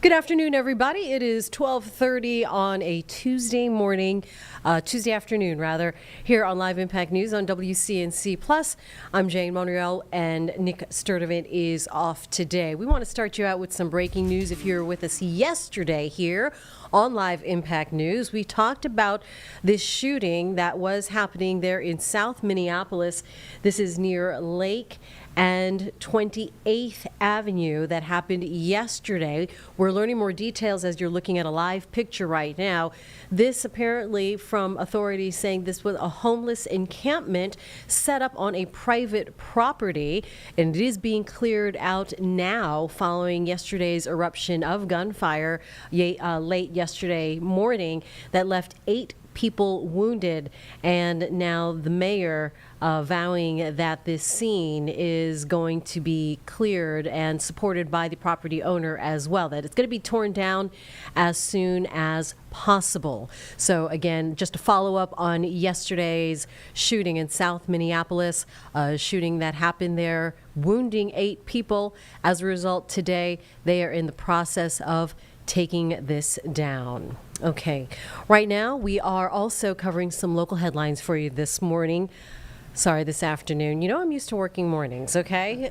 Good afternoon, everybody. It is 12:30 on a Tuesday afternoon, here on Live Impact News on WCNC Plus. I'm Jane Monreal, and Nick Sturdivant is off today. We want to start you out with some breaking news. If you were with us yesterday here on Live Impact News, we talked about this shooting that was happening there in South Minneapolis. This is near Lake and 28th Avenue that happened yesterday. We're learning more details as you're looking at a live picture right now. This apparently from authorities saying this was a homeless encampment set up on a private property, and it is being cleared out now following yesterday's eruption of gunfire late yesterday morning that left 8 people wounded, and now the mayor vowing that this scene is going to be cleared and supported by the property owner as well, that it's going to be torn down as soon as possible. So again, just a follow-up on yesterday's shooting in South Minneapolis, a shooting that happened there, wounding 8 people. As a result, today they are in the process of taking this down. Okay, right now we are also covering some local headlines for you this morning. Sorry, this afternoon. You know, I'm used to working mornings, okay?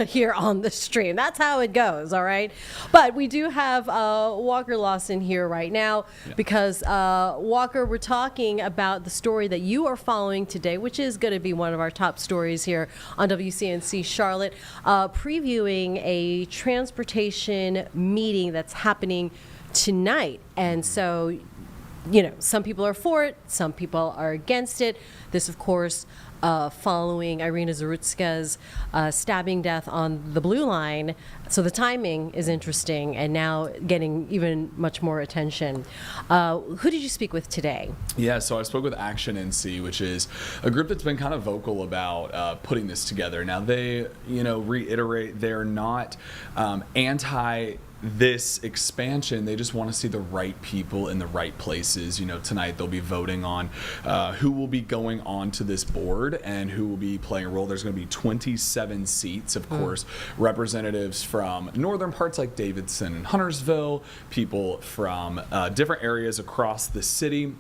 Here on the stream. That's how it goes, all right? But we do have Walker Lawson here right now because, Walker, we're talking about the story that you are following today, which is going to be one of our top stories here on WCNC Charlotte, previewing a transportation meeting that's happening tonight. And so, you know, some people are for it, some people are against it. This, of course, following Irina Zarutska's stabbing death on the Blue Line. So the timing is interesting and now getting even much more attention. Who did you speak with today? Yeah, so I spoke with Action NC, which is a group that's been kind of vocal about putting this together. Now they, reiterate they're not anti this expansion. They just want to see the right people in the right places. Tonight they'll be voting on who will be going on to this board and who will be playing a role. There's going to be 27 seats, of course, representatives from northern parts like Davidson and Huntersville, people from different areas across the city.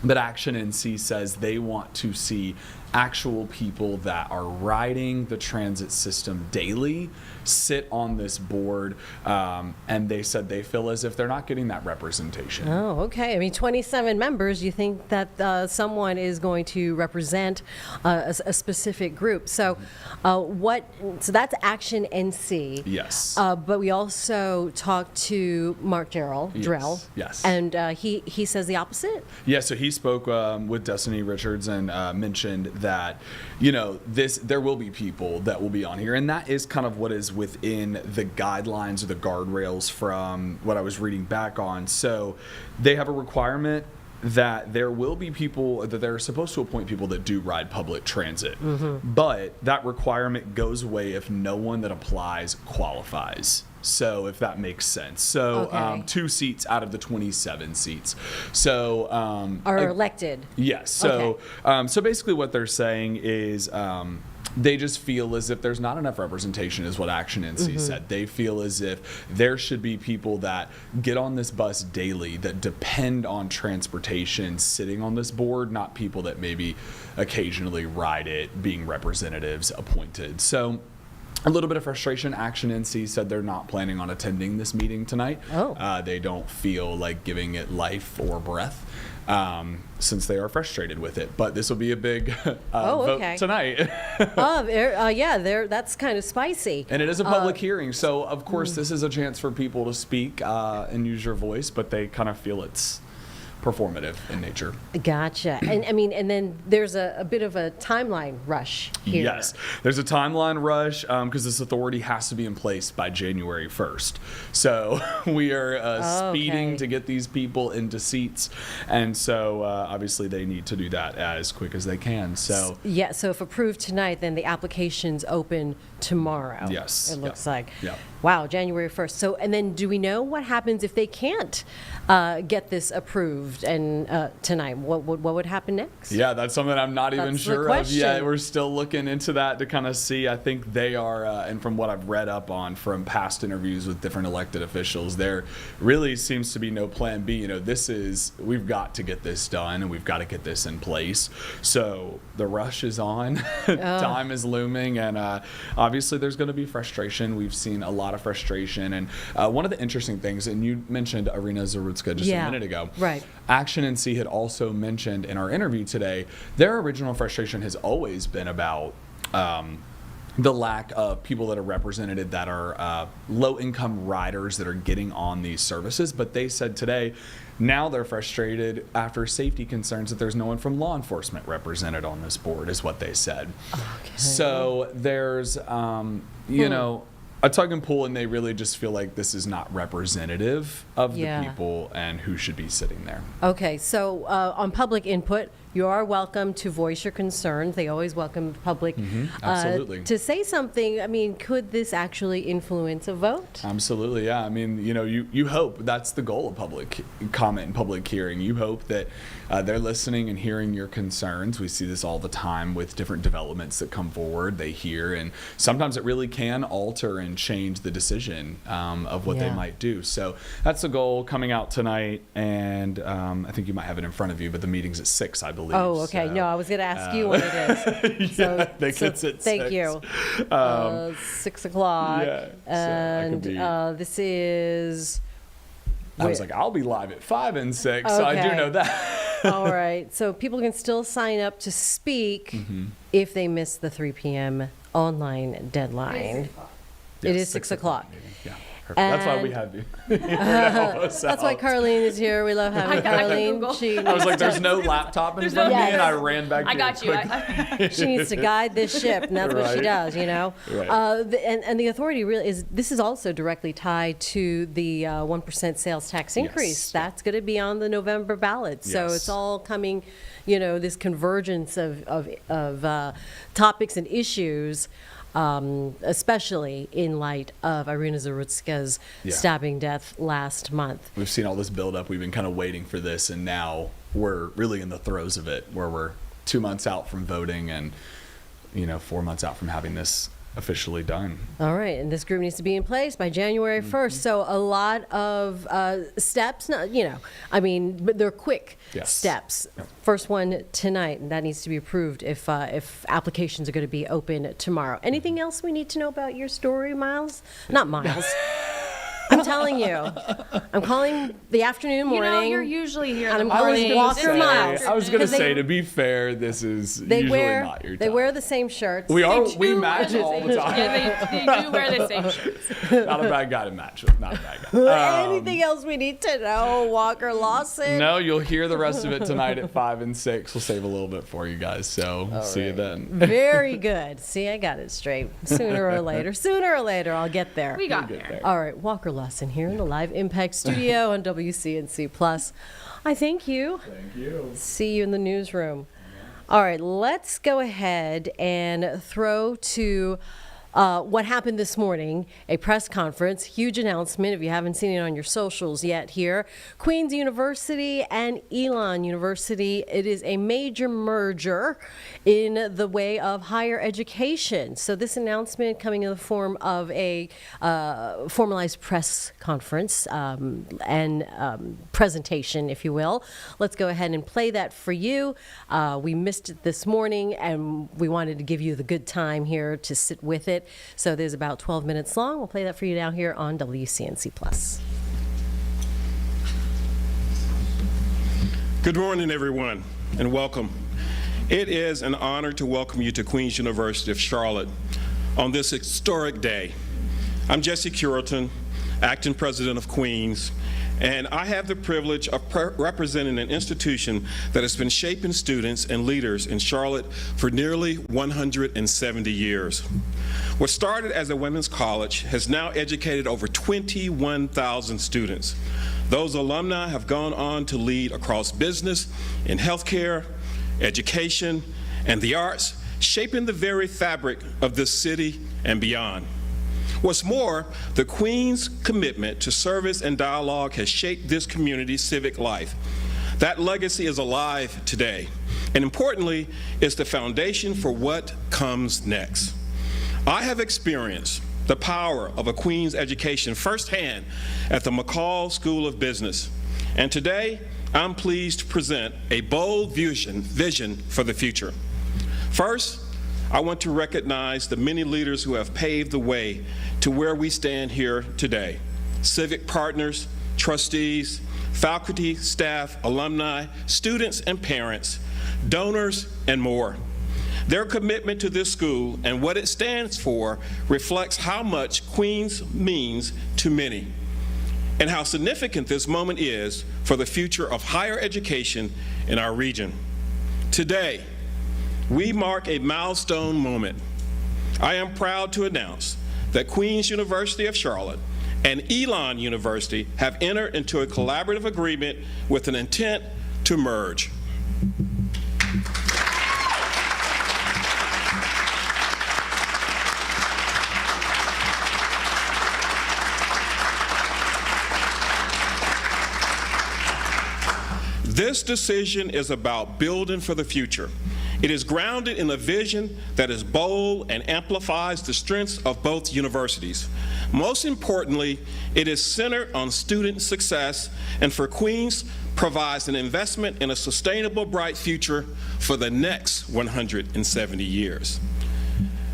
But Action NC says they want to see actual people that are riding the transit system daily sit on this board, and they said they feel as if they're not getting that representation. Oh, okay. I mean, 27 members, you think that someone is going to represent a specific group. So so that's Action NC. Yes. But we also talked to Mark Drell. Yes. And he says the opposite? Yeah, so he spoke with Destiny Richards and mentioned that, there will be people that will be on here. And that is kind of what is within the guidelines or the guardrails from what I was reading back on. So they have a requirement that there will be people, that they're supposed to appoint people that do ride public transit. But that requirement goes away if no one that applies qualifies. So if that makes sense. So 2 seats out of the 27 seats. So are elected. Yes. So so basically what they're saying is they just feel as if there's not enough representation, is what Action NC said. They feel as if there should be people that get on this bus daily that depend on transportation sitting on this board, not people that maybe occasionally ride it being representatives appointed. So a little bit of frustration. Action NC said they're not planning on attending this meeting tonight. They don't feel like giving it life or breath since they are frustrated with it. But this will be a big vote tonight. That's kind of spicy. And it is a public hearing. So, of course, this is a chance for people to speak and use your voice, but they kind of feel it's performative in nature. Gotcha. And then there's a bit of a timeline rush here. Yes, there's a timeline rush because this authority has to be in place by January 1st. So we are speeding to get these people into seats. And so obviously they need to do that as quick as they can. So yeah, so if approved tonight, then the application's open tomorrow. Yes. It looks like. Yeah. Wow, January 1st. So, and then do we know what happens if they can't get this approved and tonight? What would happen next? Yeah, that's something I'm not even sure of yet. We're still looking into that to kind of see. I think they are, and from what I've read up on from past interviews with different elected officials, there really seems to be no plan B. We've got to get this done and we've got to get this in place. So the rush is on. Time is looming, and obviously there's going to be frustration. We've seen a lot of frustration, and one of the interesting things, and you mentioned Irina Zarutska just a minute ago. Right. Action NC had also mentioned in our interview today, their original frustration has always been about the lack of people that are represented that are low-income riders that are getting on these services. But they said today, now they're frustrated after safety concerns that there's no one from law enforcement represented on this board, is what they said. Okay. So there's, a tug and pull, and they really just feel like this is not representative of the people and who should be sitting there. Okay, so on public input, you are welcome to voice your concerns. They always welcome the public absolutely. To say something. I mean, could this actually influence a vote? Absolutely, yeah. I mean, you hope that's the goal of public comment and public hearing. You hope that they're listening and hearing your concerns. We see this all the time with different developments that come forward. They hear, and sometimes it really can alter and change the decision of what they might do. So that's the goal coming out tonight, and I think you might have it in front of you, but the meeting's at 6, I believe. believe. Oh, okay. So, No, I was going to ask you when it is. So, I think it's at thank 6. you. 6 o'clock. Yeah, so that could And be- this is. I was like, I'll be live at 5 and 6, so I do Okay. know that. All right. So people can still sign up to speak Mm-hmm. if they miss the 3 p.m. online deadline. It is 6 o'clock. Yeah, perfect. That's why we And- have you. That's That's why Carlene is here. We love having I got Carlene. Google. She I was like, there's no laptop in There's front of no- me, and I ran back I here got you. quickly. she needs to guide this ship, and that's what she Right. does, you know. Right. And the authority really is. This is also directly tied to the 1% sales tax increase. Yes. That's going to be on the November ballot. So Yes. it's all coming, you know, this convergence of topics and issues. Especially in light of Irina Zarutska's Yeah. stabbing death last month. We've seen all this build up. We've been kind of waiting for this, and now we're really in the throes of it, where we're 2 months out from voting and 4 months out from having this officially done. All right, and this group needs to be in place by January 1st. So a lot of steps, but they're quick Yes. steps. Yep. First one tonight, and that needs to be approved if applications are going to be open tomorrow. Anything else we need to know about your story, Miles? Not Miles. I'm telling you. I'm calling the afternoon, morning. You're usually here. And in the I'm morning. calling Walker Miles. I was gonna Because they- say, to be fair, this is They usually wear not your time. they wear the same shirts. we They do match wear the all the time. Yeah, they do wear the same shirts. Not a bad guy to match with. Not a bad guy. Anything else we need to know, Walker Lawson? No, you'll hear the rest of it tonight at 5 and 6. We'll save a little bit for you guys. So see you then. Very good. See, I got it straight. Sooner or later, I'll get there. We got get there. there. All right, Walker Lawson here in the Live Impact Studio on WCNC Plus. I thank you. Thank you. See you in the newsroom. All right, let's go ahead and throw to what happened this morning, a press conference, huge announcement if you haven't seen it on your socials yet here. Queen's University and Elon University, it is a major merger in the way of higher education. So this announcement coming in the form of a formalized press conference and presentation, if you will. Let's go ahead and play that for you. We missed it this morning, and we wanted to give you the good time here to sit with it. So there's about 12 minutes long. We'll play that for you now here on WCNC Plus. Good morning, everyone, and welcome. It is an honor to welcome you to Queen's University of Charlotte on this historic day. I'm Jesse Curitan, acting president of Queen's, and I have the privilege of representing an institution that has been shaping students and leaders in Charlotte for nearly 170 years. What started as a women's college has now educated over 21,000 students. Those alumni have gone on to lead across business, in healthcare, education, and the arts, shaping the very fabric of this city and beyond. What's more, the Queen's commitment to service and dialogue has shaped this community's civic life. That legacy is alive today, and importantly, is the foundation for what comes next. I have experienced the power of a Queen's education firsthand at the McCall School of Business, and today I'm pleased to present a bold vision for the future. First, I want to recognize the many leaders who have paved the way to where we stand here today. Civic partners, trustees, faculty, staff, alumni, students and parents, donors, and more. Their commitment to this school and what it stands for reflects how much Queen's means to many and how significant this moment is for the future of higher education in our region. Today, we mark a milestone moment. I am proud to announce that Queen's University of Charlotte and Elon University have entered into a collaborative agreement with an intent to merge. This decision is about building for the future. It is grounded in a vision that is bold and amplifies the strengths of both universities. Most importantly, it is centered on student success and for Queen's provides an investment in a sustainable, bright future for the next 170 years.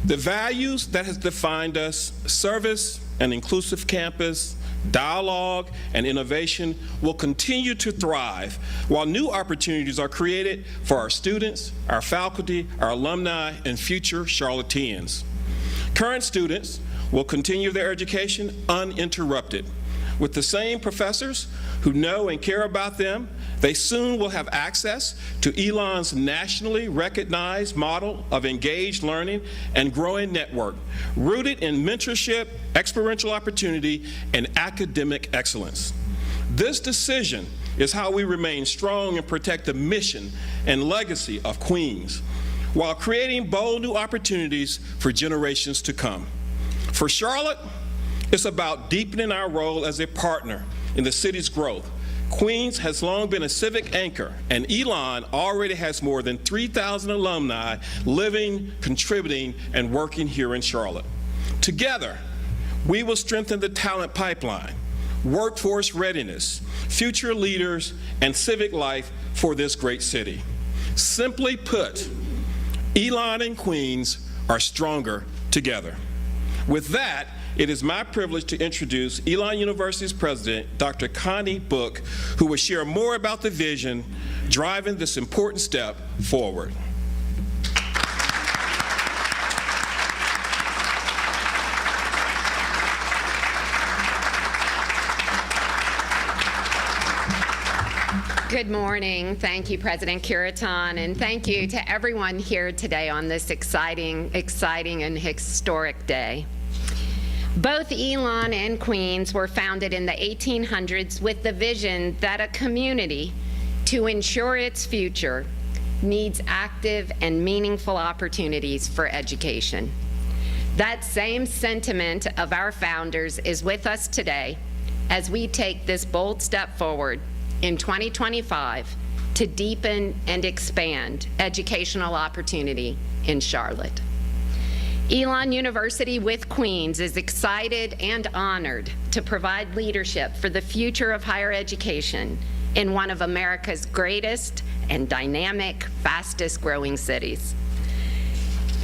The values that has defined us, service, an inclusive campus, dialogue, and innovation will continue to thrive while new opportunities are created for our students, our faculty, our alumni, and future Charlotteans. Current students will continue their education uninterrupted. With the same professors who know and care about them, they soon will have access to Elon's nationally recognized model of engaged learning and growing network, rooted in mentorship, experiential opportunity, and academic excellence. This decision is how we remain strong and protect the mission and legacy of Queens, while creating bold new opportunities for generations to come. For Charlotte, it's about deepening our role as a partner in the city's growth. Queens has long been a civic anchor, and Elon already has more than 3,000 alumni living, contributing, and working here in Charlotte. Together, we will strengthen the talent pipeline, workforce readiness, future leaders, and civic life for this great city. Simply put, Elon and Queens are stronger together. With that, it is my privilege to introduce Elon University's president, Dr. Connie Book, who will share more about the vision driving this important step forward. Good morning. Thank you, President Curitan, and thank you to everyone here today on this exciting and historic day. Both Elon and Queens were founded in the 1800s with the vision that a community, to ensure its future, needs active and meaningful opportunities for education. That same sentiment of our founders is with us today as we take this bold step forward in 2025 to deepen and expand educational opportunity in Charlotte. Elon University with Queens is excited and honored to provide leadership for the future of higher education in one of America's greatest and dynamic, fastest growing cities.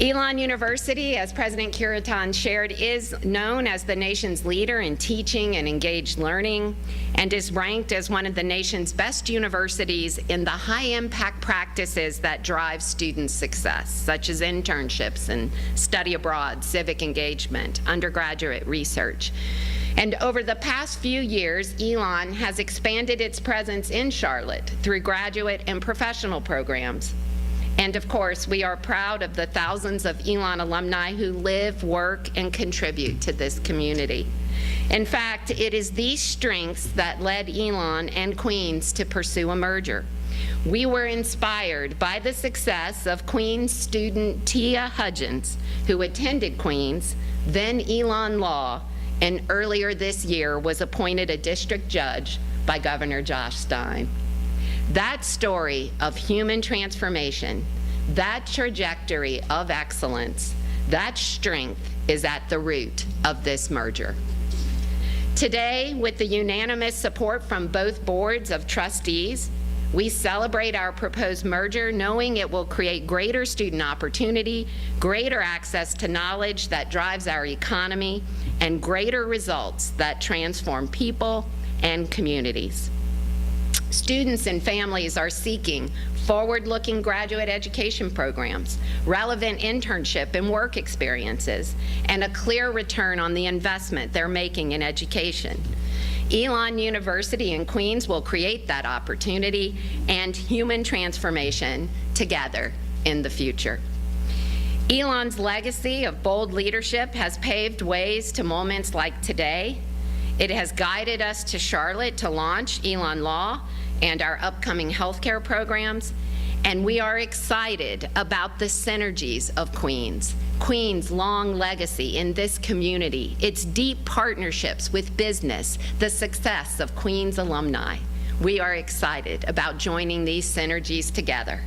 Elon University, as President Curitan shared, is known as the nation's leader in teaching and engaged learning, and is ranked as one of the nation's best universities in the high-impact practices that drive student success, such as internships and study abroad, civic engagement, undergraduate research. And over the past few years, Elon has expanded its presence in Charlotte through graduate and professional programs. And of course, we are proud of the thousands of Elon alumni who live, work, and contribute to this community. In fact, it is these strengths that led Elon and Queens to pursue a merger. We were inspired by the success of Queens student Tia Hudgens, who attended Queens, then Elon Law, and earlier this year was appointed a district judge by Governor Josh Stein. That story of human transformation, that trajectory of excellence, that strength is at the root of this merger. Today, with the unanimous support from both boards of trustees, we celebrate our proposed merger, knowing it will create greater student opportunity, greater access to knowledge that drives our economy, and greater results that transform people and communities. Students and families are seeking forward-looking graduate education programs, relevant internship and work experiences, and a clear return on the investment they're making in education. Elon University in Queens will create that opportunity and human transformation together in the future. Elon's legacy of bold leadership has paved ways to moments like today. It has guided us to Charlotte to launch Elon Law and our upcoming healthcare programs, and we are excited about the synergies of Queens. Queens' long legacy in this community, its deep partnerships with business, the success of Queens alumni. We are excited about joining these synergies together.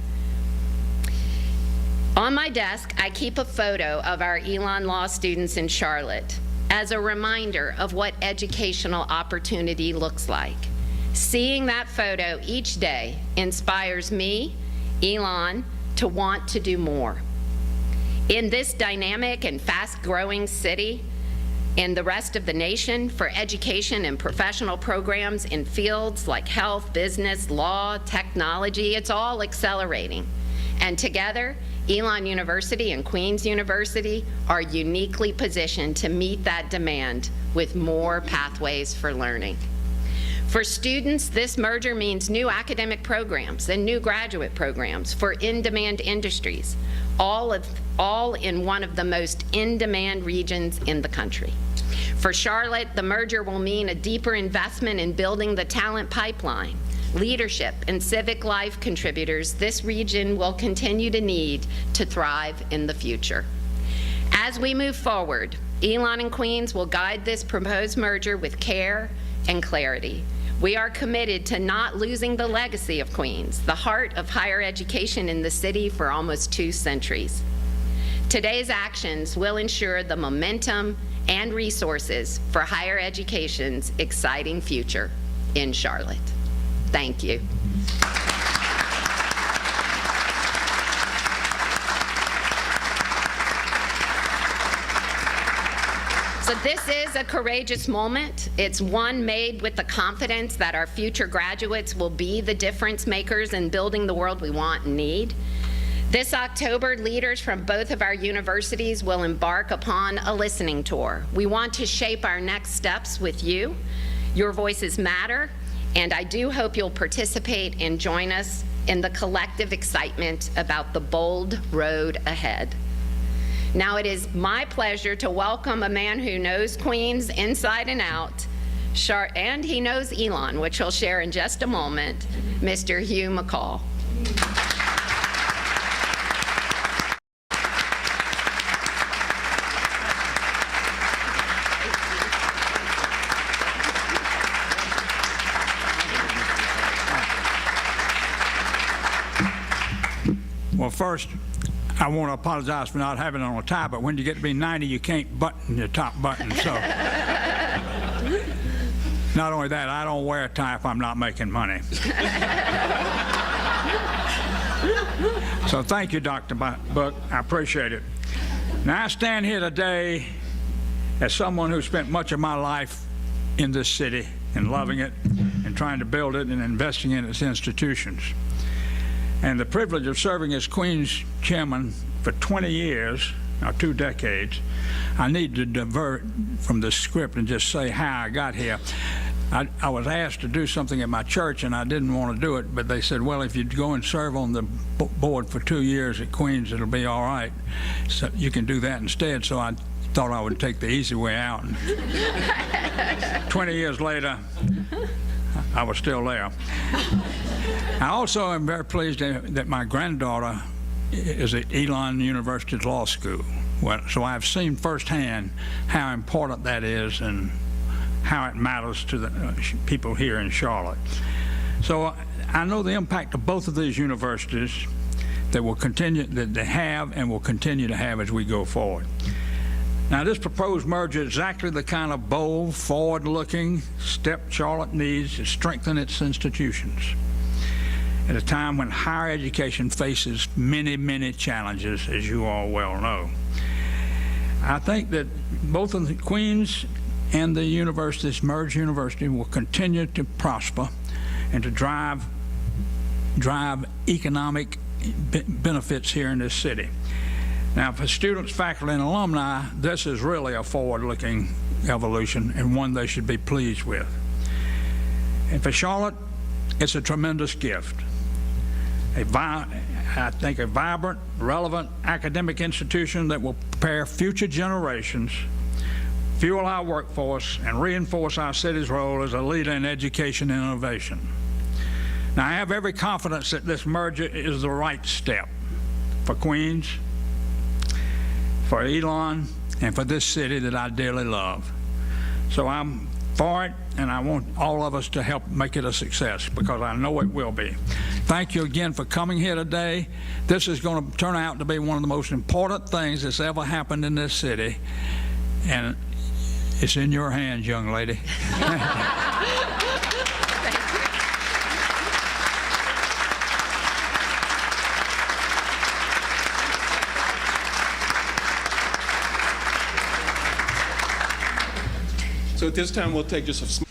On my desk, I keep a photo of our Elon Law students in Charlotte as a reminder of what educational opportunity looks like. Seeing that photo each day inspires me, Elon, to want to do more. In this dynamic and fast-growing city, in the rest of the nation, for education and professional programs in fields like health, business, law, technology, it's all accelerating. And together, Elon University and Queens University are uniquely positioned to meet that demand with more pathways for learning. For students, this merger means new academic programs and new graduate programs for in-demand industries, all in one of the most in-demand regions in the country. For Charlotte, the merger will mean a deeper investment in building the talent pipeline, leadership, and civic life contributors this region will continue to need to thrive in the future. As we move forward, Elon and Queens will guide this proposed merger with care and clarity. We are committed to not losing the legacy of Queens, the heart of higher education in the city for almost 2 centuries. Today's actions will ensure the momentum and resources for higher education's exciting future in Charlotte. Thank you. So this is a courageous moment. It's one made with the confidence that our future graduates will be the difference makers in building the world we want and need. This October, leaders from both of our universities will embark upon a listening tour. We want to shape our next steps with you. Your voices matter, and I do hope you'll participate and join us in the collective excitement about the bold road ahead. Now it is my pleasure to welcome a man who knows Queens inside and out, and he knows Elon, which he'll share in just a moment, Mr. Hugh McCall. Well, first, I want to apologize for not having it on a tie, but when you get to be 90, you can't button your top button. So, not only that, I don't wear a tie if I'm not making money. So thank you, Dr. Buck. I appreciate it. Now, I stand here today as someone who spent much of my life in this city and loving it and trying to build it and investing in its institutions. And the privilege of serving as Queens chairman for 20 years, or 2 decades, I need to divert from the script and just say how I got here. I was asked to do something at my church, and I didn't want to do it, but they said, well, if you go and serve on the board for 2 years at Queens, it'll be all right. So you can do that instead. So I thought I would take the easy way out. 20 years later, I was still there. I also am very pleased that my granddaughter is at Elon University's law school. So I've seen firsthand how important that is and how it matters to the people here in Charlotte. So I know the impact of both of these universities that will continue, that they have and will continue to have as we go forward. Now, this proposed merger is exactly the kind of bold, forward-looking step Charlotte needs to strengthen its institutions at a time when higher education faces many, many challenges, as you all well know. I think that both of the Queens and the universities, merged university, will continue to prosper and to drive economic benefits here in this city. Now, for students, faculty, and alumni, this is really a forward-looking evolution and one they should be pleased with. And for Charlotte, it's a tremendous gift. I think a vibrant, relevant academic institution that will prepare future generations, fuel our workforce, and reinforce our city's role as a leader in education and innovation. Now, I have every confidence that this merger is the right step for Queens, for Elon, and for this city that I dearly love. So I'm for it, and I want all of us to help make it a success, because I know it will be. Thank you again for coming here today. This is going to turn out to be one of the most important things that's ever happened in this city, and it's in your hands, young lady. Thank you. So at this time, we'll take just a small.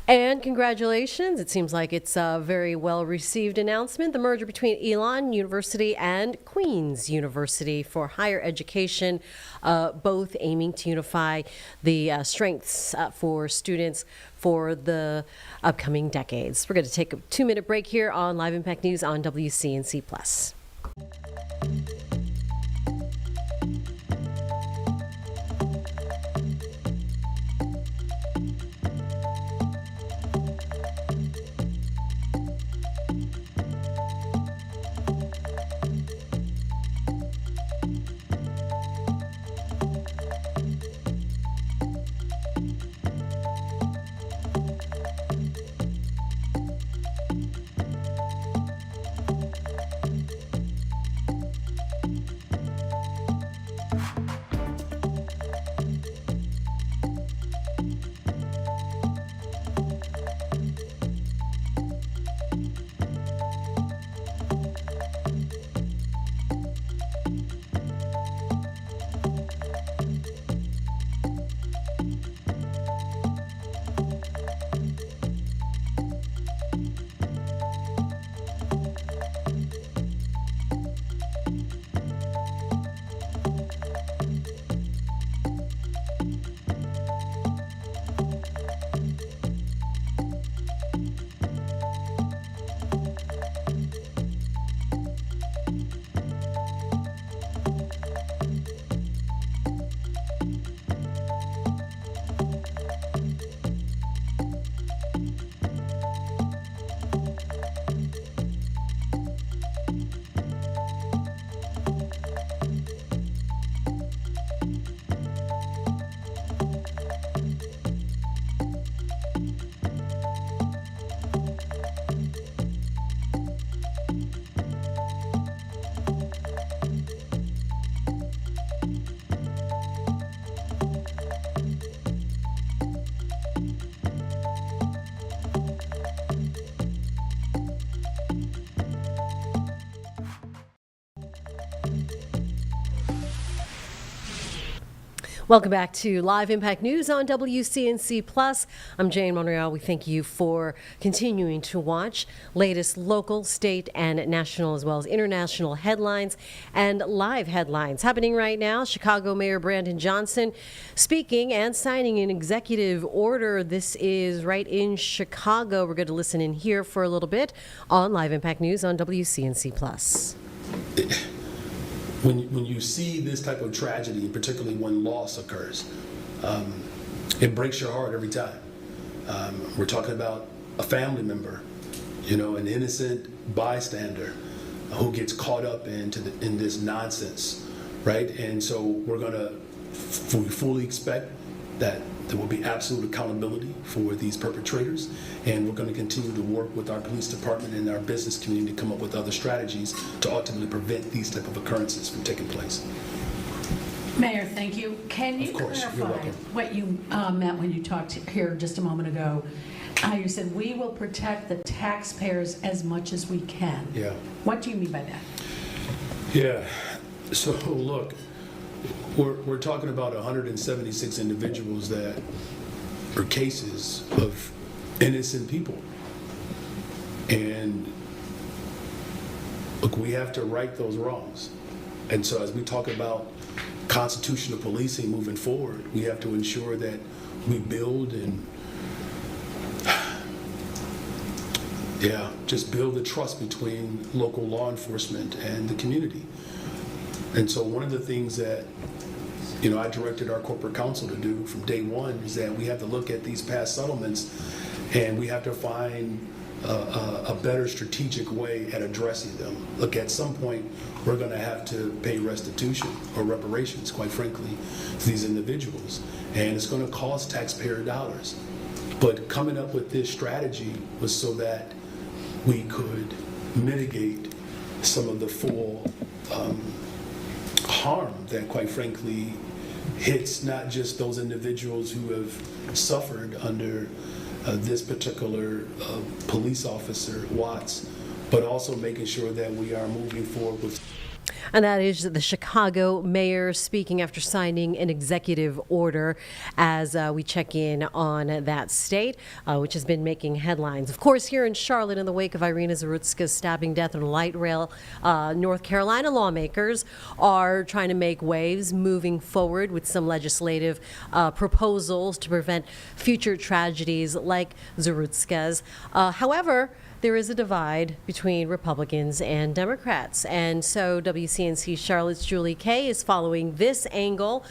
And congratulations. It seems like it's a very well received announcement. The merger between Elon University and Queen's University for higher education, both aiming to unify the strengths for students for the upcoming decades. We're going to take a 2-minute break here on Live Impact News on WCNC Plus. Welcome back to Live Impact News on WCNC Plus. I'm Jane Monreal. We thank you for continuing to watch latest local, state, and national, as well as international headlines and live headlines happening right now. Chicago Mayor Brandon Johnson speaking and signing an executive order. This is right in Chicago. We're going to listen in here for a little bit on Live Impact News on WCNC Plus. When you see this type of tragedy, particularly when loss occurs, it breaks your heart every time. We're talking about a family member, an innocent bystander who gets caught up in this nonsense, right? And so we fully expect that there will be absolute accountability for these perpetrators, and we're going to continue to work with our police department and our business community to come up with other strategies to ultimately prevent these type of occurrences from taking place. Mayor, thank you. Can you Of course, you're clarify welcome. what you meant when you talked here just a moment ago? You said we will protect the taxpayers as much as we can. Yeah. What do you mean by that? Yeah. So look, we're talking about 176 individuals that are cases of innocent people. And look, we have to right those wrongs. And so as we talk about constitutional policing moving forward, we have to ensure that we build and just build the trust between local law enforcement and the community. And so one of the things that I directed our corporate counsel to do from day one is that we have to look at these past settlements and we have to find a better strategic way at addressing them. Look, at some point, we're going to have to pay restitution or reparations, quite frankly, to these individuals. And it's going to cost taxpayer dollars. But coming up with this strategy was so that we could mitigate some of the full harm that, quite frankly, hits not just those individuals who have suffered under this particular police officer, Watts, but also making sure that we are moving forward with. and that is the Chicago mayor speaking after signing an executive order as we check in on that state, which has been making headlines. Of course, here in Charlotte, in the wake of Irina Zarutska's stabbing death on a light rail, North Carolina lawmakers are trying to make waves moving forward with some legislative proposals to prevent future tragedies like Zarutska's. However, there is a divide between Republicans and Democrats. And so WCNC Charlotte's Julie Kay is following this angle.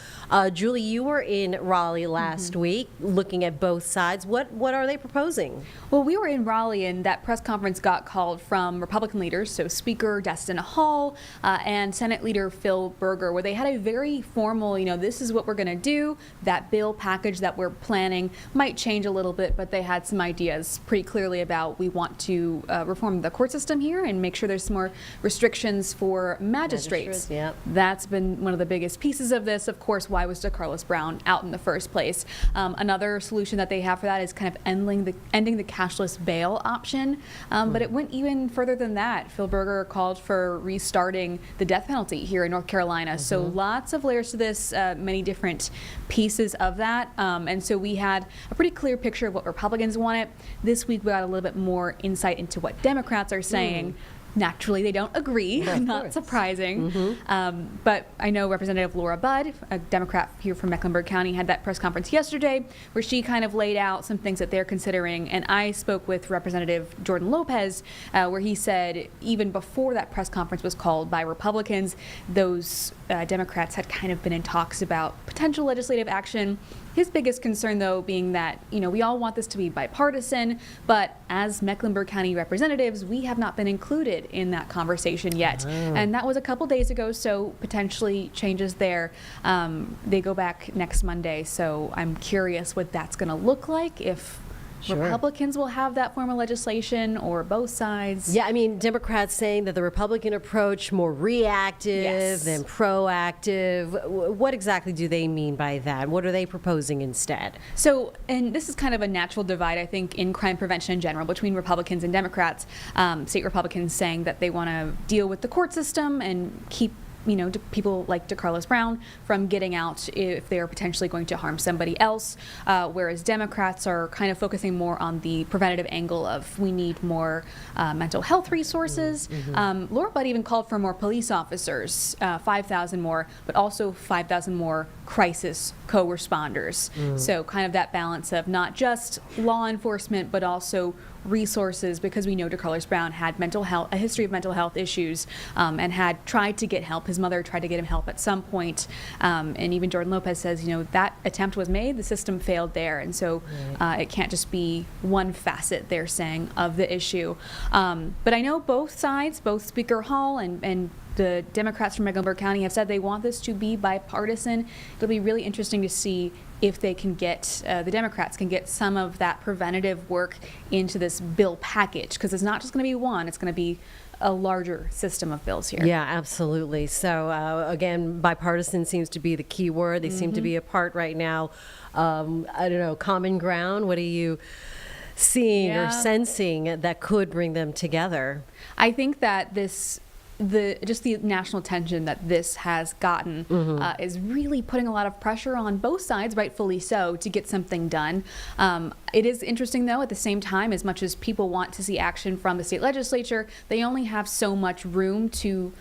Julie, you were in Raleigh last week looking at both sides. What are they proposing? Well, we were in Raleigh, and that press conference got called from Republican leaders, so Speaker Destin Hall and Senate Leader Phil Berger, where they had a very formal, this is what we're going to do. That bill package that we're planning might change a little bit, but they had some ideas pretty clearly about we want to reform the court system here and make sure there's some more restrictions for magistrates. Yep. That's been one of the biggest pieces of this. Of course, why was DeCarlos Brown out in the first place? Another solution that they have for that is kind of ending the cashless bail option. But it went even further than that. Phil Berger called for restarting the death penalty here in North Carolina. So lots of layers to this, many different pieces of that. And so we had a pretty clear picture of what Republicans wanted. This week we got a little bit more insight into what Democrats are saying. Naturally, they don't agree, not surprising. But I know Representative Laura Budd, a Democrat here from Mecklenburg County, had that press conference yesterday where she kind of laid out some things that they're considering. And I spoke with Representative Jordan Lopez, where he said even before that press conference was called by Republicans, those Democrats had kind of been in talks about potential legislative action. His biggest concern, though, being that, we all want this to be bipartisan, but as Mecklenburg County representatives, we have not been included in that conversation yet. And that was a couple days ago, so potentially changes there. They go back next Monday, so I'm curious what that's going to look like, if Republicans will have that form of legislation or both sides. Yeah, I mean, Democrats saying that the Republican approach more reactive than proactive. What exactly do they mean by that? What are they proposing instead? So, and this is kind of a natural divide, I think, in crime prevention in general between Republicans and Democrats. State Republicans saying that they want to deal with the court system and keep people like DeCarlos Brown from getting out if they are potentially going to harm somebody else, whereas Democrats are kind of focusing more on the preventative angle of we need more mental health resources. Laura Budd even called for more police officers, 5,000 more, but also 5,000 more crisis co-responders. So kind of that balance of not just law enforcement, but also resources, because we know DeCarlos Brown had a history of mental health issues, and had tried to get help. His mother tried to get him help at some point, and even Jordan Lopez says, that attempt was made, the system failed there, and so it can't just be one facet, they're saying, of the issue. But I know both sides, both Speaker Hall and the Democrats from Mecklenburg County have said they want this to be bipartisan. It'll be really interesting to see if they can get, the Democrats can get some of that preventative work into this bill package, because it's not just going to be one, it's going to be a larger system of bills here. Yeah, absolutely. So again, bipartisan seems to be the key word. They seem to be apart right now. I don't know, common ground. What are you seeing or sensing that could bring them together? I think that the national attention that this has gotten is really putting a lot of pressure on both sides, rightfully so, to get something done. It is interesting, though, at the same time, as much as people want to see action from the state legislature, they only have so much room to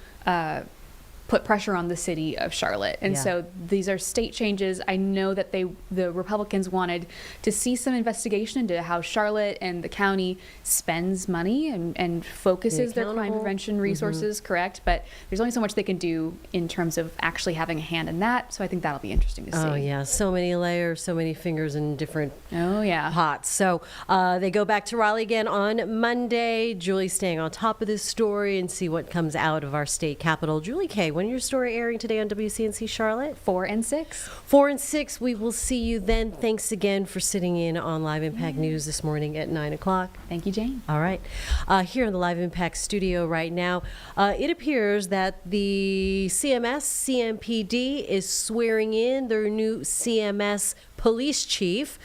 put pressure on the city of Charlotte. And so these are state changes. I know that the Republicans wanted to see some investigation into how Charlotte and the county spends money and focuses their crime prevention resources, correct? But there's only so much they can do in terms of actually having a hand in that. So I think that'll be interesting to see. Oh, yeah. So many layers, so many fingers in different pots. So they go back to Raleigh again on Monday. Julie's staying on top of this story and see what comes out of our state capitol. Julie Kay, when your story airing today on WCNC Charlotte? 4 and 6. 4 and 6. We will see you then. Thanks again for sitting in on Live Impact News this morning at 9 o'clock. Thank you, Jane. All right. Here in the Live Impact studio right now, it appears that the CMPD is swearing in their new CMS police chief.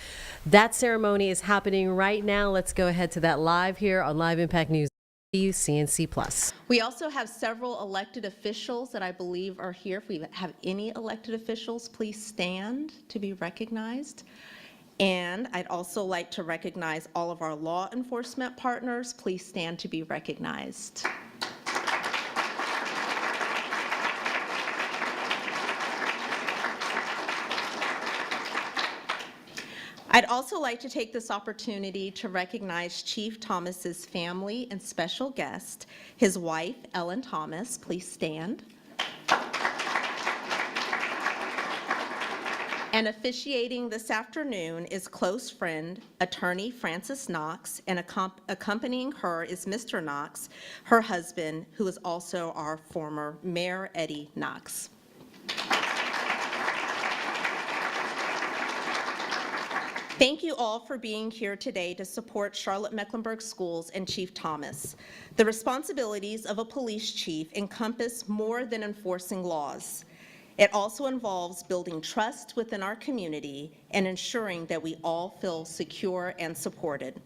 That ceremony is happening right now. Let's go ahead to that live here on Live Impact News. WCNC Plus. We also have several elected officials that I believe are here. If we have any elected officials, please stand to be recognized. And I'd also like to recognize all of our law enforcement partners. Please stand to be recognized. I'd also like to take this opportunity to recognize Chief Thomas's family and special guest, his wife, Ellen Thomas. Please stand. And officiating this afternoon is close friend, attorney Francis Knox, and accompanying her is Mr. Knox, her husband, who is also our former Mayor Eddie Knox. Thank you all for being here today to support Charlotte-Mecklenburg Schools and Chief Thomas. The responsibilities of a police chief encompass more than enforcing laws. It also involves building trust within our community and ensuring that we all feel secure and supported.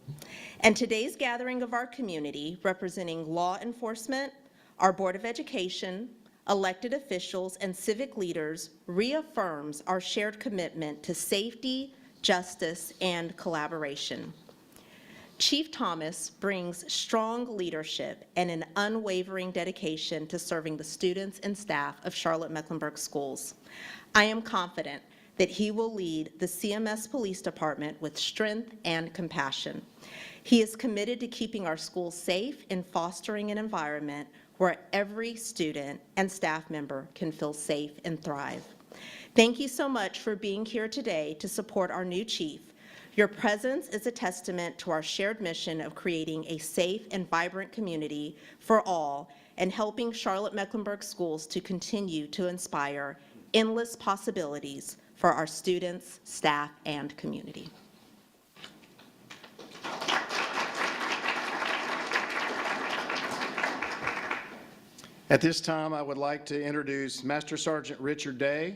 And today's gathering of our community, representing law enforcement, our Board of Education, elected officials, and civic leaders, reaffirms our shared commitment to safety, justice, and collaboration. Chief Thomas brings strong leadership and an unwavering dedication to serving the students and staff of Charlotte-Mecklenburg Schools. I am confident that he will lead the CMS Police Department with strength and compassion. He is committed to keeping our schools safe and fostering an environment where every student and staff member can feel safe and thrive. Thank you so much for being here today to support our new chief. Your presence is a testament to our shared mission of creating a safe and vibrant community for all and helping Charlotte-Mecklenburg Schools to continue to inspire endless possibilities for our students, staff, and community. At this time, I would like to introduce Master Sergeant Richard Day,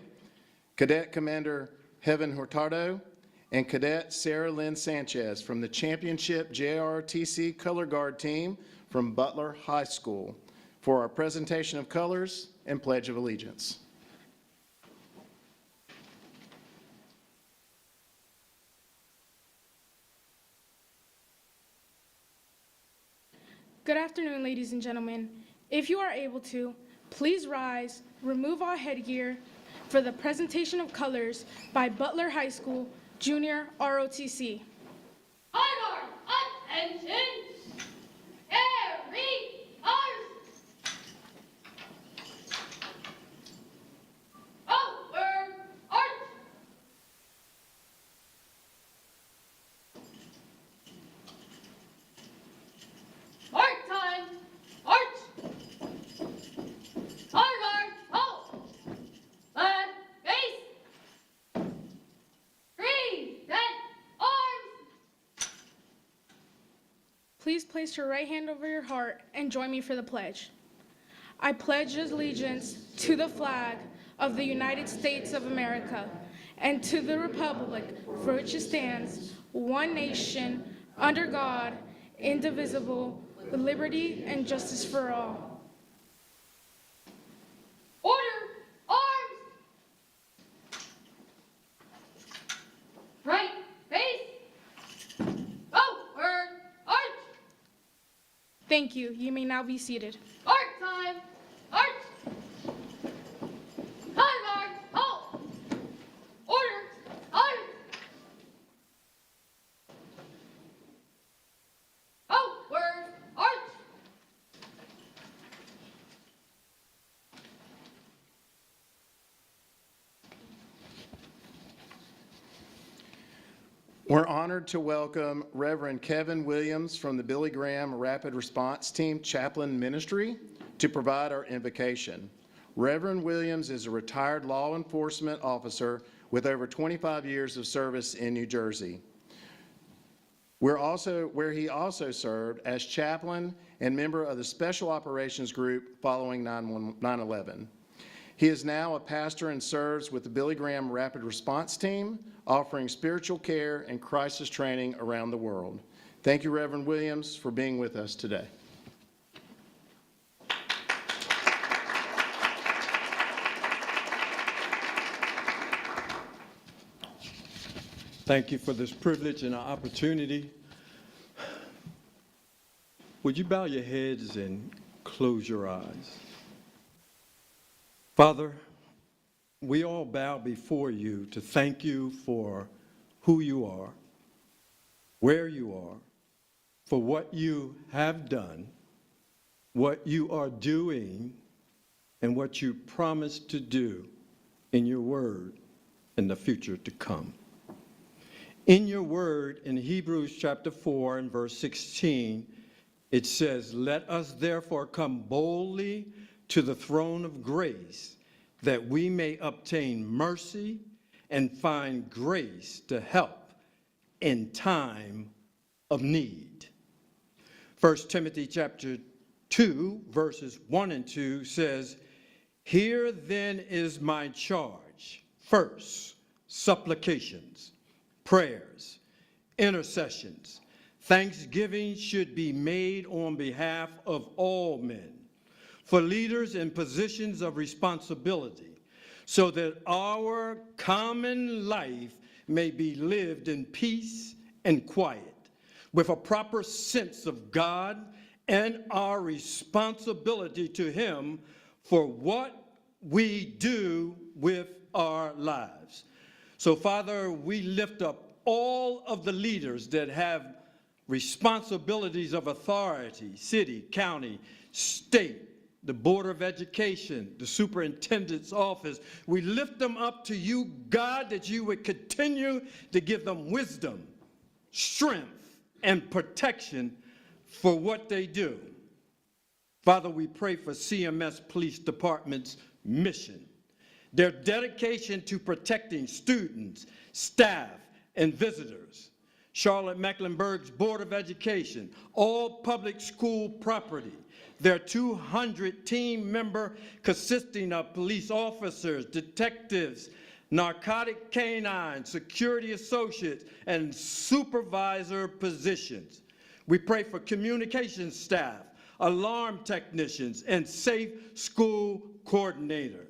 Cadet Commander Heaven Hurtado, and Cadet Sarah Lynn Sanchez from the Championship JRTC Color Guard Team from Butler High School for our presentation of colors and Pledge of Allegiance. Good afternoon, ladies and gentlemen. If you are able to, please rise, remove all headgear for the presentation of colors by Butler High School Junior ROTC. Honor, attention, every arms. Over, arch. Mark time, arch. Honor guard, halt. Left, base. Arms! Please place your right hand over your heart and join me for the pledge. I pledge allegiance to the flag of the United States of America and to the republic for which it stands, one nation, under God, indivisible, with liberty and justice for all. Order! Arms! Right, face! Forward, arch! Thank you. You may now be seated. Arch time! Arch! Honor guard, halt! Order! Arch! Forward, arch! We're honored to welcome Reverend Kevin Williams from the Billy Graham Rapid Response Team Chaplain Ministry to provide our invocation. Reverend Williams is a retired law enforcement officer with over 25 years of service in New Jersey, where he also served as chaplain and member of the Special Operations Group following 9/11. He is now a pastor and serves with the Billy Graham Rapid Response Team, offering spiritual care and crisis training around the world. Thank you, Reverend Williams, for being with us today. Thank you for this privilege and opportunity. Would you bow your heads and close your eyes? Father, we all bow before you to thank you for who you are, where you are, for what you have done, what you are doing, and what you promised to do in your word in the future to come. In your word, in Hebrews chapter 4 and verse 16, it says, "Let us therefore come boldly to the throne of grace, that we may obtain mercy and find grace to help in time of need." 1 Timothy chapter 2, verses 1 and 2 says, "Here then is my charge. First, supplications, prayers, intercessions, thanksgiving should be made on behalf of all men, for leaders in positions of responsibility, so that our common life may be lived in peace and quiet, with a proper sense of God and our responsibility to Him for what we do with our lives." So, Father, we lift up all of the leaders that have responsibilities of authority, city, county, state, the Board of Education, the Superintendent's Office. We lift them up to you, God, that you would continue to give them wisdom, strength, and protection for what they do. Father, we pray for CMS Police Department's mission, their dedication to protecting students, staff, and visitors. Charlotte-Mecklenburg's Board of Education, all public school property, their 200 team member consisting of police officers, detectives, narcotic canines, security associates, and supervisor positions. We pray for communication staff, alarm technicians, and safe school coordinator.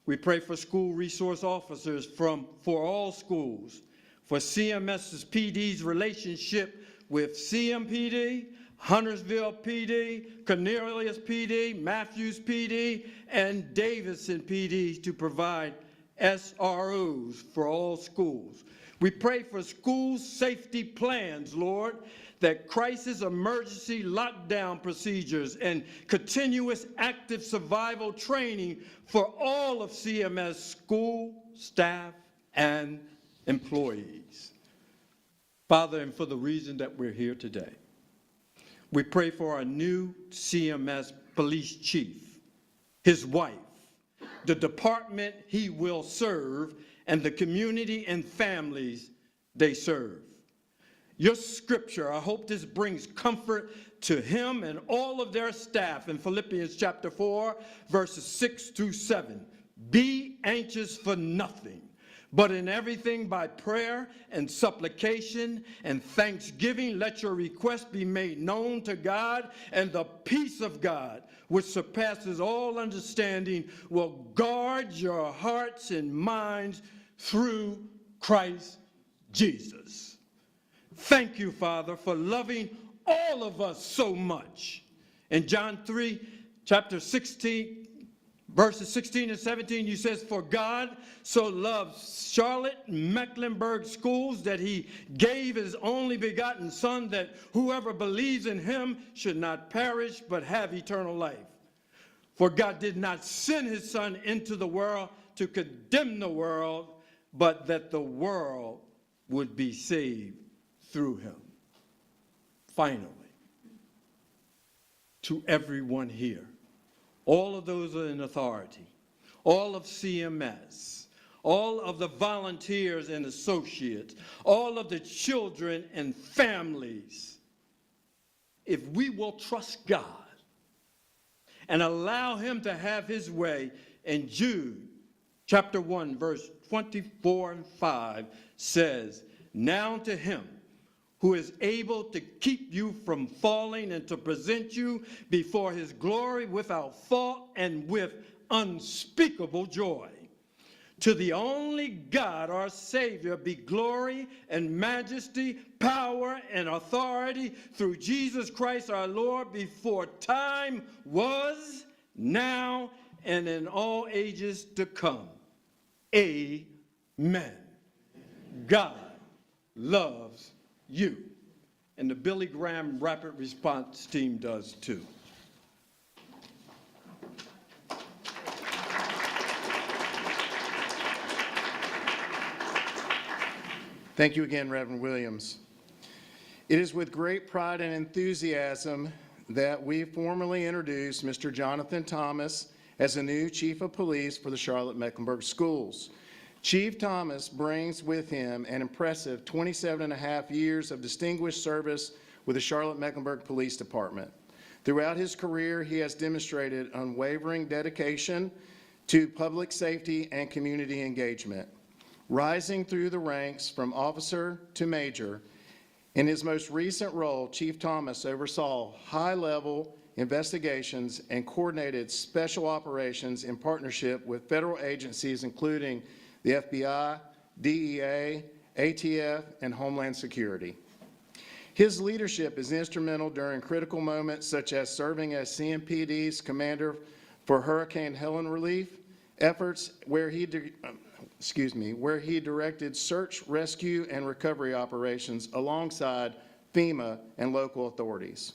We pray for school resource officers for all schools, for CMS's PD's relationship with CMPD, Huntersville PD, Cornelius PD, Matthews PD, and Davidson PD to provide SROs for all schools. We pray for school safety plans, Lord, that crisis emergency lockdown procedures and continuous active survival training for all of CMS school staff and employees. Father, and for the reason that we're here today, we pray for our new CMS police chief, his wife, the department he will serve, and the community and families they serve. Your scripture, I hope this brings comfort to him and all of their staff in Philippians chapter 4, verses 6 through 7. Be anxious for nothing, but in everything by prayer and supplication and thanksgiving, let your requests be made known to God, and the peace of God, which surpasses all understanding, will guard your hearts and minds through Christ Jesus. Thank you, Father, for loving all of us so much. In John 3, chapter 16, verses 16 and 17, you says, "For God so loved Charlotte-Mecklenburg schools that he gave his only begotten Son, that whoever believes in him should not perish but have eternal life. For God did not send his Son into the world to condemn the world, but that the world would be saved through him." Finally, to everyone here, all of those in authority, all of CMS, all of the volunteers and associates, all of the children and families, if we will trust God and allow him to have his way, in Jude chapter 1, verse 24 and 5 says, "Now to him who is able to keep you from falling and to present you before his glory without fault and with unspeakable joy. To the only God, our Savior, be glory and majesty, power and authority through Jesus Christ our Lord, before time was, now, and in all ages to come. Amen. God loves you. And the Billy Graham Rapid Response Team does too. Thank you again, Reverend Williams. It is with great pride and enthusiasm that we formally introduce Mr. Jonathan Thomas as the new Chief of Police for the Charlotte-Mecklenburg Schools. Chief Thomas brings with him an impressive 27.5 years of distinguished service with the Charlotte-Mecklenburg Police Department. Throughout his career, he has demonstrated unwavering dedication to public safety and community engagement. Rising through the ranks from officer to major, in his most recent role, Chief Thomas oversaw high-level investigations and coordinated special operations in partnership with federal agencies including the FBI, DEA, ATF, and Homeland Security. His leadership is instrumental during critical moments such as serving as CMPD's commander for Hurricane Helene relief efforts, where he directed search, rescue, and recovery operations alongside FEMA and local authorities.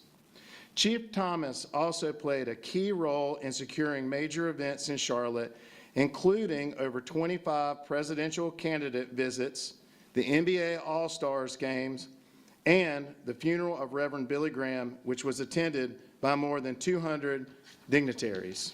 Chief Thomas also played a key role in securing major events in Charlotte, including over 25 presidential candidate visits, the NBA All-Stars games, and the funeral of Reverend Billy Graham, which was attended by more than 200 dignitaries.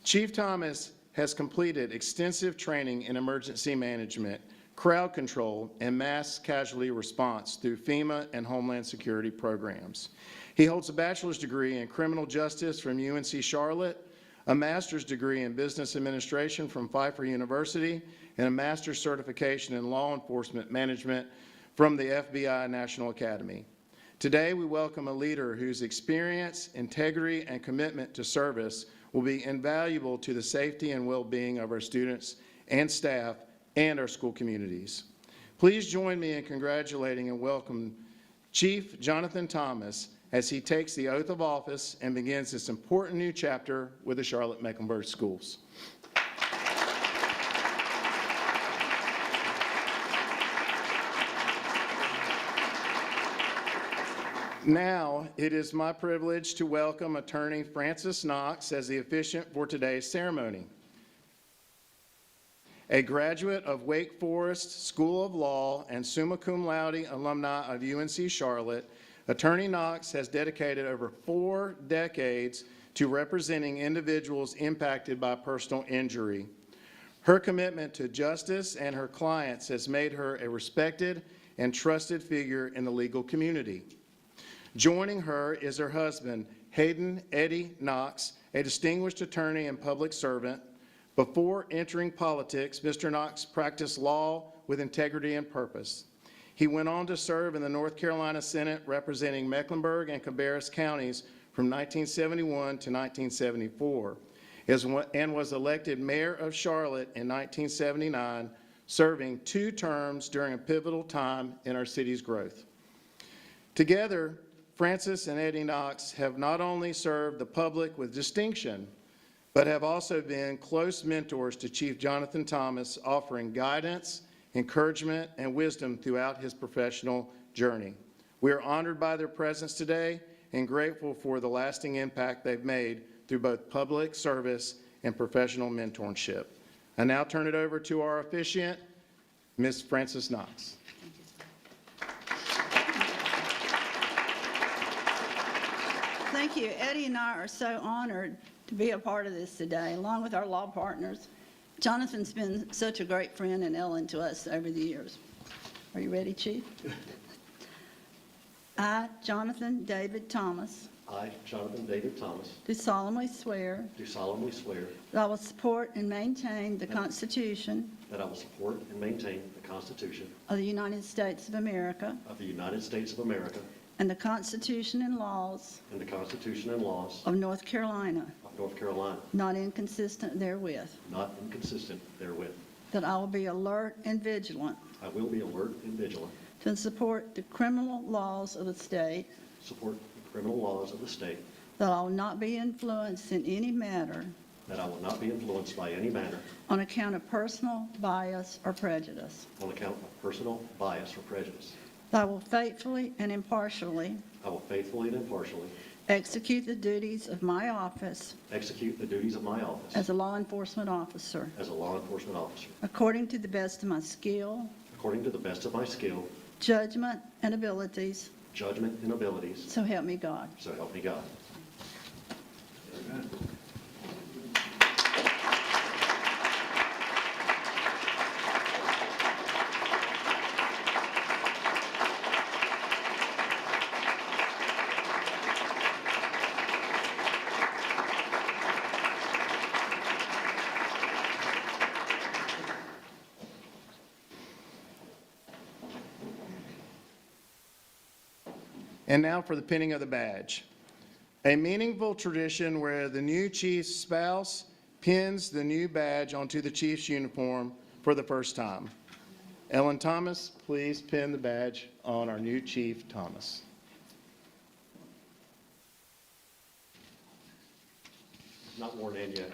Chief Thomas has completed extensive training in emergency management, crowd control, and mass casualty response through FEMA and Homeland Security programs. He holds a bachelor's degree in criminal justice from UNC Charlotte, a master's degree in business administration from Pfeiffer University, and a master's certification in law enforcement management from the FBI National Academy. Today, we welcome a leader whose experience, integrity, and commitment to service will be invaluable to the safety and well-being of our students and staff and our school communities. Please join me in congratulating and welcome Chief Jonathan Thomas as he takes the oath of office and begins this important new chapter with the Charlotte-Mecklenburg Schools. Now, it is my privilege to welcome Attorney Francis Knox as the officiant for today's ceremony. A graduate of Wake Forest School of Law and summa cum laude alumni of UNC Charlotte, Attorney Knox has dedicated over 4 decades to representing individuals impacted by personal injury. Her commitment to justice and her clients has made her a respected and trusted figure in the legal community. Joining her is her husband, Hayden Eddie Knox, a distinguished attorney and public servant. Before entering politics, Mr. Knox practiced law with integrity and purpose. He went on to serve in the North Carolina Senate representing Mecklenburg and Cabarrus counties from 1971 to 1974, and was elected mayor of Charlotte in 1979, serving 2 terms during a pivotal time in our city's growth. Together, Francis and Eddie Knox have not only served the public with distinction, but have also been close mentors to Chief Jonathan Thomas, offering guidance, encouragement, and wisdom throughout his professional journey. We are honored by their presence today and grateful for the lasting impact they've made through both public service and professional mentorship. I now turn it over to our officiant, Ms. Francis Knox. Thank you. Eddie and I are so honored to be a part of this today, along with our law partners. Jonathan's been such a great friend and Ellen to us over the years. Are you ready, Chief? I, Jonathan David Thomas, I, Jonathan David Thomas, do solemnly swear that I will support and maintain the Constitution I will support and maintain the Constitution of the United States of America of the United States of America and the Constitution and laws and the Constitution and laws of North Carolina, of North Carolina, not inconsistent therewith, not inconsistent therewith, that I will be alert and vigilant I will be alert and vigilant, to support the criminal laws of the state, support the criminal laws of the state, that I will not be influenced in any manner that I will not be influenced by any manner on account of personal bias or prejudice. on account of personal bias or prejudice. That I will faithfully and impartially I will faithfully and impartially execute the duties of my office execute the duties of my office as a law enforcement officer as a law enforcement officer according to the best of my skill, according to the best of my skill, judgment, and abilities, judgment, and abilities, so help me God. so help me God. And now for the pinning of the badge. A meaningful tradition where the new chief's spouse pins the new badge onto the chief's uniform for the first time. Ellen Thomas, please pin the badge on our new Chief Thomas. Not worn in yet.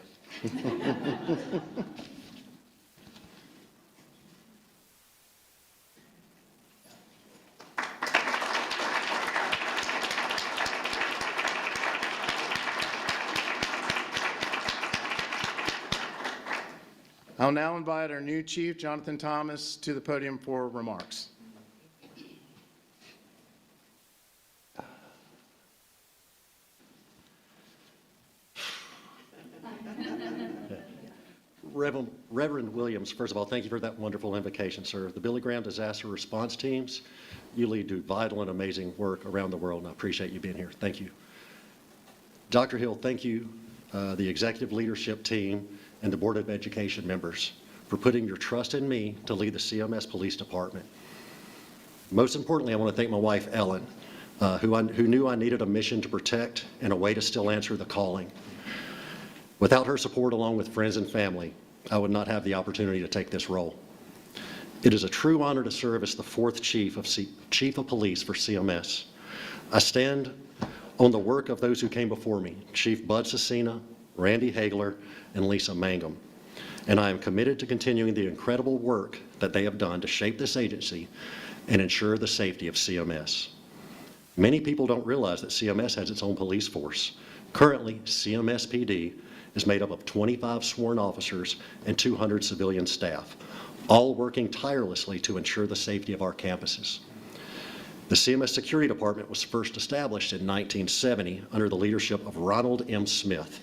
I'll now invite our new chief, Jonathan Thomas, to the podium for remarks. Reverend Williams, first of all, thank you for that wonderful invocation, sir. The Billy Graham disaster response teams, you lead to vital and amazing work around the world, and I appreciate you being here. Thank you. Dr. Hill, thank you, the executive leadership team, and the Board of Education members for putting your trust in me to lead the CMS Police Department. Most importantly, I want to thank my wife, Ellen, who knew I needed a mission to protect and a way to still answer the calling. Without her support, along with friends and family, I would not have the opportunity to take this role. It is a true honor to serve as the fourth Chief of Police for CMS. I stand on the work of those who came before me, Chief Bud Cecina, Randy Hagler, and Lisa Mangum. And I am committed to continuing the incredible work that they have done to shape this agency and ensure the safety of CMS. Many people don't realize that CMS has its own police force. Currently, CMS PD is made up of 25 sworn officers and 200 civilian staff, all working tirelessly to ensure the safety of our campuses. The CMS Security Department was first established in 1970 under the leadership of Ronald M. Smith.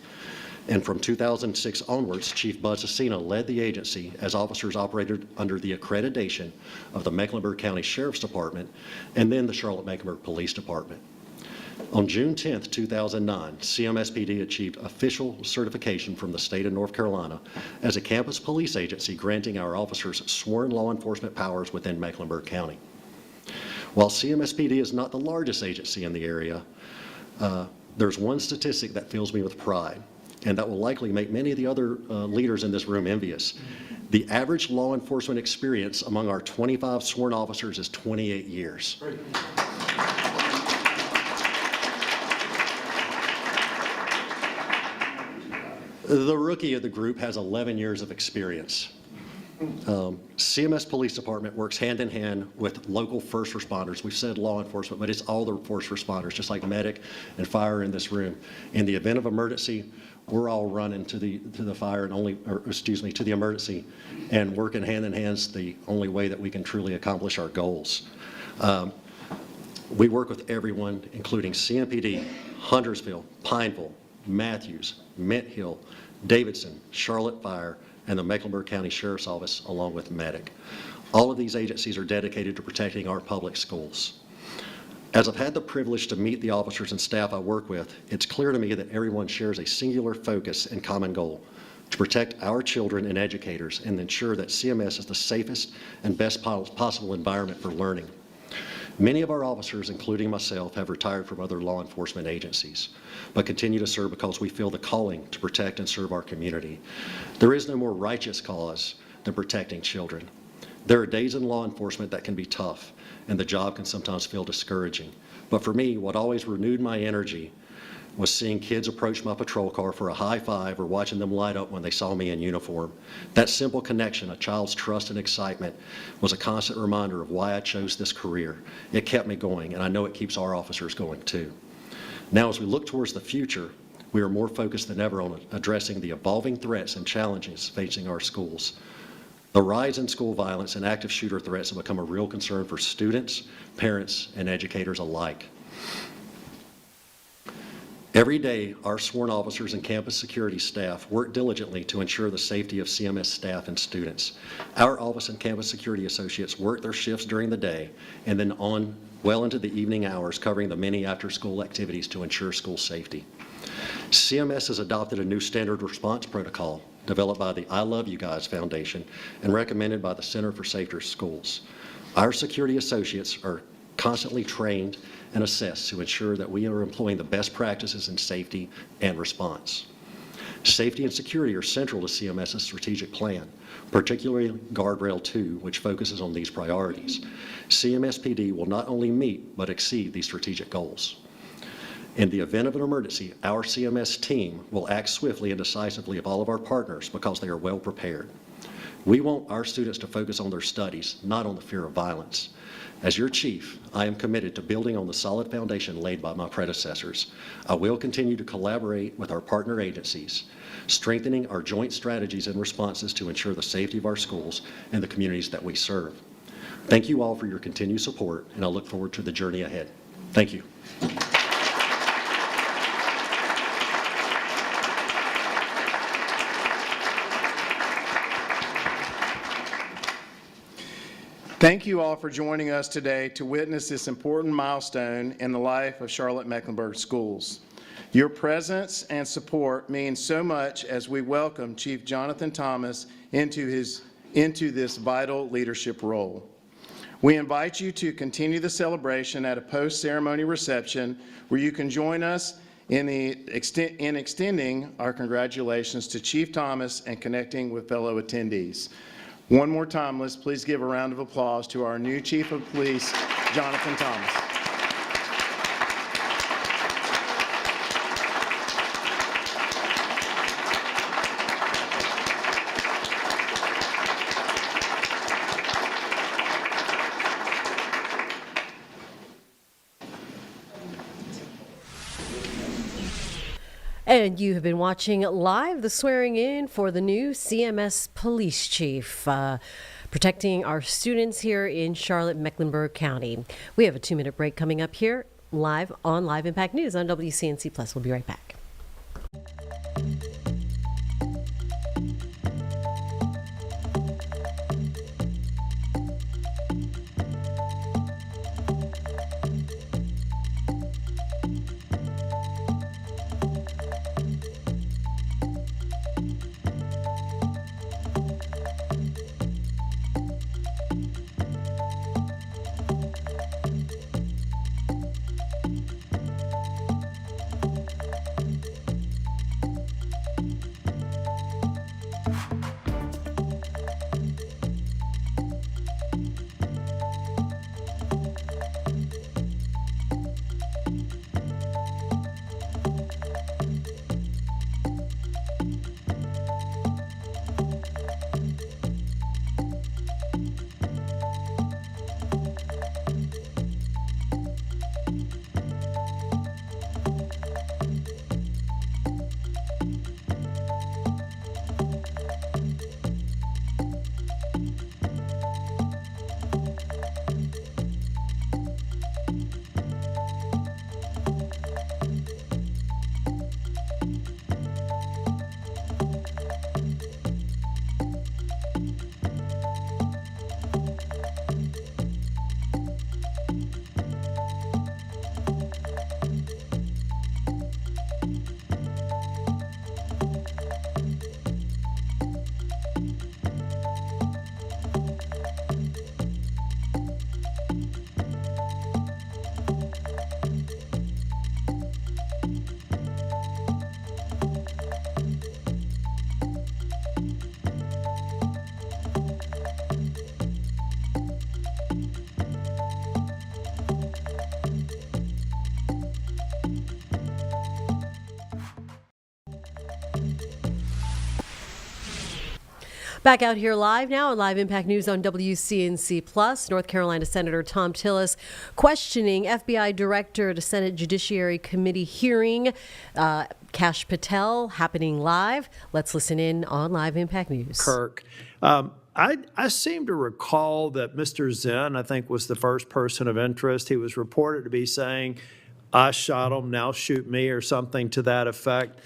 And from 2006 onwards, Chief Bud Cecina led the agency as officers operated under the accreditation of the Mecklenburg County Sheriff's Department and then the Charlotte-Mecklenburg Police Department. On June 10, 2009, CMSPD achieved official certification from the state of North Carolina as a campus police agency, granting our officers sworn law enforcement powers within Mecklenburg County. While CMSPD is not the largest agency in the area, there's one statistic that fills me with pride, and that will likely make many of the other leaders in this room envious. The average law enforcement experience among our 25 sworn officers is 28 years. The rookie of the group has 11 years of experience. CMS Police Department works hand in hand with local first responders. We've said law enforcement, but it's all the first responders, just like medic and fire in this room. In the event of emergency, we're all running to the fire and to the emergency, and working hand in hand is the only way that we can truly accomplish our goals. We work with everyone, including CMPD, Huntersville, Pineville, Matthews, Mint Hill, Davidson, Charlotte Fire, and the Mecklenburg County Sheriff's Office, along with Medic. All of these agencies are dedicated to protecting our public schools. As I've had the privilege to meet the officers and staff I work with, it's clear to me that everyone shares a singular focus and common goal: to protect our children and educators and ensure that CMS is the safest and best possible environment for learning. Many of our officers, including myself, have retired from other law enforcement agencies, but continue to serve because we feel the calling to protect and serve our community. There is no more righteous cause than protecting children. There are days in law enforcement that can be tough, and the job can sometimes feel discouraging. But for me, what always renewed my energy was seeing kids approach my patrol car for a high five or watching them light up when they saw me in uniform. That simple connection, a child's trust and excitement, was a constant reminder of why I chose this career. It kept me going, and I know it keeps our officers going too. Now, as we look towards the future, we are more focused than ever on addressing the evolving threats and challenges facing our schools. The rise in school violence and active shooter threats have become a real concern for students, parents, and educators alike. Every day, our sworn officers and campus security staff work diligently to ensure the safety of CMS staff and students. Our office and campus security associates work their shifts during the day and then on well into the evening hours, covering the many after-school activities to ensure school safety. CMS has adopted a new standard response protocol developed by the I Love You Guys Foundation and recommended by the Center for Safer Schools. Our security associates are constantly trained and assessed to ensure that we are employing the best practices in safety and response. Safety and security are central to CMS's strategic plan, particularly Guardrail 2, which focuses on these priorities. CMS-PD will not only meet but exceed these strategic goals. In the event of an emergency, our CMS team will act swiftly and decisively of all of our partners because they are well prepared. We want our students to focus on their studies, not on the fear of violence. As your chief, I am committed to building on the solid foundation laid by my predecessors. I will continue to collaborate with our partner agencies, strengthening our joint strategies and responses to ensure the safety of our schools and the communities that we serve. Thank you all for your continued support, and I look forward to the journey ahead. Thank you. Thank you all for joining us today to witness this important milestone in the life of Charlotte-Mecklenburg schools. Your presence and support means so much as we welcome Chief Jonathan Thomas into this vital leadership role. We invite you to continue the celebration at a post-ceremony reception where you can join us in extending our congratulations to Chief Thomas and connecting with fellow attendees. One more time, let's please give a round of applause to our new Chief of Police, Jonathan Thomas. And you have been watching live the swearing in for the new CMS police chief, protecting our students here in Charlotte-Mecklenburg County. We have a 2-minute break coming up here live on Live Impact News on WCNC Plus. We'll be right back. Back out here live now on Live Impact News on WCNC Plus. North Carolina Senator Tom Tillis questioning FBI Director at a Senate Judiciary Committee hearing. Kash Patel happening live. Let's listen in on Live Impact News. Kirk. I seem to recall that Mr. Zinn, I think, was the first person of interest. He was reported to be saying, I shot him, now shoot me, or something to that effect.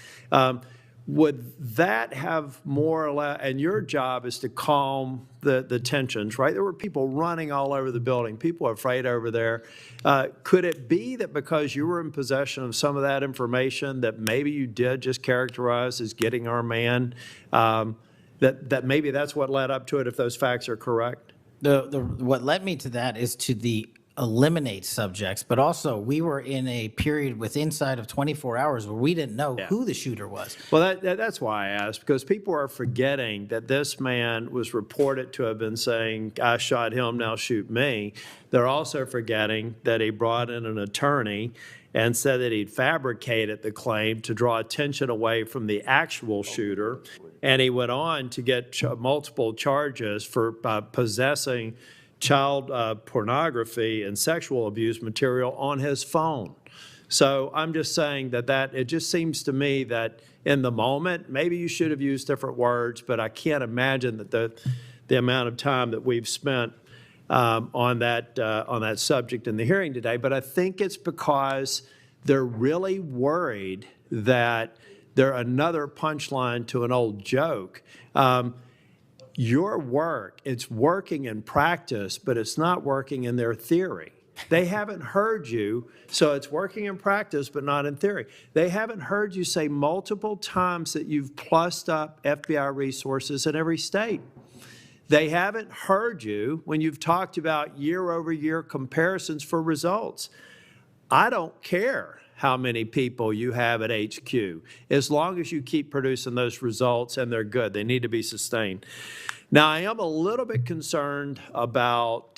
Would that have more or less, and your job is to calm the tensions, right? There were people running all over the building. People are afraid over there. Could it be that because you were in possession of some of that information that maybe you did just characterize as getting our man, that maybe that's what led up to it, if those facts are correct? What led me to that is to the eliminate subjects, but also we were in a period with inside of 24 hours where we didn't know who the shooter was. Well, that's why I asked, because people are forgetting that this man was reported to have been saying, I shot him, now shoot me. They're also forgetting that he brought in an attorney and said that he'd fabricated the claim to draw attention away from the actual shooter. And he went on to get multiple charges for possessing child pornography and sexual abuse material on his phone. So I'm just saying that it just seems to me that in the moment, maybe you should have used different words, but I can't imagine that the amount of time that we've spent on that subject in the hearing today. But I think it's because they're really worried that they're another punchline to an old joke. Your work, it's working in practice, but it's not working in their theory. They haven't heard you, so it's working in practice, but not in theory. They haven't heard you say multiple times that you've plussed up FBI resources in every state. They haven't heard you when you've talked about year-over-year comparisons for results. I don't care how many people you have at HQ, as long as you keep producing those results and they're good. They need to be sustained. Now, I am a little bit concerned about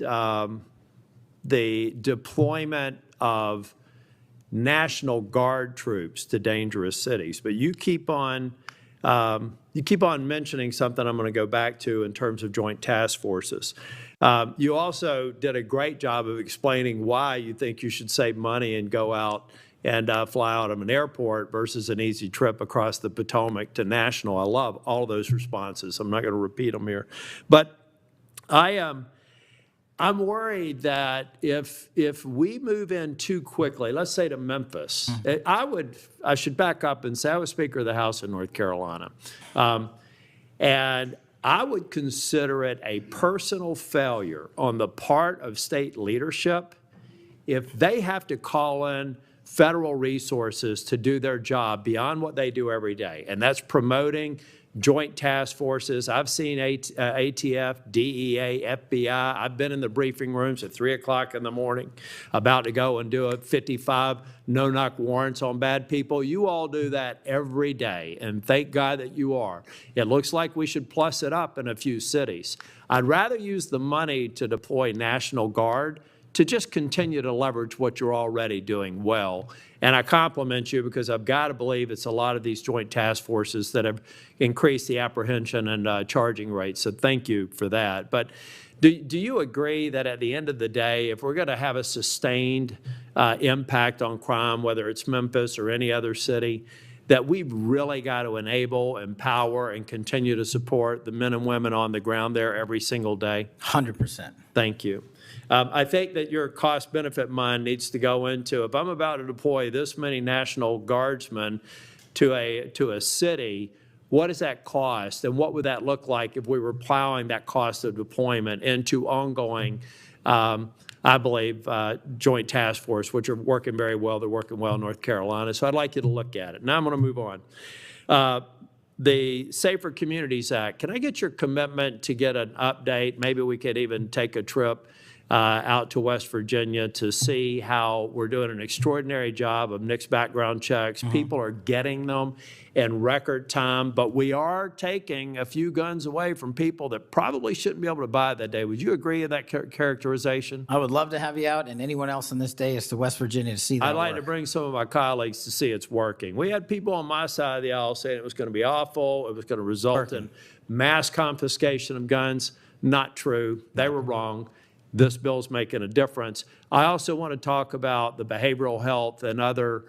the deployment of National Guard troops to dangerous cities, but you keep on mentioning something I'm going to go back to in terms of joint task forces. You also did a great job of explaining why you think you should save money and go out and fly out of an airport versus an easy trip across the Potomac to National. I love all of those responses. I'm not going to repeat them here. But I'm worried that if we move in too quickly, let's say to Memphis, I should back up and say I was Speaker of the House in North Carolina. And I would consider it a personal failure on the part of state leadership if they have to call in federal resources to do their job beyond what they do every day. And that's promoting joint task forces. I've seen ATF, DEA, FBI. I've been in the briefing rooms at 3 o'clock in the morning about to go and do a 55 no-knock warrants on bad people. You all do that every day, and thank God that you are. It looks like we should plus it up in a few cities. I'd rather use the money to deploy National Guard to just continue to leverage what you're already doing well. And I compliment you because I've got to believe it's a lot of these joint task forces that have increased the apprehension and charging rates. So thank you for that. But do you agree that at the end of the day, if we're going to have a sustained impact on crime, whether it's Memphis or any other city, that we've really got to enable, empower, and continue to support the men and women on the ground there every single day? 100%. Thank you. I think that your cost-benefit mind needs to go into, if I'm about to deploy this many National Guardsmen to a city, what does that cost? And what would that look like if we were plowing that cost of deployment into ongoing, I believe, joint task force, which are working very well. They're working well in North Carolina. So I'd like you to look at it. Now I'm going to move on. The Safer Communities Act, can I get your commitment to get an update? Maybe we could even take a trip out to West Virginia to see how we're doing an extraordinary job of NICS background checks. People are getting them in record time, but we are taking a few guns away from people that probably shouldn't be able to buy it that day. Would you agree with that characterization? I would love to have you out and anyone else on this day is to West Virginia to see that I'd like to work. bring some of my colleagues to see it's working. We had people on my side of the aisle saying it was going to be awful, it was going to result in mass confiscation of guns. Not true. They were wrong. This bill's making a difference. I also want to talk about the behavioral health and other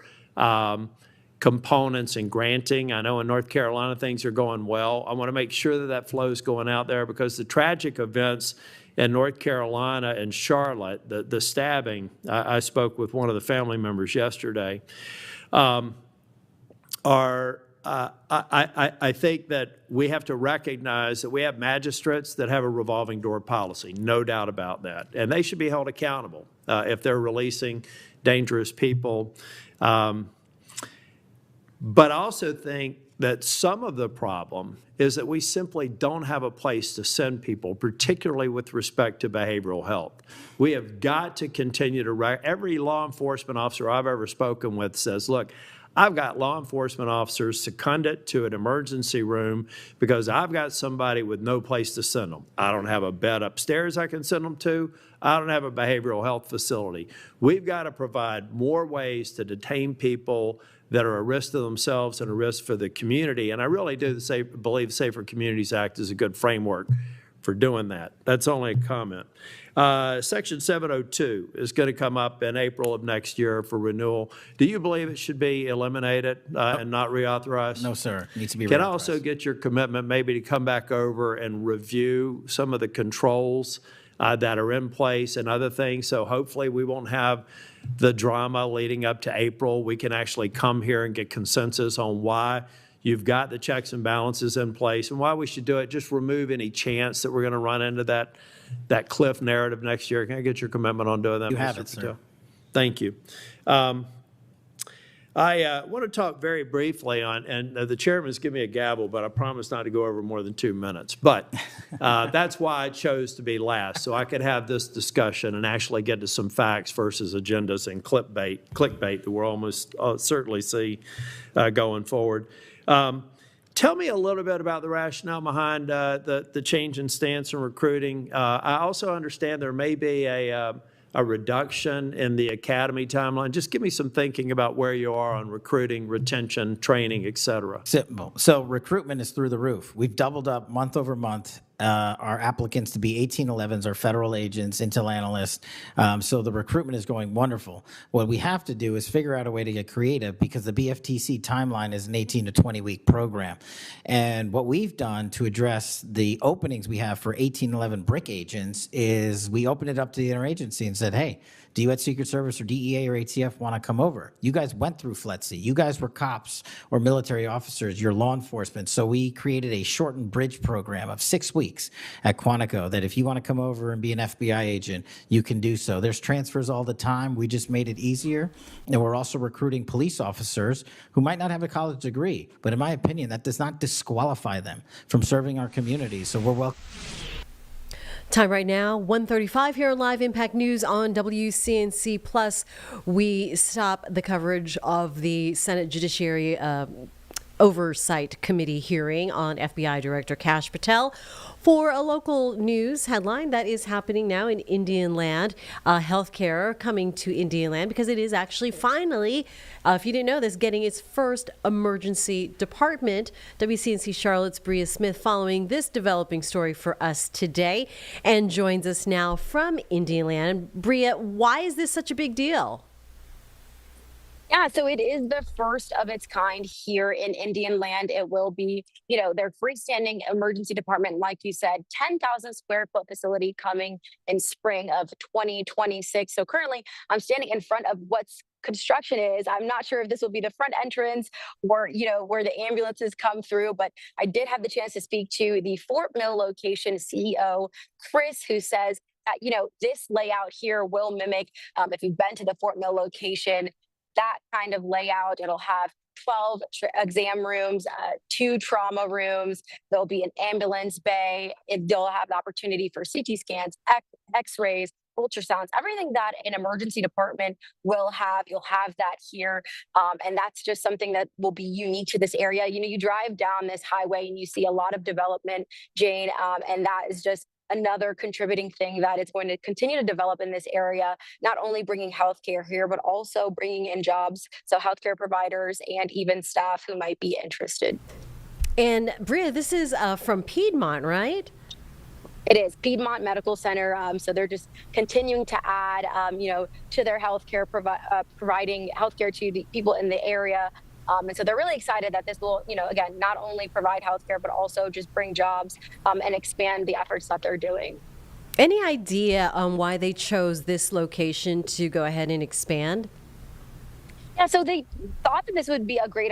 components in granting. I know in North Carolina things are going well. I want to make sure that that flow is going out there because the tragic events in North Carolina and Charlotte, the stabbing, I spoke with one of the family members yesterday, I think that we have to recognize that we have magistrates that have a revolving door policy, no doubt about that. And they should be held accountable if they're releasing dangerous people. But I also think that some of the problem is that we simply don't have a place to send people, particularly with respect to behavioral health. We have got to continue to, every law enforcement officer I've ever spoken with says, look, I've got law enforcement officers seconded to an emergency room because I've got somebody with no place to send them. I don't have a bed upstairs I can send them to. I don't have a behavioral health facility. We've got to provide more ways to detain people that are a risk to themselves and a risk for the community. And I really do believe the Safer Communities Act is a good framework for doing that. That's only a comment. Section 702 is going to come up in April of next year for renewal. Do you believe it should be eliminated and not reauthorized? No, sir. It needs to be Can I reauthorized. also get your commitment maybe to come back over and review some of the controls that are in place and other things? So hopefully we won't have the drama leading up to April. We can actually come here and get consensus on why you've got the checks and balances in place and why we should do it. Just remove any chance that we're going to run into that cliff narrative next year. Can I get your commitment on doing that? You have Mr. it, sir. Patel? Thank you. I want to talk very briefly on, and the chairman's given me a gavel, but I promise not to go over more than 2 minutes. But that's why I chose to be last, so I could have this discussion and actually get to some facts versus agendas and clickbait that we'll almost certainly see going forward. Tell me a little bit about the rationale behind the change in stance in recruiting. I also understand there may be a reduction in the academy timeline. Just give me some thinking about where you are on recruiting, retention, training, et cetera. Simple. So recruitment is through the roof. We've doubled up month over month our applicants to be 1811s, our federal agents, intel analysts. So the recruitment is going wonderful. What we have to do is figure out a way to get creative because the BFTC timeline is an 18 to 20 week program. And what we've done to address the openings we have for 1811 brick agents is we opened it up to the interagency and said, hey, do you at Secret Service or DEA or ATF want to come over? You guys went through FLETC. You guys were cops or military officers. You're law enforcement. So we created a shortened bridge program of 6 weeks at Quantico that if you want to come over and be an FBI agent, you can do so. There's transfers all the time. We just made it easier. And we're also recruiting police officers who might not have a college degree. But in my opinion, that does not disqualify them from serving our community. So we're welcome. Time right now, 1:35 here on Live Impact News on WCNC Plus. We stop the coverage of the Senate Judiciary Oversight Committee hearing on FBI Director Kash Patel for a local news headline that is happening now in Indian Land. Healthcare coming to Indian Land because it is actually finally, if you didn't know this, getting its first emergency department. WCNC Charlotte's Bria Smith following this developing story for us today and joins us now from Indian Land. Bria, why is this such a big deal? Yeah, so it is the first of its kind here in Indian Land. It will be, their freestanding emergency department, like you said, 10,000 square foot facility coming in spring of 2026. So currently I'm standing in front of what's construction is. I'm not sure if this will be the front entrance or, where the ambulances come through, but I did have the chance to speak to the Fort Mill location CEO, Chris, who says that, this layout here will mimic, if you've been to the Fort Mill location, that kind of layout. It'll have 12 exam rooms, 2 trauma rooms. There'll be an ambulance bay. They'll have the opportunity for CT scans, X-rays, ultrasounds, everything that an emergency department will have, you'll have that here. And that's just something that will be unique to this area. You know, you drive down this highway and you see a lot of development, Jane, and that is just another contributing thing that it's going to continue to develop in this area, not only bringing healthcare here, but also bringing in jobs. So healthcare providers and even staff who might be interested. And Bria, this is from Piedmont, right? It is Piedmont Medical Center. So they're just continuing to add, to their healthcare, providing healthcare to the people in the area. And so they're really excited that this will, again, not only provide healthcare, but also just bring jobs and expand the efforts that they're doing. Any idea on why they chose this location to go ahead and expand? Yeah, so they thought that this would be a great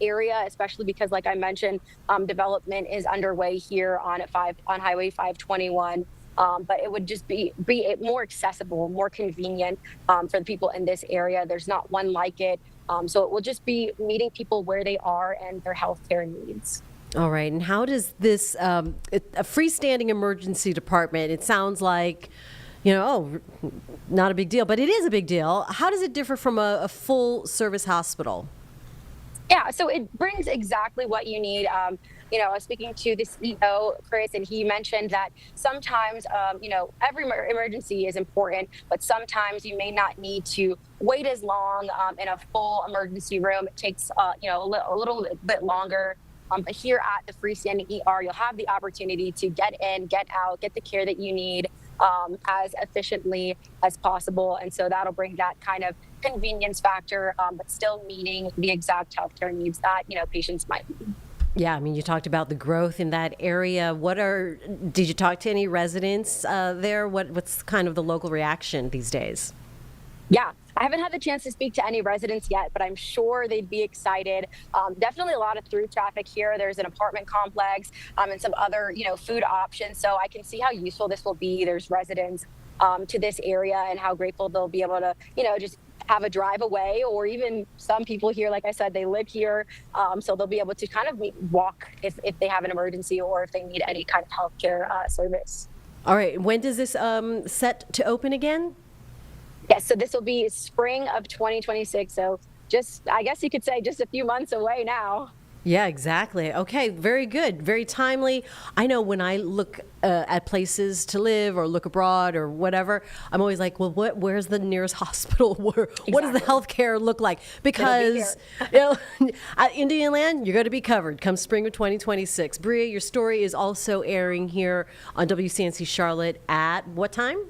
area, especially because, like I mentioned, development is underway here on Highway 521. But it would just be more accessible, more convenient for the people in this area. There's not one like it. So it will just be meeting people where they are and their healthcare needs. All right. And how does this, a freestanding emergency department, it sounds like, not a big deal, but it is a big deal. How does it differ from a full service hospital? Yeah, so it brings exactly what you need. I was speaking to the CEO, Chris, and he mentioned that sometimes, every emergency is important, but sometimes you may not need to wait as long in a full emergency room. It takes, a little bit longer. But here at the freestanding ER, you'll have the opportunity to get in, get out, get the care that you need as efficiently as possible. And so that'll bring that kind of convenience factor, but still meeting the exact healthcare needs that, patients might need. Yeah, I mean, you talked about the growth in that area. Did you talk to any residents there? What's kind of the local reaction these days? Yeah, I haven't had the chance to speak to any residents yet, but I'm sure they'd be excited. Definitely a lot of through traffic here. There's an apartment complex and some other, food options. So I can see how useful this will be. There's residents to this area and how grateful they'll be able to, just have a drive away, or even some people here, like I said, they live here. So they'll be able to kind of walk if they have an emergency or if they need any kind of healthcare service. All right. When does this set to open again? Yes, so this will be spring of 2026. So I guess you could say just a few months away now. Yeah, exactly. Okay, very good. Very timely. I know when I look at places to live or look abroad or whatever, I'm always like, well, where's the nearest hospital? What does the healthcare look like? Because, Indian Land, you're going to be covered come spring of 2026. Bria, your story is also airing here on WCNC Charlotte at what time?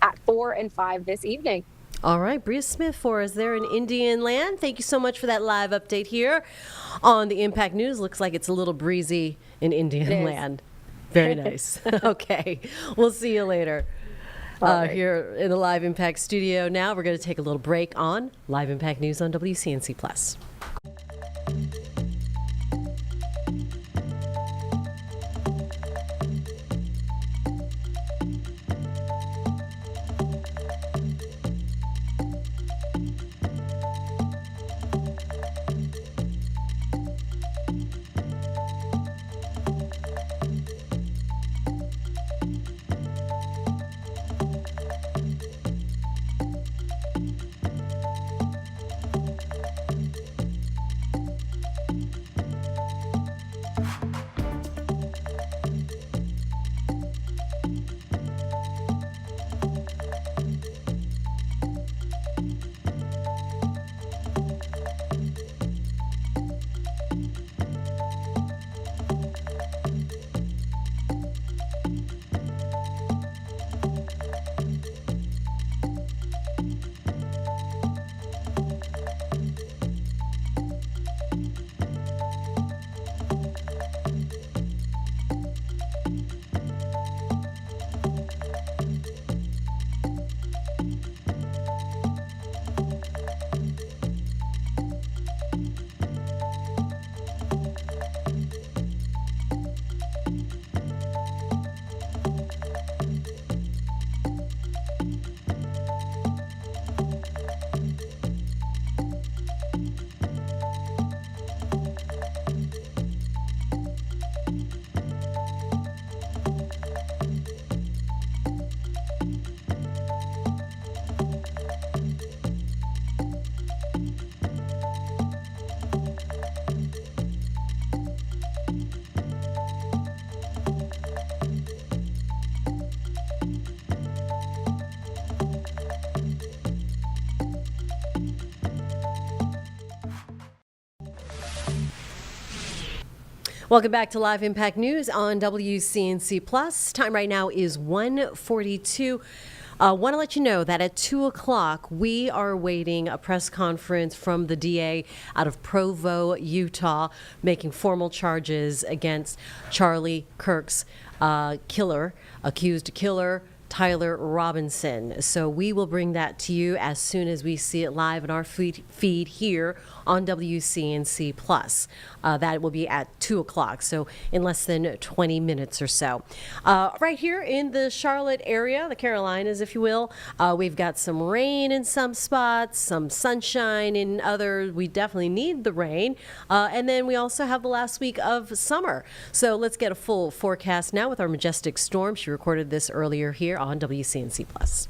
At 4 and 5 this evening. All right, Bria Smith for us there in Indian Land. Thank you so much for that live update here on the Impact News. Looks like it's a little breezy in Indian Land. Very nice. Okay, we'll see you later here in the Live Impact studio. Now we're going to take a little break on Live Impact News on WCNC Plus. Welcome back to Live Impact News on WCNC Plus. Time right now is 1:42. Want to let you know that at 2 o'clock, we are awaiting a press conference from the DA out of Provo, Utah, making formal charges against Charlie Kirk's accused killer, Tyler Robinson. So we will bring that to you as soon as we see it live in our feed here on WCNC Plus. That will be at 2 o'clock, so in less than 20 minutes or so. Right here in the Charlotte area, the Carolinas, if you will, we've got some rain in some spots, some sunshine in others. We definitely need the rain. And then we also have the last week of summer. So let's get a full forecast now with our majestic storm. She recorded this earlier here on WCNC Plus.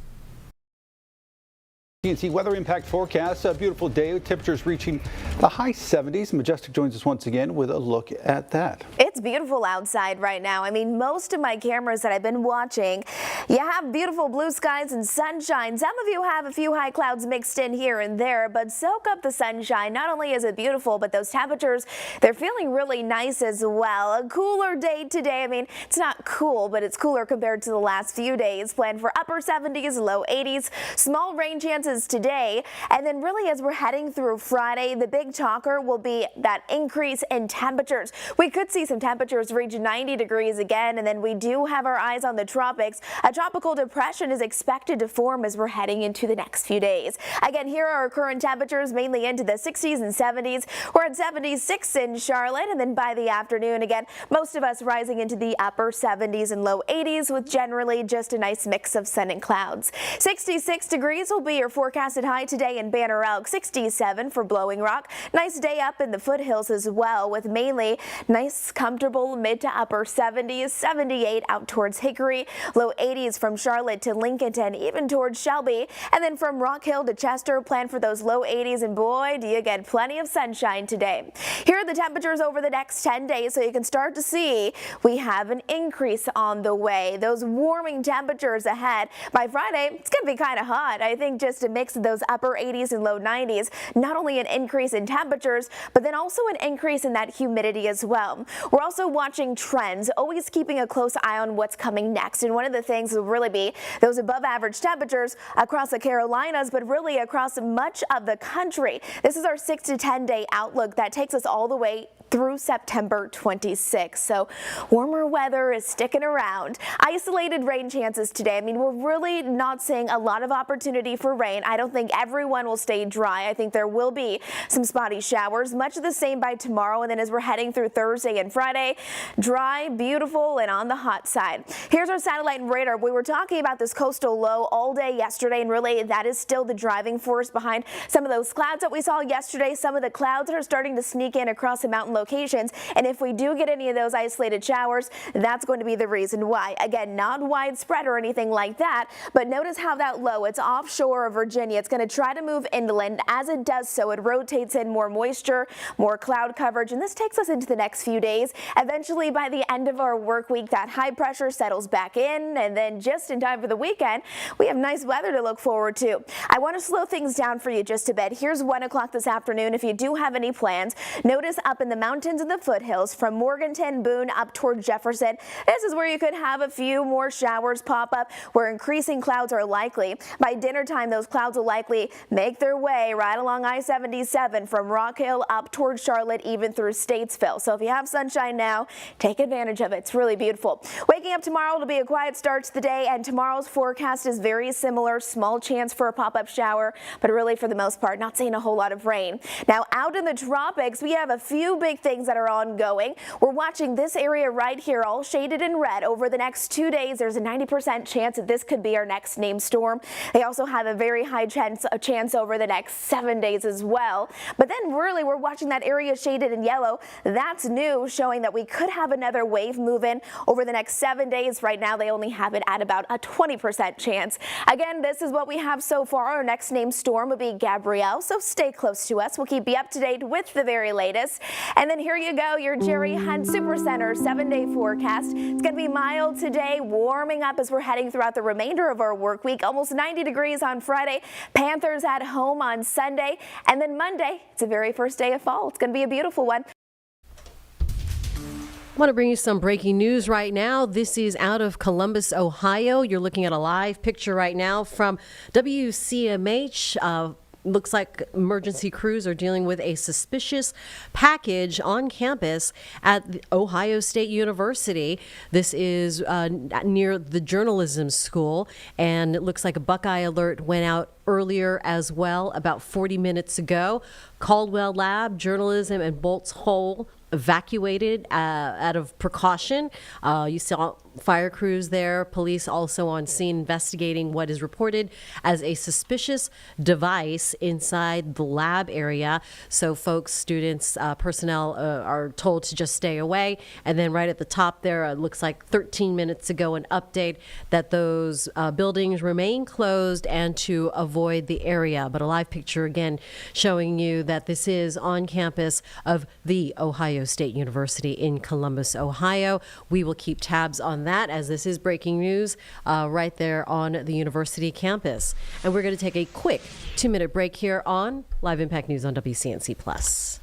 CNC weather impact forecast. A beautiful day with temperatures reaching the high 70s. Majestic joins us once again with a look at that. It's beautiful outside right now. I mean, most of my cameras that I've been watching, you have beautiful blue skies and sunshine. Some of you have a few high clouds mixed in here and there, but soak up the sunshine. Not only is it beautiful, but those temperatures, they're feeling really nice as well. A cooler day today. I mean, it's not cool, but it's cooler compared to the last few days. Planned for upper 70s, low 80s, small rain chances today. And then really as we're heading through Friday, the big talker will be that increase in temperatures. We could see some temperatures reach 90 degrees again, and then we do have our eyes on the tropics. A tropical depression is expected to form as we're heading into the next few days. Again, here are our current temperatures, mainly into the 60s and 70s. We're at 76 in Charlotte, and then by the afternoon, again, most of us rising into the upper 70s and low 80s with generally just a nice mix of sun and clouds. 66 degrees will be your forecasted high today in Banner Elk, 67 for Blowing Rock. Nice day up in the foothills as well, with mainly nice, comfortable mid to upper 70s, 78 out towards Hickory, low 80s from Charlotte to Lincolnton, even towards Shelby, and then from Rock Hill to Chester, plan for those low 80s, and boy, do you get plenty of sunshine today. Here are the temperatures over the next 10 days, so you can start to see we have an increase on the way. Those warming temperatures ahead. By Friday, it's going to be kind of hot. I think just a mix of those upper 80s and low 90s, not only an increase in temperatures, but then also an increase in that humidity as well. We're also watching trends, always keeping a close eye on what's coming next. And one of the things will really be those above average temperatures across the Carolinas, but really across much of the country. This is our 6 to 10 day outlook that takes us all the way through September 26th. So warmer weather is sticking around. Isolated rain chances today. I mean, we're really not seeing a lot of opportunity for rain. I don't think everyone will stay dry. I think there will be some spotty showers, much of the same by tomorrow. And then as we're heading through Thursday and Friday, dry, beautiful, and on the hot side. Here's our satellite and radar. We were talking about this coastal low all day yesterday, and really that is still the driving force behind some of those clouds that we saw yesterday. Some of the clouds are starting to sneak in across the mountain locations, and if we do get any of those isolated showers, that's going to be the reason why. Again, not widespread or anything like that, but notice how that low, it's offshore of Virginia. It's going to try to move inland. As it does so, it rotates in more moisture, more cloud coverage, and this takes us into the next few days. Eventually, by the end of our work week, that high pressure settles back in, and then just in time for the weekend, we have nice weather to look forward to. I want to slow things down for you just a bit. Here's 1 o'clock this afternoon. If you do have any plans, notice up in the mountains and the foothills from Morganton, Boone up toward Jefferson. This is where you could have a few more showers pop up where increasing clouds are likely. By dinner time, those clouds will likely make their way right along I-77 from Rock Hill up toward Charlotte, even through Statesville. So if you have sunshine now, take advantage of it. It's really beautiful. Waking up tomorrow will be a quiet start to the day, and tomorrow's forecast is very similar. Small chance for a pop-up shower, but really for the most part, not seeing a whole lot of rain. Now out in the tropics, we have a few big things that are ongoing. We're watching this area right here, all shaded in red. Over the next 2 days, there's a 90% chance that this could be our next named storm. They also have a very high chance over the next 7 days as well. But then really, we're watching that area shaded in yellow. That's new, showing that we could have another wave move in over the next 7 days. Right now, they only have it at about a 20% chance. Again, this is what we have so far. Our next named storm will be Gabrielle, so stay close to us. We'll keep you up to date with the very latest. And then here you go, your Jerry Hunt Supercenter 7-day forecast. It's going to be mild today, warming up as we're heading throughout the remainder of our work week. Almost 90 degrees on Friday. Panthers at home on Sunday. And then Monday, it's the very first day of fall. It's going to be a beautiful one. I want to bring you some breaking news right now. This is out of Columbus, Ohio. You're looking at a live picture right now from WCMH. Looks like emergency crews are dealing with a suspicious package on campus at the Ohio State University. This is near the journalism school, and it looks like a Buckeye alert went out earlier as well, about 40 minutes ago. Caldwell Lab, Journalism, and Bolts Hole evacuated out of precaution. You saw fire crews there, police also on scene investigating what is reported as a suspicious device inside the lab area. So folks, students, personnel are told to just stay away. And then right at the top there, it looks like 13 minutes ago, an update that those buildings remain closed and to avoid the area. But a live picture again showing you that this is on campus of the Ohio State University in Columbus, Ohio. We will keep tabs on that as this is breaking news right there on the university campus. And we're going to take a quick 2-minute break here on Live Impact News on WCNC Plus.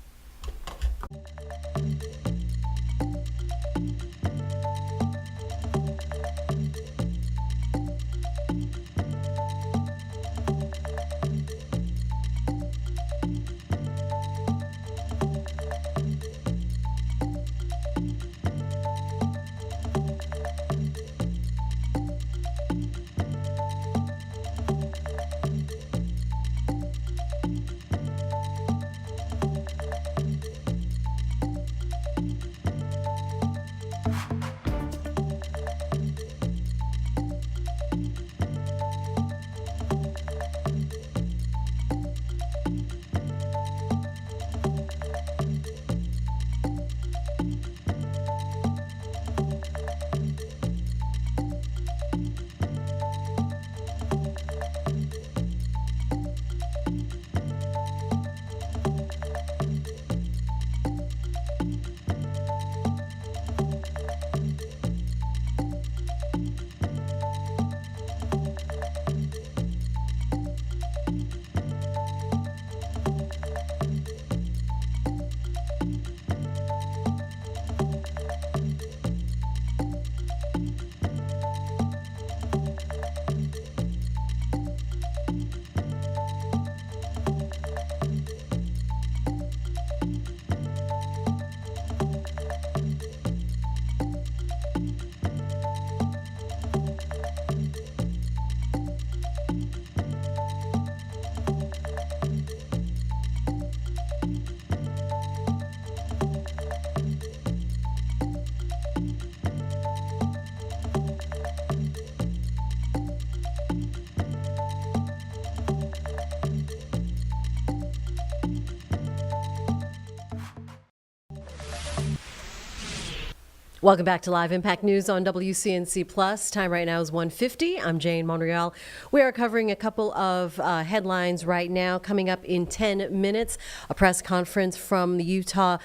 Welcome back to Live Impact News on WCNC Plus. Time right now is 1:50. I'm Jane Monreal. We are covering a couple of headlines right now. Coming up in 10 minutes, a press conference from the Utah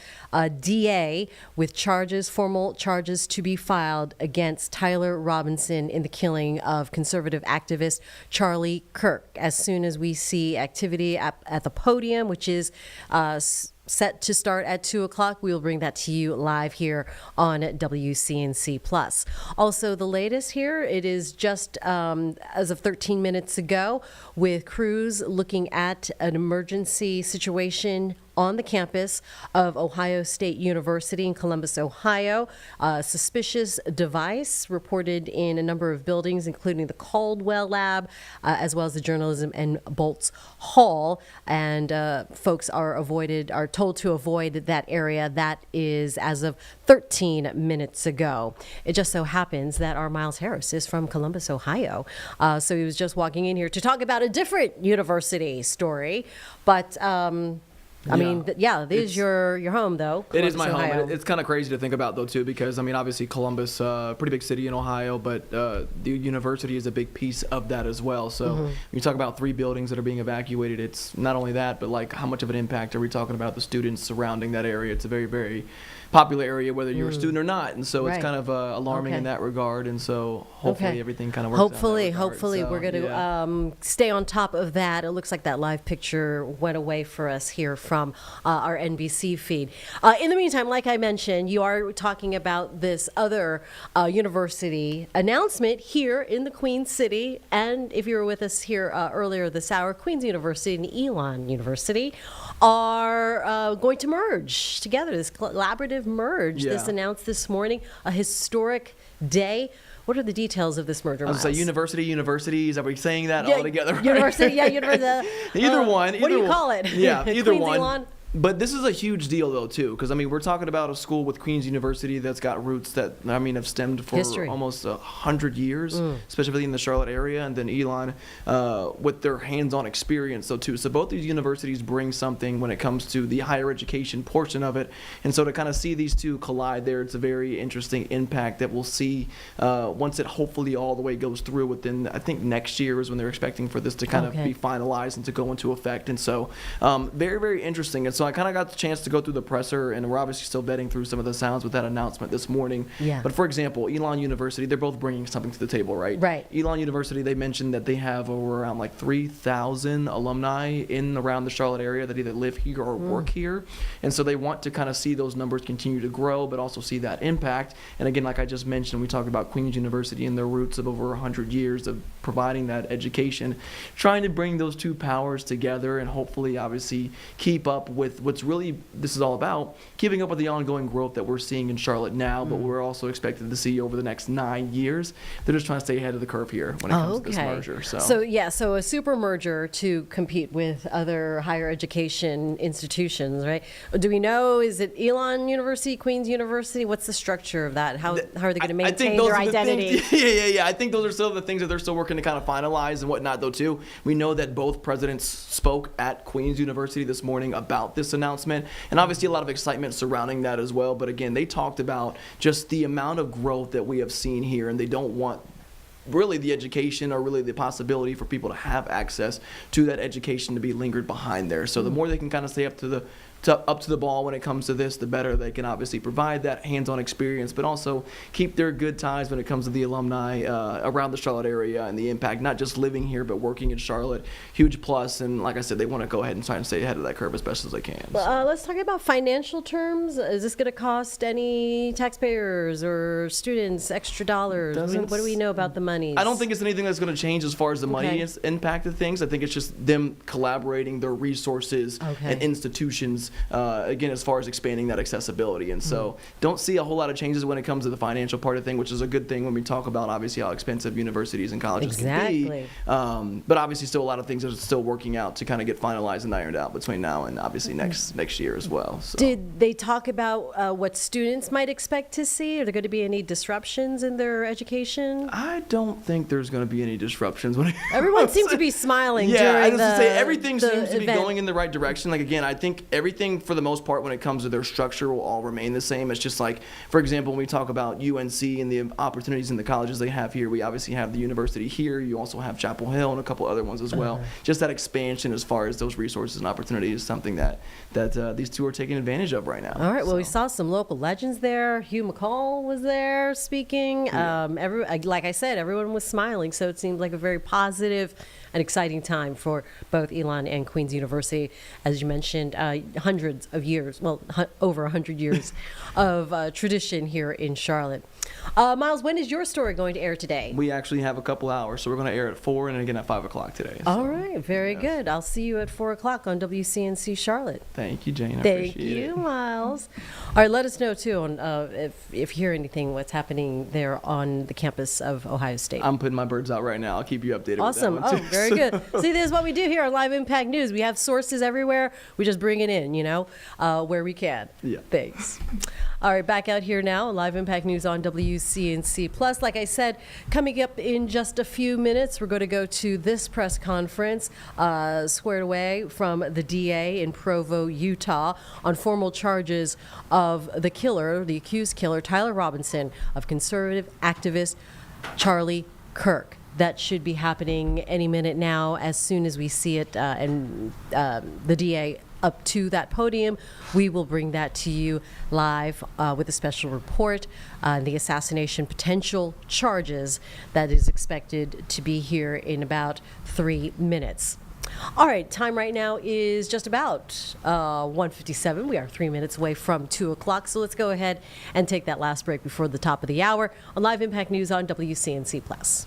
DA with formal charges to be filed against Tyler Robinson in the killing of conservative activist Charlie Kirk. As soon as we see activity at the podium, which is set to start at 2 o'clock. We will bring that to you live here on WCNC Plus. Also, the latest here, it is just as of 13 minutes ago, with crews looking at an emergency situation on the campus of Ohio State University in Columbus, Ohio. A suspicious device reported in a number of buildings, including the Caldwell Lab, as well as the Journalism and Bolts Hall. And folks are told to avoid that area. That is as of 13 minutes ago. It just so happens that our Miles Harris is from Columbus, Ohio. So he was just walking in here to talk about a different university story. But I mean, this is your home, though. It is my Ohio. home. It's kind of crazy to think about, though, too, because, I mean, obviously Columbus, pretty big city in Ohio, but the university is a big piece of that as well. So when you talk about 3 buildings that are being evacuated, it's not only that, but, like, how much of an impact are we talking about the students surrounding that area? It's a very, very popular area, whether you're a student or not. And so Right. it's kind of alarming in Okay. that regard. And so hopefully Okay. everything kind of works out in that regard. Hopefully, So, we're going to yeah. stay on top of that. It looks like that live picture went away for us here from our NBC feed. In the meantime, like I mentioned, you are talking about this other university announcement here in the Queen City. And if you were with us here earlier this hour, Queen's University and Elon University are going to merge together, this collaborative merge. Yeah. This announced this morning, a historic day. What are the details of this merger, I was Miles? going to say university, is that we're saying that Yeah, all together? right? University, yeah, university. Either one. What do you either call it? Yeah, either Queens one. Elon? But this is a huge deal, though, too, because, I mean, we're talking about a school with Queen's University that's got roots that, I mean, have stemmed for History. almost 100 years, especially in the Charlotte area, and then Elon with their hands-on experience, though, too. So both these universities bring something when it comes to the higher education portion of it, and so to kind of see these two collide there, it's a very interesting impact that we'll see once it hopefully all the way goes through within, I think, next year is when they're expecting for this to kind of be finalized and to go into effect. And so very, very interesting. And so I kind of got the chance to go through the presser, and we're obviously still vetting through some of the sounds with that announcement this morning. Yeah. But for example, Elon University, they're both bringing something to the table, right? Right. Elon University, they mentioned that they have over around like 3,000 alumni in around the Charlotte area that either live here or work here. And so they want to kind of see those numbers continue to grow, but also see that impact. And again, like I just mentioned, we talked about Queen's University and their roots of over 100 years of providing that education, trying to bring those two powers together and hopefully obviously keep up with what's really this is all about, keeping up with the ongoing growth that we're seeing in Charlotte now, but we're also expected to see over the next 9 years. They're just trying to stay ahead of the curve here when it comes to this merger. So a super merger to compete with other higher education institutions, right? Do we know, is it Elon University, Queen's University? What's the structure of that? How are they going to maintain their identity? Yeah. I think those are still the things that they're still working to kind of finalize and whatnot, though, too. We know that both presidents spoke at Queen's University this morning about this announcement, and obviously a lot of excitement surrounding that as well. But again, they talked about just the amount of growth that we have seen here, and they don't want really the education or really the possibility for people to have access to that education to be lingered behind there. So the more they can kind of stay up to the ball when it comes to this, the better they can obviously provide that hands-on experience, but also keep their good ties when it comes to the alumni around the Charlotte area and the impact, not just living here, but working in Charlotte. Huge plus, and like I said, they want to go ahead and try and stay ahead of that curve as best as they can. Let's talk about financial terms. Is this going to cost any taxpayers or students extra dollars? What do we know about the money? I don't think it's anything that's going to change as far as the money impact of things. I think it's just them collaborating their resources and institutions, again, as far as expanding that accessibility. And so don't see a whole lot of changes when it comes to the financial part of thing, which is a good thing when we talk about obviously how expensive universities and colleges can be. But obviously still a lot of things that are still working out to kind of get finalized and ironed out between now and obviously next year as well. So. Did they talk about what students might expect to see? Are there going to be any disruptions in their education? I don't think there's going to be any disruptions. Everyone seemed to be smiling during I was the, say everything seems to be event. going in the right direction. Like again, I think everything for the most part when it comes to their structure will all remain the same. It's just like, for example, when we talk about UNC and the opportunities in the colleges they have here, we obviously have the university here. You also have Chapel Hill and a couple other ones as well. Just that expansion as far as those resources and opportunities is something that these two are taking advantage of right now. All right. Well, we saw some local legends there. Hugh McCall was there speaking. Like I said, everyone was smiling, so it seemed like a very positive and exciting time for both Elon and Queen's University. As you mentioned, hundreds of years, well, over 100 years of tradition here in Charlotte. Miles, when is your story going to air today? We actually have a couple hours, so we're going to air at 4 and again at 5 o'clock today. So. All right, very good. I'll see you at 4 o'clock on WCNC Charlotte. Thank you, Jane. I Thank appreciate you, it. Miles. All right, let us know too on if you hear anything, what's happening there on the campus of Ohio State. I'm putting my birds out right now. I'll keep you updated. Awesome. With that one too. Very good. See, this is what we do here on Live Impact News. We have sources everywhere. We just bring it in, where we can. Yeah. Thanks. All right, back out here now, Live Impact News on WCNC Plus. Like I said, coming up in just a few minutes, we're going to go to this press conference squared away from the DA in Provo, Utah, on formal charges of the accused killer, Tyler Robinson, of conservative activist Charlie Kirk. That should be happening any minute now as soon as we see it, and the DA up to that podium, we will bring that to you live with a special report on the assassination potential charges that is expected to be here in about 3 minutes. All right, time right now is just about 1:57. We are 3 minutes away from 2 o'clock, so let's go ahead and take that last break before the top of the hour on Live Impact News on WCNC+.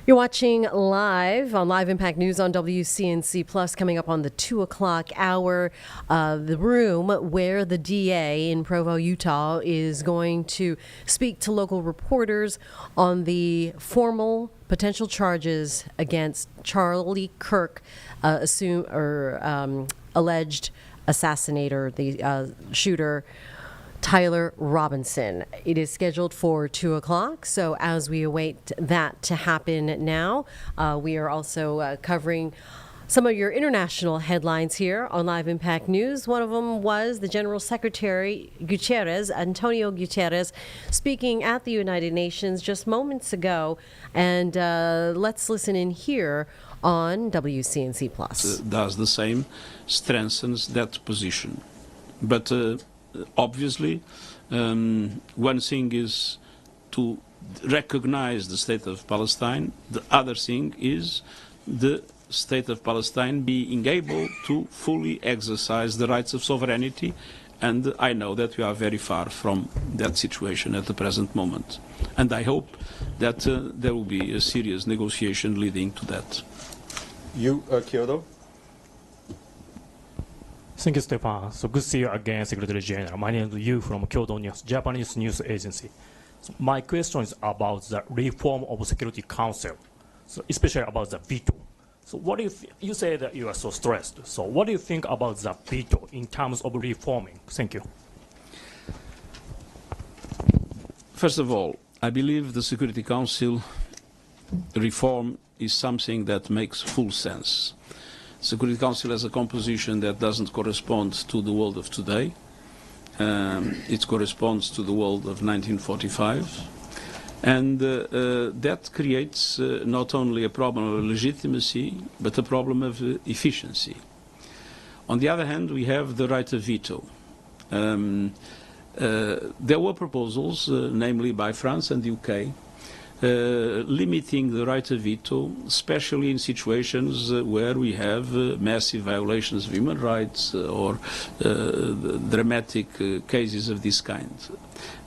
You're watching live on Live Impact News on WCNC Plus. Coming up on the 2 o'clock hour, the room where the DA in Provo, Utah is going to speak to local reporters on the formal potential charges against Charlie Kirk, alleged assassinator, the shooter, Tyler Robinson. It is scheduled for 2 o'clock, so as we await that to happen now, we are also covering some of your international headlines here on Live Impact News. One of them was the General Secretary Antonio Guterres, speaking at the United Nations just moments ago. And let's listen in here on WCNC Plus. Does the same, strengthens that position. But obviously, one thing is to recognize the state of Palestine. The other thing is the state of Palestine being able to fully exercise the rights of sovereignty. And I know that we are very far from that situation at the present moment. And I hope that there will be a serious negotiation leading to that. You, Kyoto? Thank you, Stefan. So good to see you again, Secretary General. My name is Yu from Kyoto News, Japanese news agency. So my question is about the reform of Security Council, so especially about the veto. So what do you say that you are so stressed? So what do you think about the veto in terms of reforming? Thank you. First of all, I believe the Security Council reform is something that makes full sense. Security Council has a composition that doesn't correspond to the world of today. It corresponds to the world of 1945. And that creates not only a problem of legitimacy, but a problem of efficiency. On the other hand, we have the right of veto. There were proposals, namely by France and the UK, limiting the right of veto, especially in situations where we have massive violations of human rights or dramatic cases of this kind.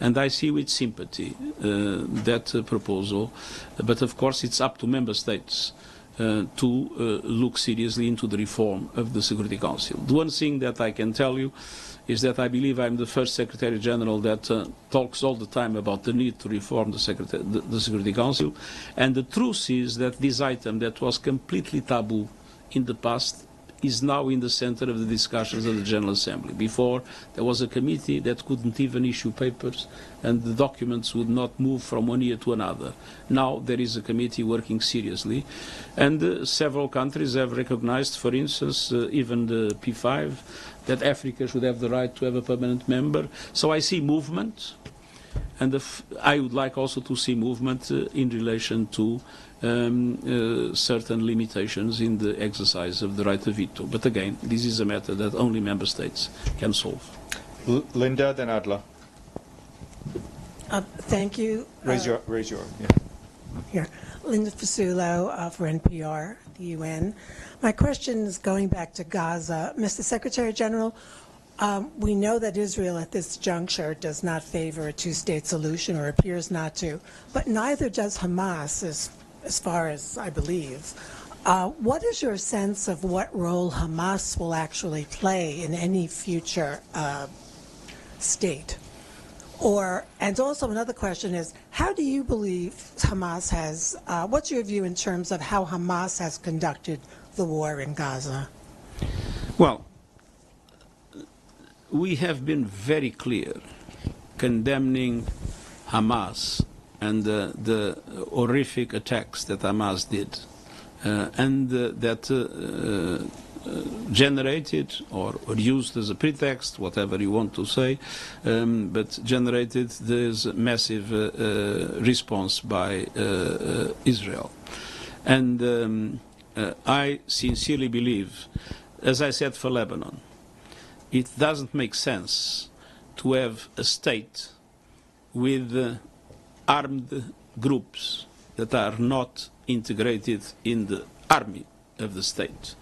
And I see with sympathy that proposal, but of course it's up to member states to look seriously into the reform of the Security Council. The one thing that I can tell you is that I believe I'm the first Secretary General that talks all the time about the need to reform the Security Council. And the truth is that this item that was completely taboo in the past is now in the center of the discussions of the General Assembly. Before, there was a committee that couldn't even issue papers and the documents would not move from one year to another. Now there is a committee working seriously, and several countries have recognized, for instance, even the P5, that Africa should have the right to have a permanent member. So I see movement, and I would like also to see movement in relation to certain limitations in the exercise of the right of veto. But again, this is a matter that only member states can solve. Linda, then Adla. Thank you. Raise your. Yeah. Here, Linda Fasulo for NPR, the UN. My question is going back to Gaza. Mr. Secretary General, we know that Israel at this juncture does not favor a two-state solution, or appears not to, but neither does Hamas, as far as I believe. What is your sense of what role Hamas will actually play in any future state? And also another question is, how do you believe Hamas has, what's your view in terms of how Hamas has conducted the war in Gaza? Well, we have been very clear condemning Hamas and the horrific attacks that Hamas did, and that generated or used as a pretext, whatever you want to say, but generated this massive response by Israel. And I sincerely believe, as I said for Lebanon, it doesn't make sense to have a state with armed groups that are not integrated in the army of the state.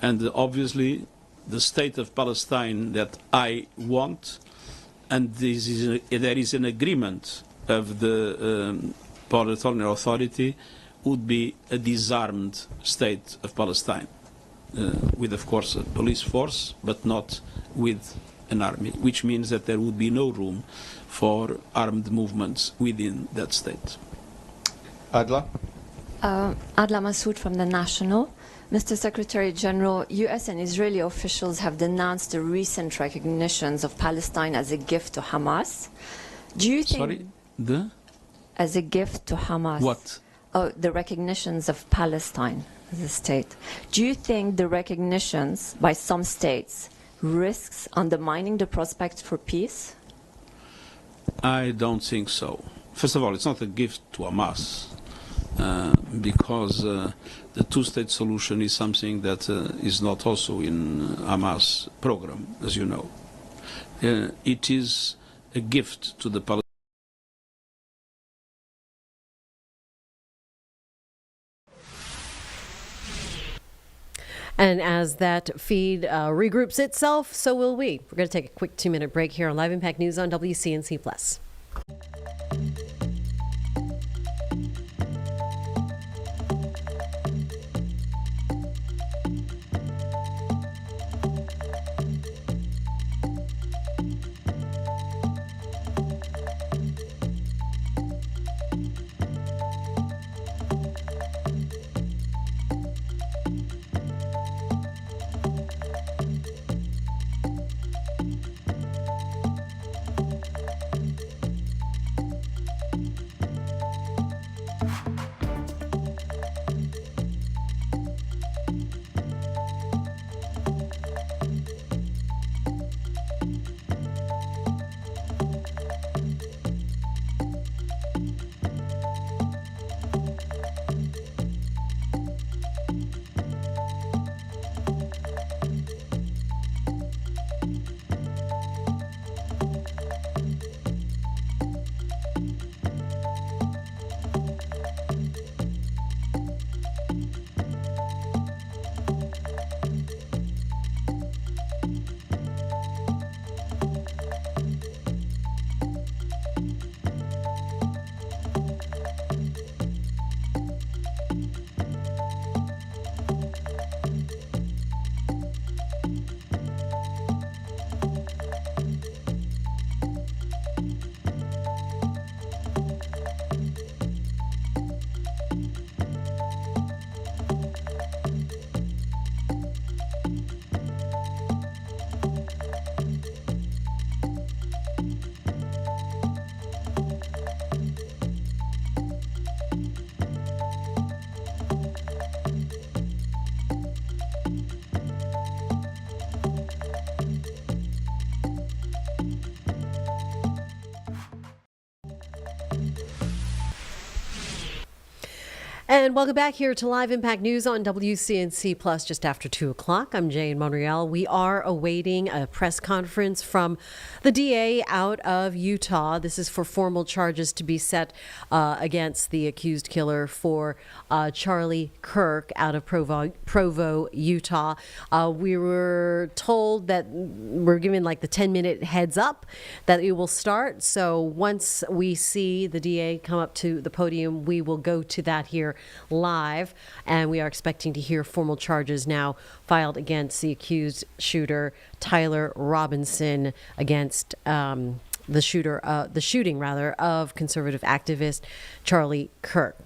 And obviously, the state of Palestine that I want, and there is an agreement of the Palestinian Authority, would be a disarmed state of Palestine, with, of course, a police force, but not with an army, which means that there would be no room for armed movements within that state. Adla? Adla Masood from The National. Mr. Secretary General, U.S. and Israeli officials have denounced the recent recognitions of Palestine as a gift to Hamas. Do you think... Sorry? As a gift to Hamas. What? Oh, the recognitions of Palestine as a state. Do you think the recognitions by some states risks undermining the prospects for peace? I don't think so. First of all, it's not a gift to Hamas, because the two-state solution is something that is not also in Hamas program, as you know. It is a gift to the Palestinians. And as that feed regroups itself, so will we. We're going to take a quick 2-minute break here on Live Impact News on WCNC+. And welcome back here to Live Impact News on WCNC Plus just after 2 o'clock. I'm Jane Monreal. We are awaiting a press conference from the DA out of Utah. This is for formal charges to be set against the accused killer for Charlie Kirk out of Provo, Utah. We were told that we're given like the 10-minute heads up that it will start. So once we see the DA come up to the podium, we will go to that here live, and we are expecting to hear formal charges now filed against the accused shooter Tyler Robinson, against the shooting of conservative activist Charlie Kirk.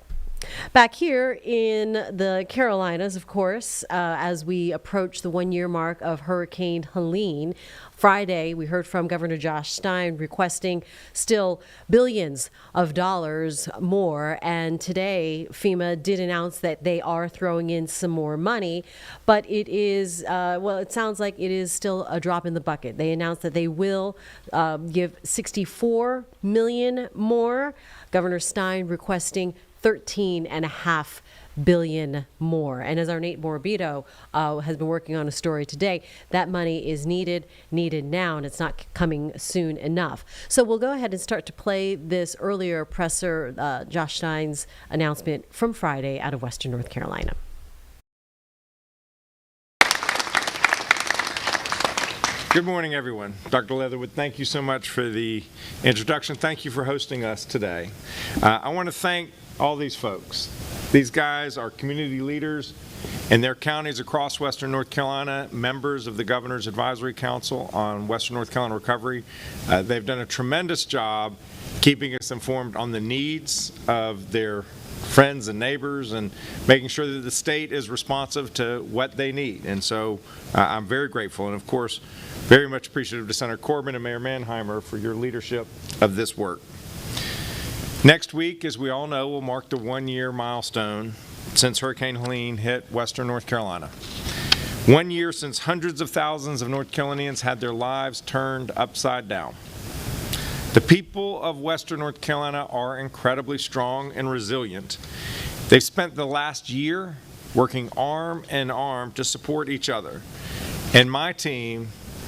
Back here in the Carolinas, of course, as we approach the one-year mark of Hurricane Helene, Friday we heard from Governor Josh Stein requesting still billions of dollars more, and today FEMA did announce that they are throwing in some more money, but it is, it sounds like it is still a drop in the bucket. They announced that they will give $64 million more. Governor Stein requesting $13.5 billion more. And as our Nate Morabito has been working on a story today, that money is needed now, and it's not coming soon enough. So we'll go ahead and start to play this earlier presser, Josh Stein's announcement from Friday out of Western North Carolina. Good morning, everyone. Dr. Leatherwood, thank you so much for the introduction. Thank you for hosting us today. I want to thank all these folks. These guys are community leaders in their counties across Western North Carolina, members of the Governor's Advisory Council on Western North Carolina Recovery. They've done a tremendous job keeping us informed on the needs of their friends and neighbors and making sure that the state is responsive to what they need. And so I'm very grateful, and of course very much appreciative to Senator Corbin and Mayor Manheimer for your leadership of this work. Next week, as we all know, will mark the one-year milestone since Hurricane Helene hit Western North Carolina. 1 year since hundreds of thousands of North Carolinians had their lives turned upside down. The people of Western North Carolina are incredibly strong and resilient. They've spent the last year working arm in arm to support each other. And my team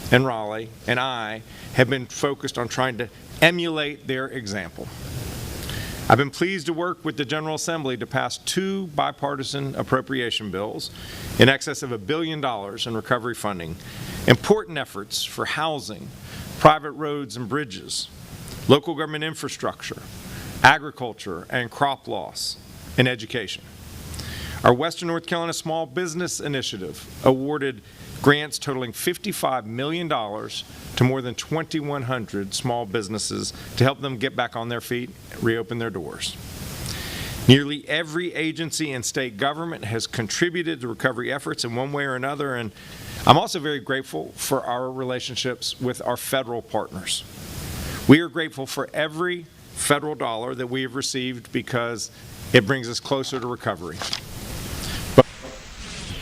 in Raleigh and I have been focused on trying to emulate their example. I've been pleased to work with the General Assembly to pass 2 bipartisan appropriation bills in excess of $1 billion in recovery funding, important efforts for housing, private roads and bridges, local government infrastructure, agriculture and crop loss, and education. Our Western North Carolina Small Business Initiative awarded grants totaling $55 million to more than 2,100 small businesses to help them get back on their feet, reopen their doors. Nearly every agency and state government has contributed to recovery efforts in one way or another, and I'm also very grateful for our relationships with our federal partners. We are grateful for every federal dollar that we have received because it brings us closer to recovery.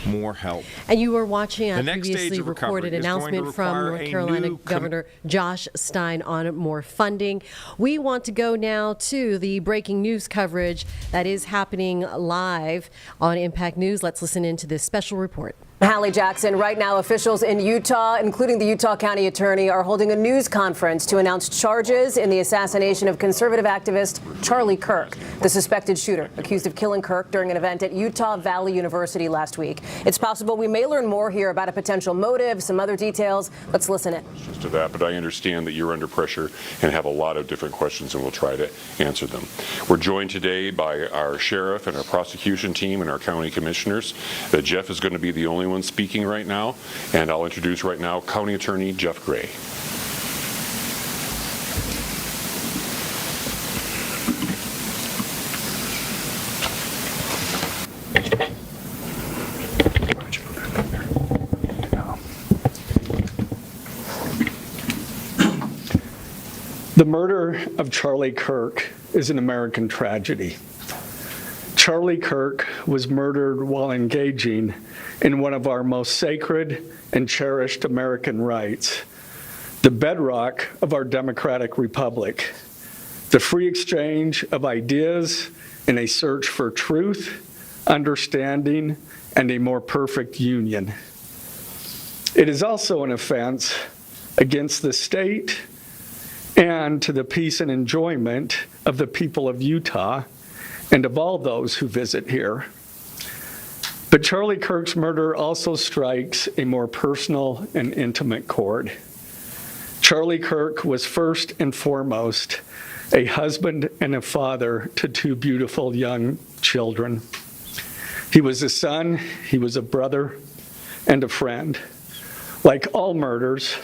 More help. And you were watching a previously recorded announcement from North Carolina Governor Josh Stein on more funding. We want to go now to the breaking news coverage that is happening live on Impact News. Let's listen into this special report. Hallie Jackson, right now officials in Utah, including the Utah County Attorney, are holding a news conference to announce charges in the assassination of conservative activist Charlie Kirk, the suspected shooter accused of killing Kirk during an event at Utah Valley University last week. It's possible we may learn more here about a potential motive, some other details. Let's listen in. To that, but I understand that you're under pressure and have a lot of different questions, and we'll try to answer them. We're joined today by our sheriff and our prosecution team and our county commissioners. Jeff is going to be the only one speaking right now, and I'll introduce right now County Attorney Jeff Gray. The murder of Charlie Kirk is an American tragedy. Charlie Kirk was murdered while engaging in one of our most sacred and cherished American rights, the bedrock of our democratic republic, the free exchange of ideas in a search for truth, understanding, and a more perfect union. It is also an offense against the state and to the peace and enjoyment of the people of Utah and of all those who visit here. But Charlie Kirk's murder also strikes a more personal and intimate chord. Charlie Kirk was first and foremost a husband and a father to two beautiful young children. He was a son, he was a brother, and a friend. Like all murders,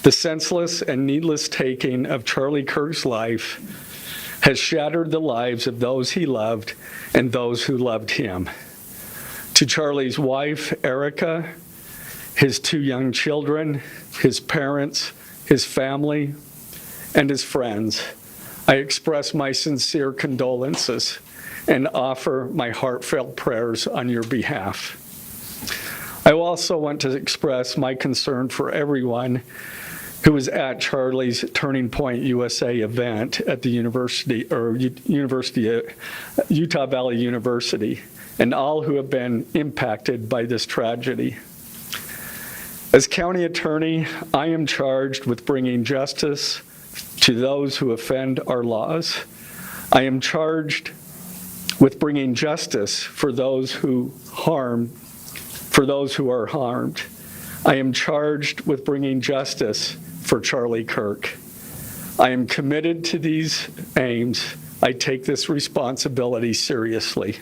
the senseless and needless taking of Charlie Kirk's life has shattered the lives of those he loved and those who loved him. To Charlie's wife, Erica, his two young children, his parents, his family, and his friends, I express my sincere condolences and offer my heartfelt prayers on your behalf. I also want to express my concern for everyone who was at Charlie's Turning Point USA event at the Utah Valley University, and all who have been impacted by this tragedy. As county attorney, I am charged with bringing justice to those who offend our laws. I am charged with bringing justice for those who are harmed. I am charged with bringing justice for Charlie Kirk. I am committed to these aims. I take this responsibility seriously.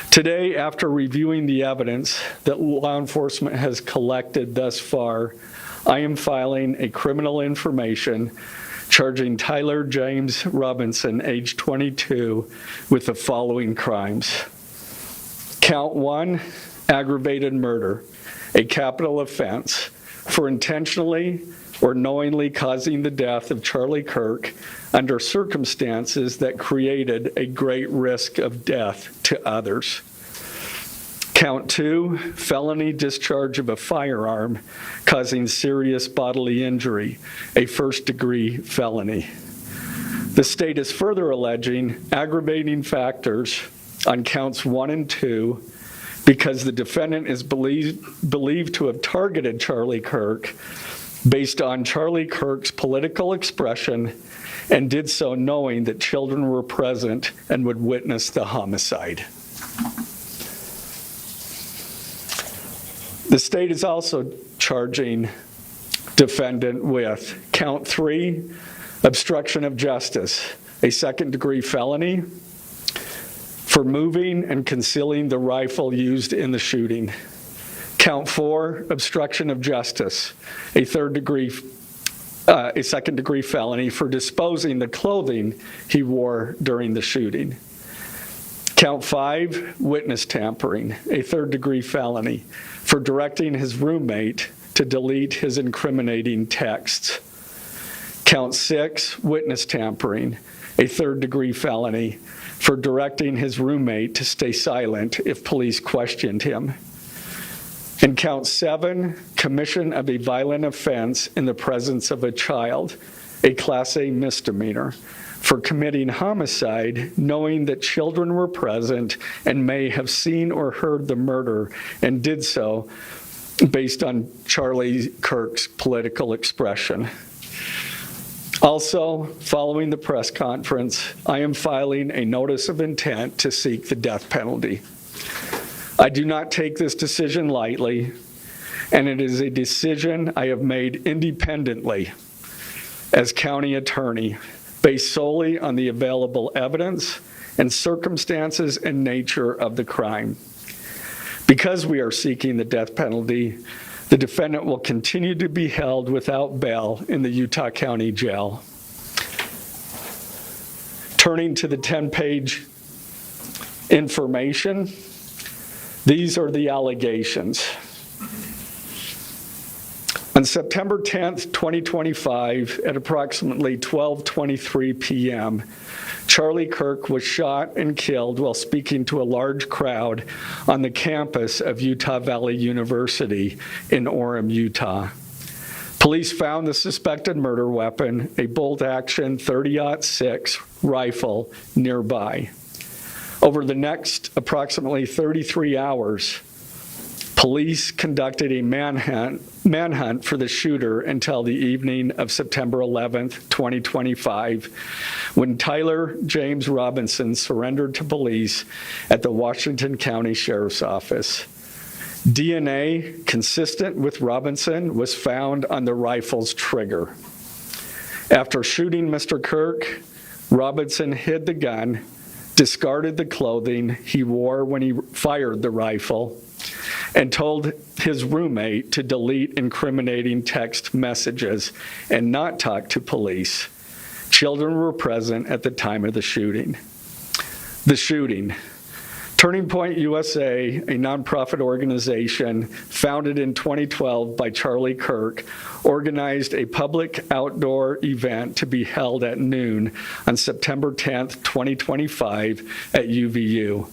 Today, after reviewing the evidence that law enforcement has collected thus far, I am filing a criminal information charging Tyler James Robinson, age 22, with the following crimes. Count 1, aggravated murder, a capital offense, for intentionally or knowingly causing the death of Charlie Kirk under circumstances that created a great risk of death to others. Count 2, felony discharge of a firearm causing serious bodily injury, a first-degree felony. The state is further alleging aggravating factors on counts 1 and 2 because the defendant is believed to have targeted Charlie Kirk based on Charlie Kirk's political expression and did so knowing that children were present and would witness the homicide. The state is also charging defendant with count 3, obstruction of justice, a second-degree felony for moving and concealing the rifle used in the shooting. Count 4, obstruction of justice, a second-degree felony for disposing the clothing he wore during the shooting. Count 5, witness tampering, a third-degree felony for directing his roommate to delete his incriminating texts. Count 6, witness tampering, a third-degree felony for directing his roommate to stay silent if police questioned him. And count 7, commission of a violent offense in the presence of a child, a Class A misdemeanor, for committing homicide knowing that children were present and may have seen or heard the murder and did so based on Charlie Kirk's political expression. Also, following the press conference, I am filing a notice of intent to seek the death penalty. I do not take this decision lightly, and it is a decision I have made independently as county attorney, based solely on the available evidence and circumstances and nature of the crime. Because we are seeking the death penalty, the defendant will continue to be held without bail in the Utah County Jail. Turning to the 10-page information, these are the allegations. On September 10th, 2025, at approximately 12:23 p.m., Charlie Kirk was shot and killed while speaking to a large crowd on the campus of Utah Valley University in Orem, Utah. Police found the suspected murder weapon, a bolt-action 30-06 rifle, nearby. Over the next approximately 33 hours, police conducted a manhunt for the shooter until the evening of September 11th, 2025, when Tyler James Robinson surrendered to police at the Washington County Sheriff's Office. DNA consistent with Robinson was found on the rifle's trigger. After shooting Mr. Kirk, Robinson hid the gun, discarded the clothing he wore when he fired the rifle, and told his roommate to delete incriminating text messages and not talk to police. Children were present at the time of the shooting. The shooting. Turning Point USA, a nonprofit organization founded in 2012 by Charlie Kirk, organized a public outdoor event to be held at noon on September 10th, 2025 at UVU.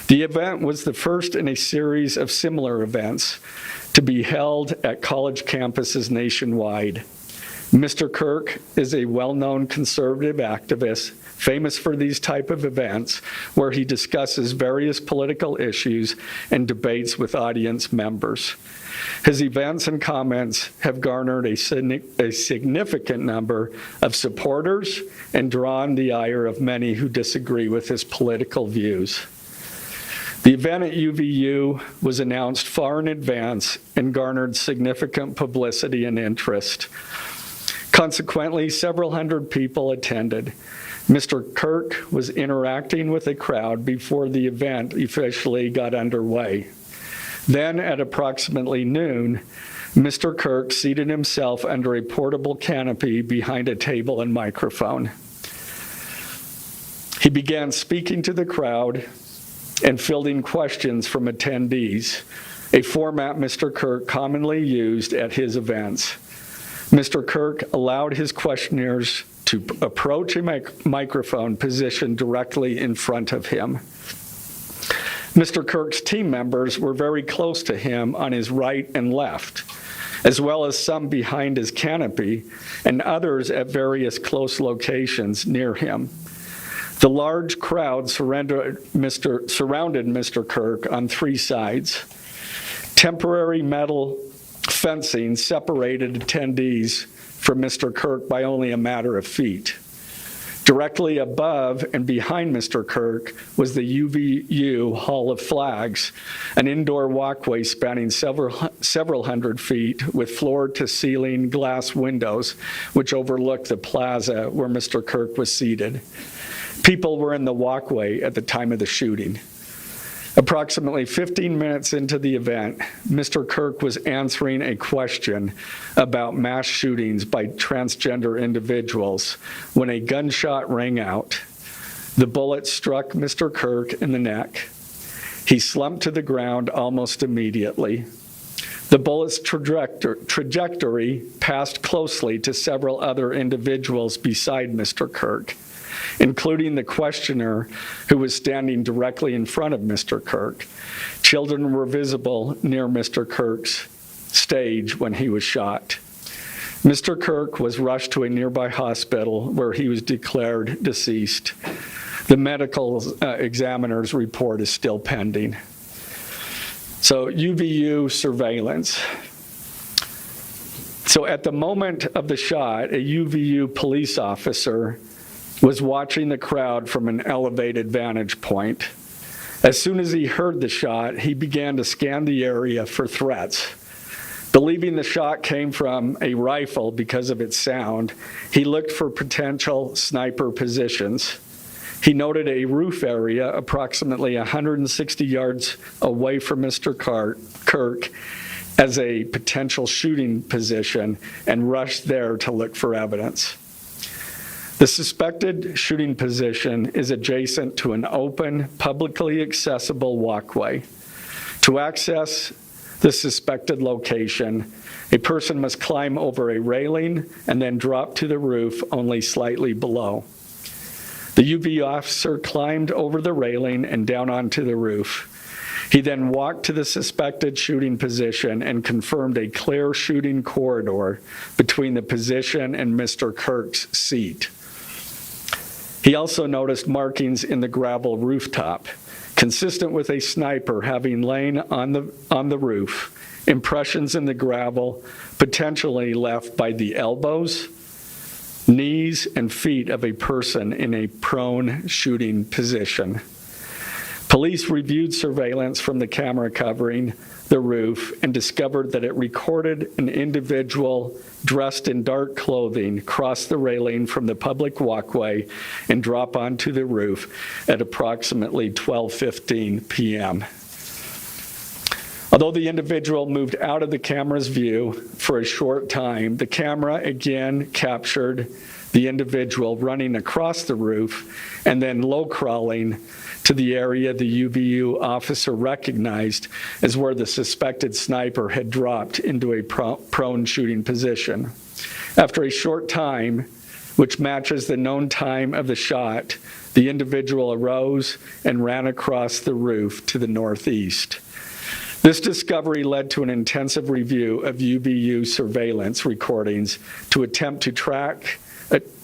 The event was the first in a series of similar events to be held at college campuses nationwide. Mr. Kirk is a well-known conservative activist famous for these type of events where he discusses various political issues and debates with audience members. His events and comments have garnered a significant number of supporters and drawn the ire of many who disagree with his political views. The event at UVU was announced far in advance and garnered significant publicity and interest. Consequently, several hundred people attended. Mr. Kirk was interacting with the crowd before the event officially got underway. Then, at approximately noon, Mr. Kirk seated himself under a portable canopy behind a table and microphone. He began speaking to the crowd and fielding questions from attendees, a format Mr. Kirk commonly used at his events. Mr. Kirk allowed his questioners to approach a microphone positioned directly in front of him. Mr. Kirk's team members were very close to him on his right and left, as well as some behind his canopy and others at various close locations near him. The large crowd surrounded Mr. Kirk on three sides. Temporary metal fencing separated attendees from Mr. Kirk by only a matter of feet. Directly above and behind Mr. Kirk was the UVU Hall of Flags, an indoor walkway spanning several hundred feet with floor-to-ceiling glass windows which overlooked the plaza where Mr. Kirk was seated. People were in the walkway at the time of the shooting. Approximately 15 minutes into the event, Mr. Kirk was answering a question about mass shootings by transgender individuals when a gunshot rang out. The bullet struck Mr. Kirk in the neck. He slumped to the ground almost immediately. The bullet's trajectory passed closely to several other individuals beside Mr. Kirk, including the questioner who was standing directly in front of Mr. Kirk. Children were visible near Mr. Kirk's stage when he was shot. Mr. Kirk was rushed to a nearby hospital where he was declared deceased. The medical examiner's report is still pending. So UVU surveillance. So at the moment of the shot, a UVU police officer was watching the crowd from an elevated vantage point. As soon as he heard the shot, he began to scan the area for threats. Believing the shot came from a rifle because of its sound, he looked for potential sniper positions. He noted a roof area approximately 160 yards away from Mr. Kirk as a potential shooting position and rushed there to look for evidence. The suspected shooting position is adjacent to an open, publicly accessible walkway. To access the suspected location, a person must climb over a railing and then drop to the roof only slightly below. The UV officer climbed over the railing and down onto the roof. He then walked to the suspected shooting position and confirmed a clear shooting corridor between the position and Mr. Kirk's seat. He also noticed markings in the gravel rooftop, consistent with a sniper having lain on the roof, impressions in the gravel potentially left by the elbows, knees, and feet of a person in a prone shooting position. Police reviewed surveillance from the camera covering the roof and discovered that it recorded an individual dressed in dark clothing cross the railing from the public walkway and drop onto the roof at approximately 12:15 p.m. Although the individual moved out of the camera's view for a short time, the camera again captured the individual running across the roof and then low crawling to the area the UVU officer recognized as where the suspected sniper had dropped into a prone shooting position. After a short time, which matches the known time of the shot, the individual arose and ran across the roof to the northeast. This discovery led to an intensive review of UVU surveillance recordings to attempt to track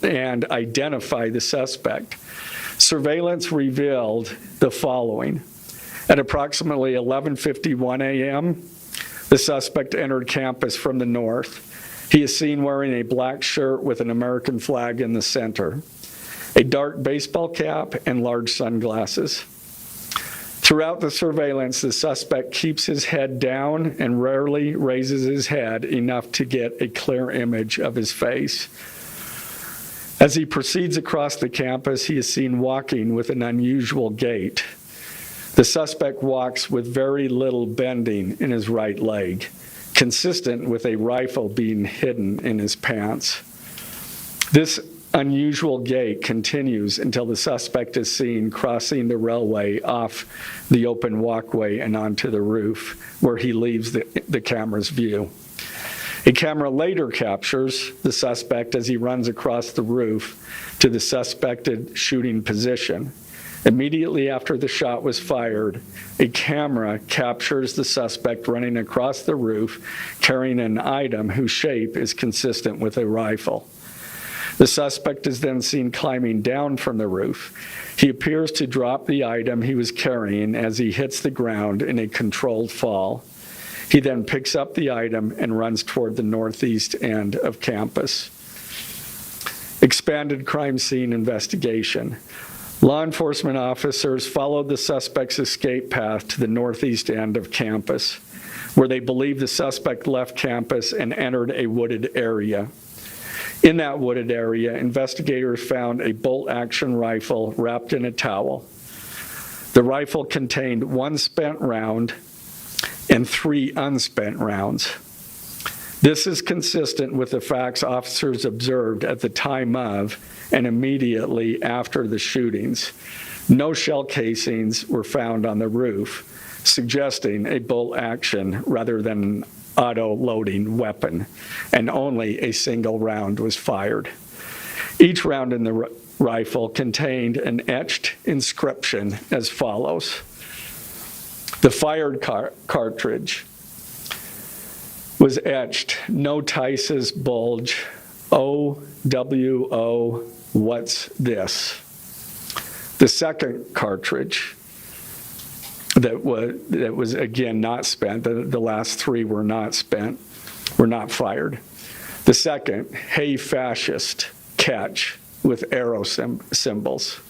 and identify the suspect. Surveillance revealed the following. At approximately 11:51 a.m., the suspect entered campus from the north. He is seen wearing a black shirt with an American flag in the center, a dark baseball cap, and large sunglasses. Throughout the surveillance, the suspect keeps his head down and rarely raises his head enough to get a clear image of his face. As he proceeds across the campus, he is seen walking with an unusual gait. The suspect walks with very little bending in his right leg, consistent with a rifle being hidden in his pants. This unusual gait continues until the suspect is seen crossing the railway off the open walkway and onto the roof, where he leaves the camera's view. A camera later captures the suspect as he runs across the roof to the suspected shooting position. Immediately after the shot was fired, a camera captures the suspect running across the roof carrying an item whose shape is consistent with a rifle. The suspect is then seen climbing down from the roof. He appears to drop the item he was carrying as he hits the ground in a controlled fall. He then picks up the item and runs toward the northeast end of campus. Expanded crime scene investigation. Law enforcement officers followed the suspect's escape path to the northeast end of campus, where they believe the suspect left campus and entered a wooded area. In that wooded area, investigators found a bolt-action rifle wrapped in a towel. The rifle contained one spent round and 3 unspent rounds. This is consistent with the facts officers observed at the time of and immediately after the shootings. No shell casings were found on the roof, suggesting a bolt action rather than an auto-loading weapon, and only a single round was fired. Each round in the rifle contained an etched inscription as follows. The fired cartridge was etched, "No Tice's bulge, OWO, what's this?" The second cartridge that was again not spent, the last 3 were not spent, were not fired. The second, "Hey fascist, catch," with arrow symbols.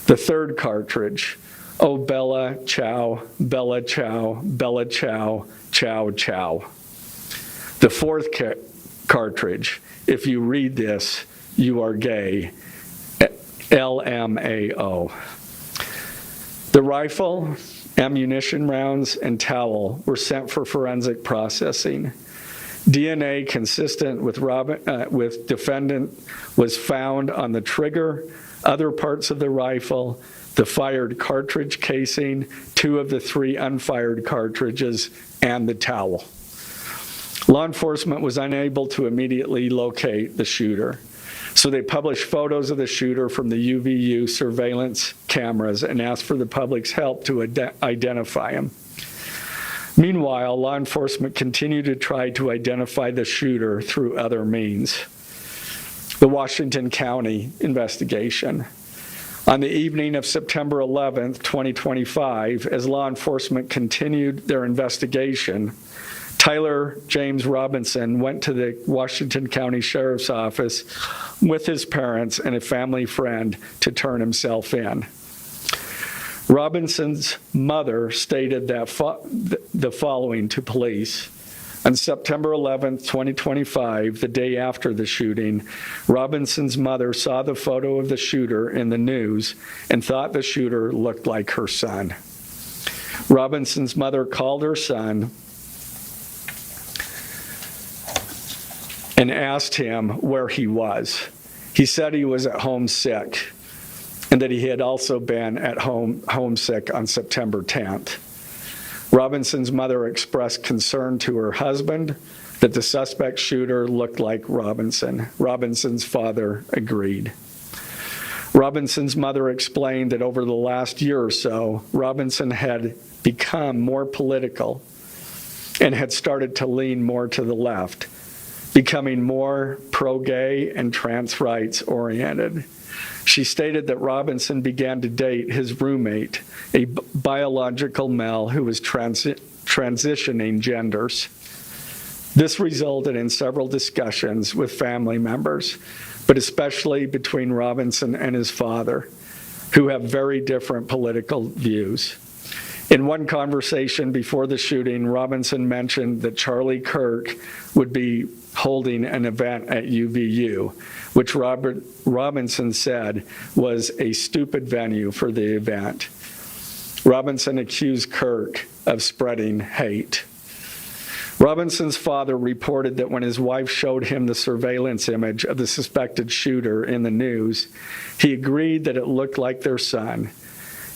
The third cartridge, "Oh Bella Chow, Bella Chow, Bella Chow, Chow Chow." The fourth cartridge, "If you read this, you are gay," LMAO. The rifle, ammunition rounds, and towel were sent for forensic processing. DNA consistent with defendant was found on the trigger, other parts of the rifle, the fired cartridge casing, 2 of the 3 unfired cartridges, and the towel. Law enforcement was unable to immediately locate the shooter. So they published photos of the shooter from the UVU surveillance cameras and asked for the public's help to identify him. Meanwhile, law enforcement continued to try to identify the shooter through other means. The Washington County investigation. On the evening of September 11th, 2025, as law enforcement continued their investigation, Tyler James Robinson went to the Washington County Sheriff's Office with his parents and a family friend to turn himself in. Robinson's mother stated that the following to police. On September 11th, 2025, the day after the shooting, Robinson's mother saw the photo of the shooter in the news and thought the shooter looked like her son. Robinson's mother called her son and asked him where he was. He said he was at home sick and that he had also been at home sick on September 10th. Robinson's mother expressed concern to her husband that the suspect shooter looked like Robinson. Robinson's father agreed. Robinson's mother explained that over the last year or so, Robinson had become more political and had started to lean more to the left, becoming more pro-gay and trans rights oriented. She stated that Robinson began to date his roommate, a biological male who was transitioning genders. This resulted in several discussions with family members, but especially between Robinson and his father, who have very different political views. In one conversation before the shooting, Robinson mentioned that Charlie Kirk would be holding an event at UVU, which Robinson said was a stupid venue for the event. Robinson accused Kirk of spreading hate. Robinson's father reported that when his wife showed him the surveillance image of the suspected shooter in the news, he agreed that it looked like their son.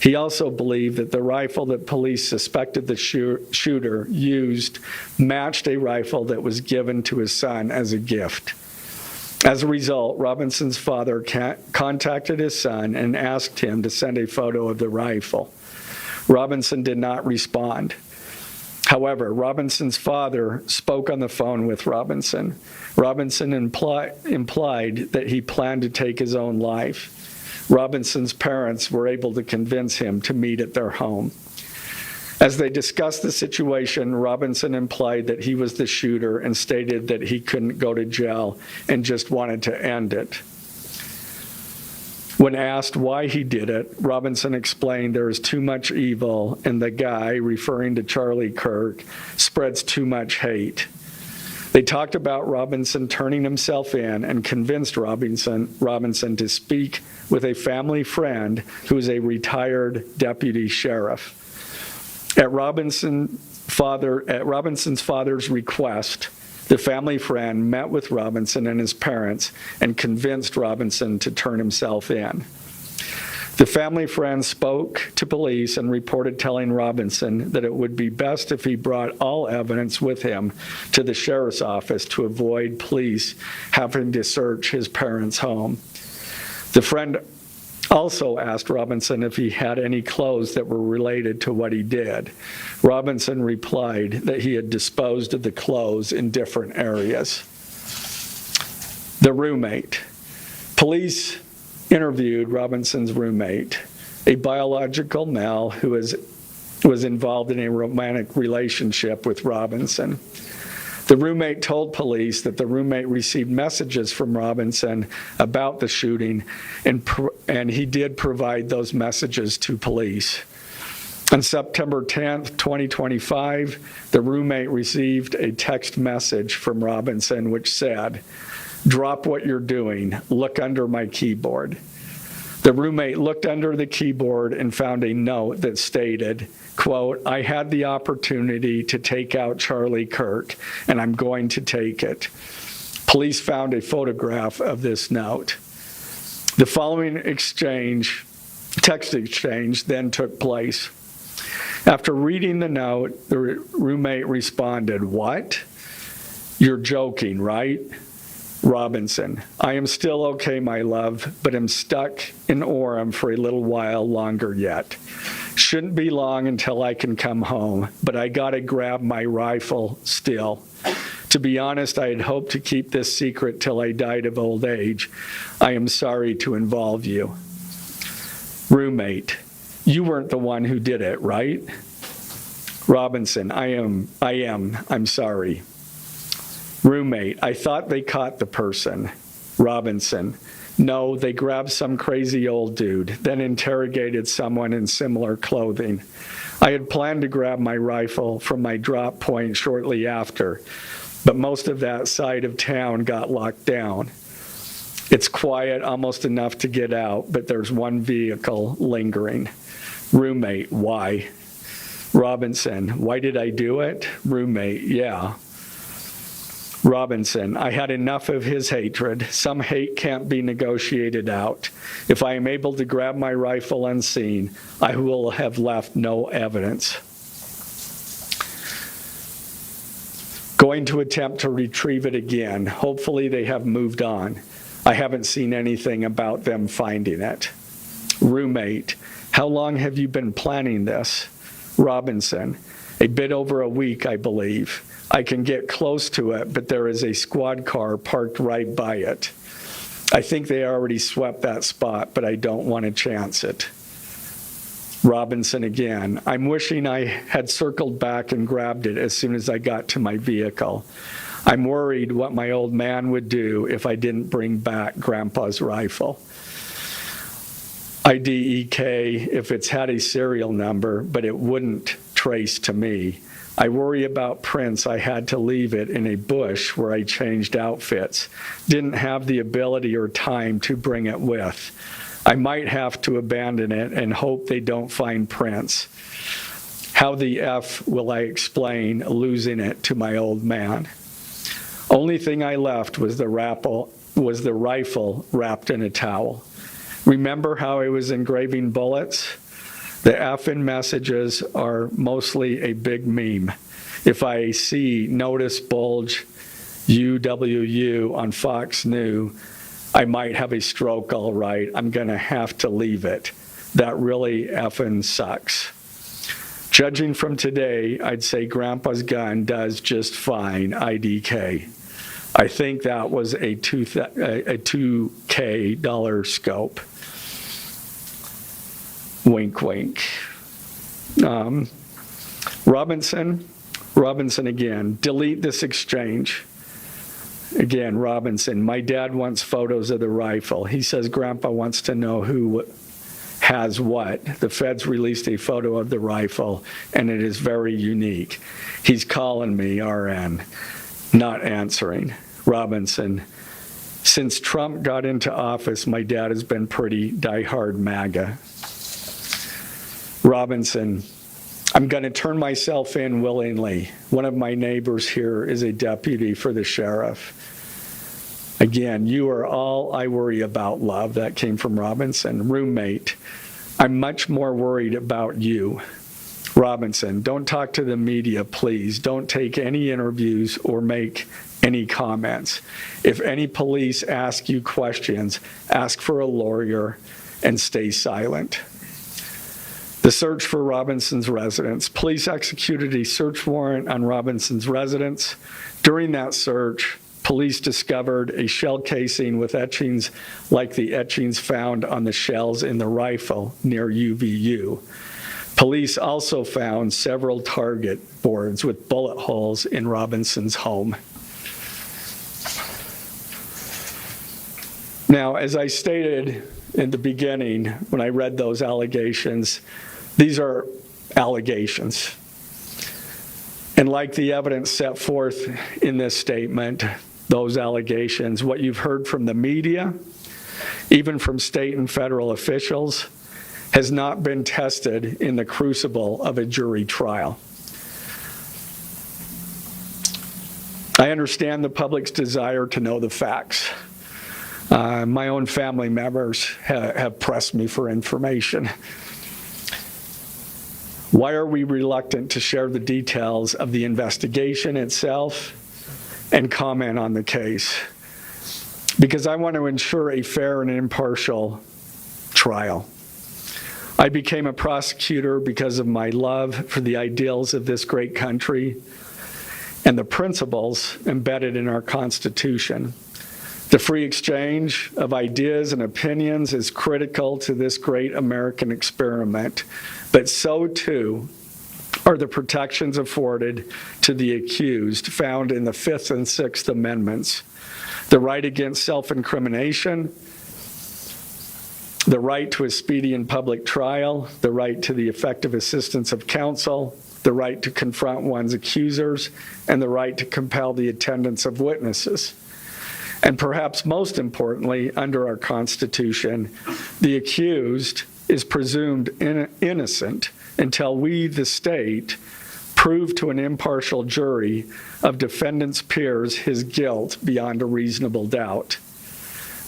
He also believed that the rifle that police suspected the shooter used matched a rifle that was given to his son as a gift. As a result, Robinson's father contacted his son and asked him to send a photo of the rifle. Robinson did not respond. However, Robinson's father spoke on the phone with Robinson. Robinson implied that he planned to take his own life. Robinson's parents were able to convince him to meet at their home. As they discussed the situation, Robinson implied that he was the shooter and stated that he couldn't go to jail and just wanted to end it. When asked why he did it, Robinson explained there is too much evil and the guy, referring to Charlie Kirk, spreads too much hate. They talked about Robinson turning himself in and convinced Robinson to speak with a family friend who is a retired deputy sheriff. At Robinson's father's request, the family friend met with Robinson and his parents and convinced Robinson to turn himself in. The family friend spoke to police and reported telling Robinson that it would be best if he brought all evidence with him to the sheriff's office to avoid police having to search his parents' home. The friend also asked Robinson if he had any clothes that were related to what he did. Robinson replied that he had disposed of the clothes in different areas. The roommate. Police interviewed Robinson's roommate, a biological male who was involved in a romantic relationship with Robinson. The roommate told police that the roommate received messages from Robinson about the shooting, and he did provide those messages to police. On September 10th, 2025, the roommate received a text message from Robinson which said, "Drop what you're doing, look under my keyboard." The roommate looked under the keyboard and found a note that stated, quote, "I had the opportunity to take out Charlie Kirk, and I'm going to take it." Police found a photograph of this note. The following text exchange then took place. After reading the note, the roommate responded, "What? You're joking, right? Robinson, I am still okay, my love, but am stuck in Orem for a little while longer yet. Shouldn't be long until I can come home, but I gotta grab my rifle still. To be honest, I had hoped to keep this secret till I died of old age. I am sorry to involve you. Roommate, you weren't the one who did it, right? Robinson, I'm sorry. Roommate, I thought they caught the person. Robinson, no, they grabbed some crazy old dude, then interrogated someone in similar clothing. I had planned to grab my rifle from my drop point shortly after, but most of that side of town got locked down. It's quiet, almost enough to get out, but there's one vehicle lingering. Roommate, why? Robinson, why did I do it? Roommate, yeah. Robinson, I had enough of his hatred. Some hate can't be negotiated out. If I am able to grab my rifle unseen, I will have left no evidence. Going to attempt to retrieve it again. Hopefully they have moved on. I haven't seen anything about them finding it. Roommate, how long have you been planning this? Robinson, a bit over a week, I believe. I can get close to it, but there is a squad car parked right by it. I think they already swept that spot, but I don't want to chance it. Robinson again, I'm wishing I had circled back and grabbed it as soon as I got to my vehicle. I'm worried what my old man would do if I didn't bring back Grandpa's rifle. IDEK if it's had a serial number, but it wouldn't trace to me. I worry about prints. I had to leave it in a bush where I changed outfits. Didn't have the ability or time to bring it with. I might have to abandon it and hope they don't find prints. How the F will I explain losing it to my old man? Only thing I left was the rifle wrapped in a towel. Remember how I was engraving bullets? The F in messages are mostly a big meme. If I see notice bulge UWU on Fox News, I might have a stroke all right. I'm gonna have to leave it. That really effing sucks. Judging from today, I'd say Grandpa's gun does just fine, IDK. I think that was a $2K dollar scope. Wink, wink. Robinson again, delete this exchange. Again, Robinson, my dad wants photos of the rifle. He says Grandpa wants to know who has what. The feds released a photo of the rifle, and it is very unique. He's calling me, RN, not answering. Robinson, since Trump got into office, my dad has been pretty diehard MAGA. Robinson, I'm going to turn myself in willingly. One of my neighbors here is a deputy for the sheriff. Again, you are all I worry about, love. That came from Robinson. Roommate, I'm much more worried about you. Robinson, don't talk to the media, please. Don't take any interviews or make any comments. If any police ask you questions, ask for a lawyer and stay silent. The search for Robinson's residence. Police executed a search warrant on Robinson's residence. During that search, police discovered a shell casing with etchings like the etchings found on the shells in the rifle near UVU. Police also found several target boards with bullet holes in Robinson's home. Now, as I stated in the beginning, when I read those allegations, these are allegations. And like the evidence set forth in this statement, those allegations, what you've heard from the media, even from state and federal officials, has not been tested in the crucible of a jury trial. I understand the public's desire to know the facts. My own family members have pressed me for information. Why are we reluctant to share the details of the investigation itself and comment on the case? because I want to ensure a fair and impartial trial. I became a prosecutor because of my love for the ideals of this great country and the principles embedded in our Constitution. The free exchange of ideas and opinions is critical to this great American experiment, but so too are the protections afforded to the accused found in the Fifth and Sixth Amendments. The right against self-incrimination, the right to a speedy and public trial, the right to the effective assistance of counsel, the right to confront one's accusers, and the right to compel the attendance of witnesses. And perhaps most importantly, under our Constitution, the accused is presumed innocent until we, the state, prove to an impartial jury of defendant's peers his guilt beyond a reasonable doubt.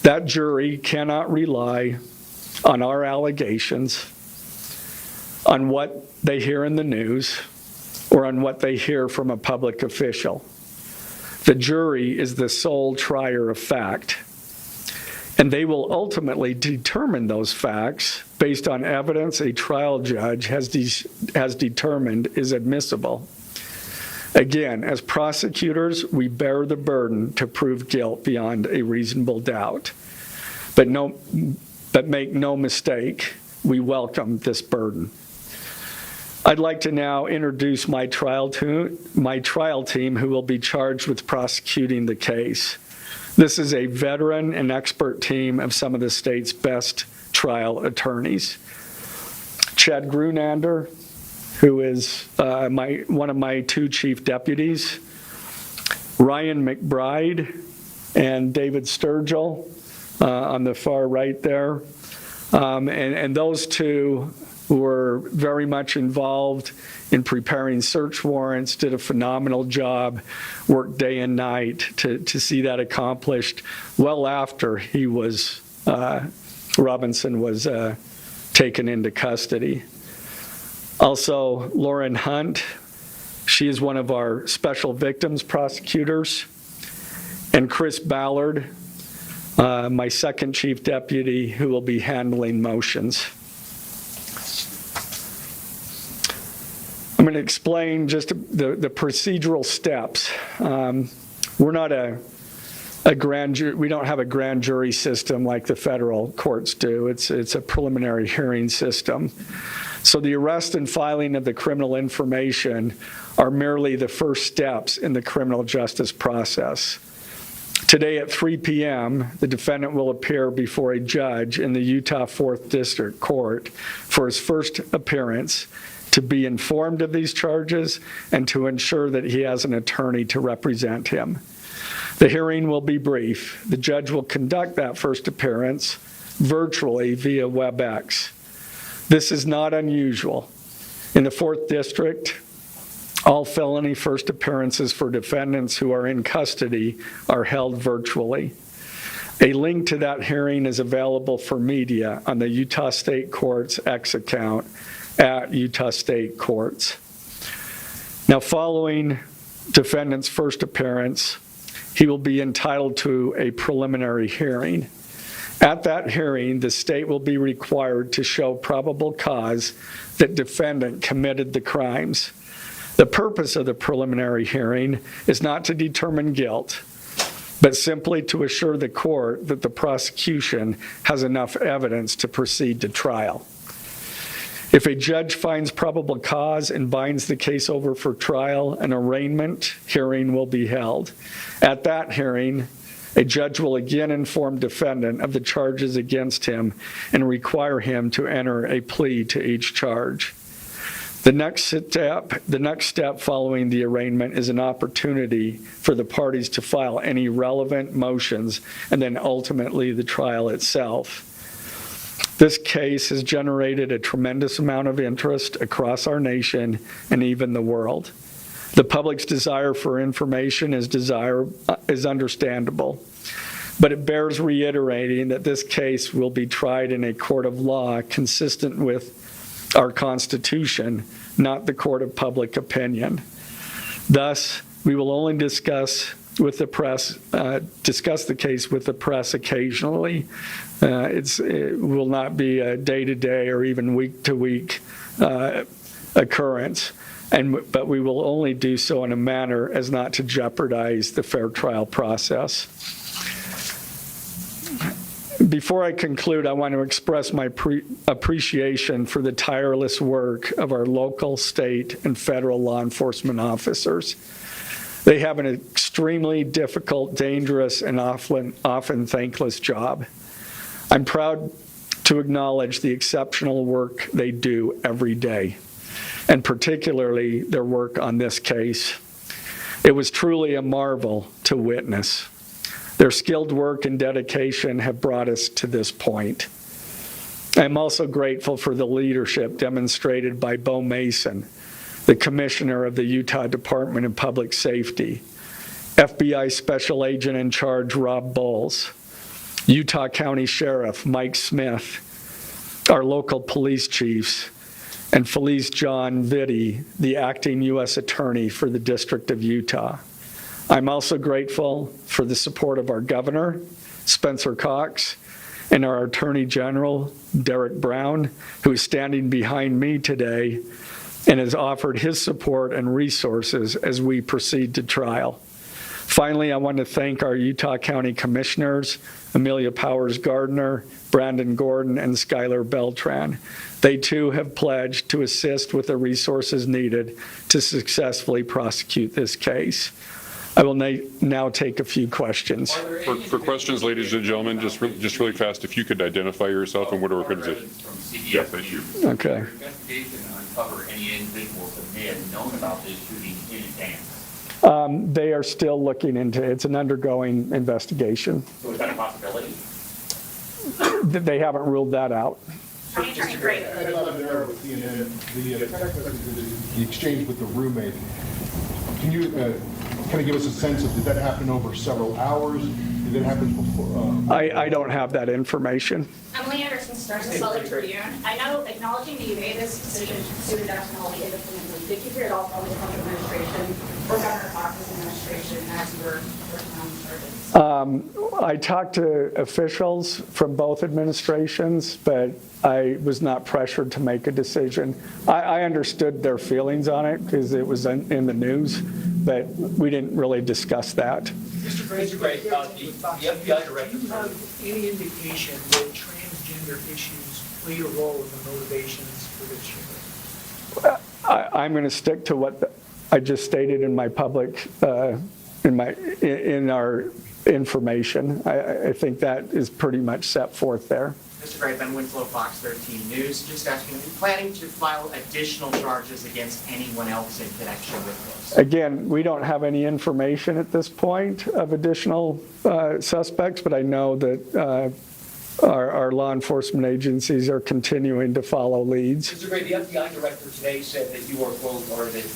That jury cannot rely on our allegations, on what they hear in the news, or on what they hear from a public official. The jury is the sole trier of fact, and they will ultimately determine those facts based on evidence a trial judge has determined is admissible. Again, as prosecutors, we bear the burden to prove guilt beyond a reasonable doubt. But make no mistake, we welcome this burden. I'd like to now introduce my trial team who will be charged with prosecuting the case. This is a veteran and expert team of some of the state's best trial attorneys. Chad Grunander, who is one of my two chief deputies, Ryan McBride and David Sturgill on the far right there. And those two were very much involved in preparing search warrants, did a phenomenal job, worked day and night to see that accomplished well after he was, Robinson was taken into custody. Also, Lauren Hunt, she is one of our special victims prosecutors, and Chris Ballard, my second chief deputy, who will be handling motions. I'm going to explain just the procedural steps. We're not a grand jury, we don't have a grand jury system like the federal courts do. It's a preliminary hearing system. So the arrest and filing of the criminal information are merely the first steps in the criminal justice process. Today at 3 p.m., the defendant will appear before a judge in the Utah 4th District Court for his first appearance to be informed of these charges and to ensure that he has an attorney to represent him. The hearing will be brief. The judge will conduct that first appearance virtually via WebEx. This is not unusual. In the 4th District, all felony first appearances for defendants who are in custody are held virtually. A link to that hearing is available for media on the Utah State Court's X account at Utah State Courts. Now, following defendant's first appearance, he will be entitled to a preliminary hearing. At that hearing, the state will be required to show probable cause that defendant committed the crimes. The purpose of the preliminary hearing is not to determine guilt, but simply to assure the court that the prosecution has enough evidence to proceed to trial. If a judge finds probable cause and binds the case over for trial, an arraignment hearing will be held. At that hearing, a judge will again inform defendant of the charges against him and require him to enter a plea to each charge. The next step following the arraignment is an opportunity for the parties to file any relevant motions and then ultimately the trial itself. This case has generated a tremendous amount of interest across our nation and even the world. The public's desire for information is understandable, but it bears reiterating that this case will be tried in a court of law consistent with our Constitution, not the court of public opinion. Thus, we will only discuss with the press, discuss the case with the press occasionally. It will not be a day-to-day or even week-to-week occurrence, but we will only do so in a manner as not to jeopardize the fair trial process. Before I conclude, I want to express my appreciation for the tireless work of our local, state, and federal law enforcement officers. They have an extremely difficult, dangerous, and often thankless job. I'm proud to acknowledge the exceptional work they do every day, and particularly their work on this case. It was truly a marvel to witness. Their skilled work and dedication have brought us to this point. I'm also grateful for the leadership demonstrated by Bo Mason, the Commissioner of the Utah Department of Public Safety, FBI Special Agent in Charge Rob Bowles, Utah County Sheriff Mike Smith, our local police chiefs, and Felice John Vitti, the acting U.S. Attorney for the District of Utah. I'm also grateful for the support of our Governor, Spencer Cox, and our Attorney General, Derek Brown, who is standing behind me today and has offered his support and resources as we proceed to trial. Finally, I want to thank our Utah County Commissioners, Amelia Powers Gardner, Brandon Gordon, and Skylar Beltran. They too have pledged to assist with the resources needed to successfully prosecute this case. I will now take a few questions. For questions, ladies and gentlemen, just really fast, if you could identify yourself and what organization. Yes, thank you. Okay. Investigation uncover any individuals that may have known about this shooting in advance? They are still looking into it. It's an undergoing investigation. So is that a possibility? They haven't ruled that out. The exchange with the roommate. Can you kind of give us a sense of, did that happen over several hours? Did that happen before? I don't have that information. Emily Anderson, Star-Safelli Tribune. I know, acknowledging that you made this decision to pursue the death penalty independently, did you hear it all from the Trump administration or Governor Cox's administration as you were working on the charges? I talked to officials from both administrations, but I was not pressured to make a decision. I understood their feelings on it because it was in the news, but we didn't really discuss that. Mr. Gray, the FBI director. Any indication that transgender issues played a role in the motivations for this shooting? I'm going to stick to what I just stated in my public, in our information. I think that is pretty much set forth there. Mr. Gray, Ben Winslow, Fox 13 News. Just asking, are you planning to file additional charges against anyone else in connection with this? Again, we don't have any information at this point of additional suspects, but I know that our law enforcement agencies are continuing to follow leads. Mr. Gray, the FBI director today said that you are, quote, or that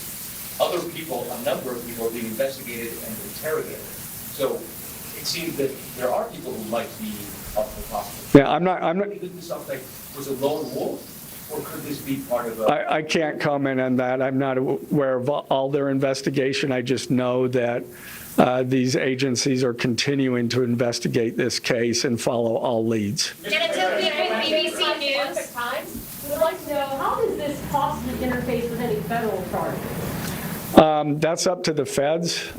other people, a number of people are being investigated and interrogated. So it seems that there are people who might be up for possible. Yeah, I'm not. Could this suspect was a lone wolf, or could this be part of a? I can't comment on that. I'm not aware of all their investigation. I just know that these agencies are continuing to investigate this case and follow all leads. BBC News. We would like to know, how does this possibly interface with any federal charges? That's up to the feds.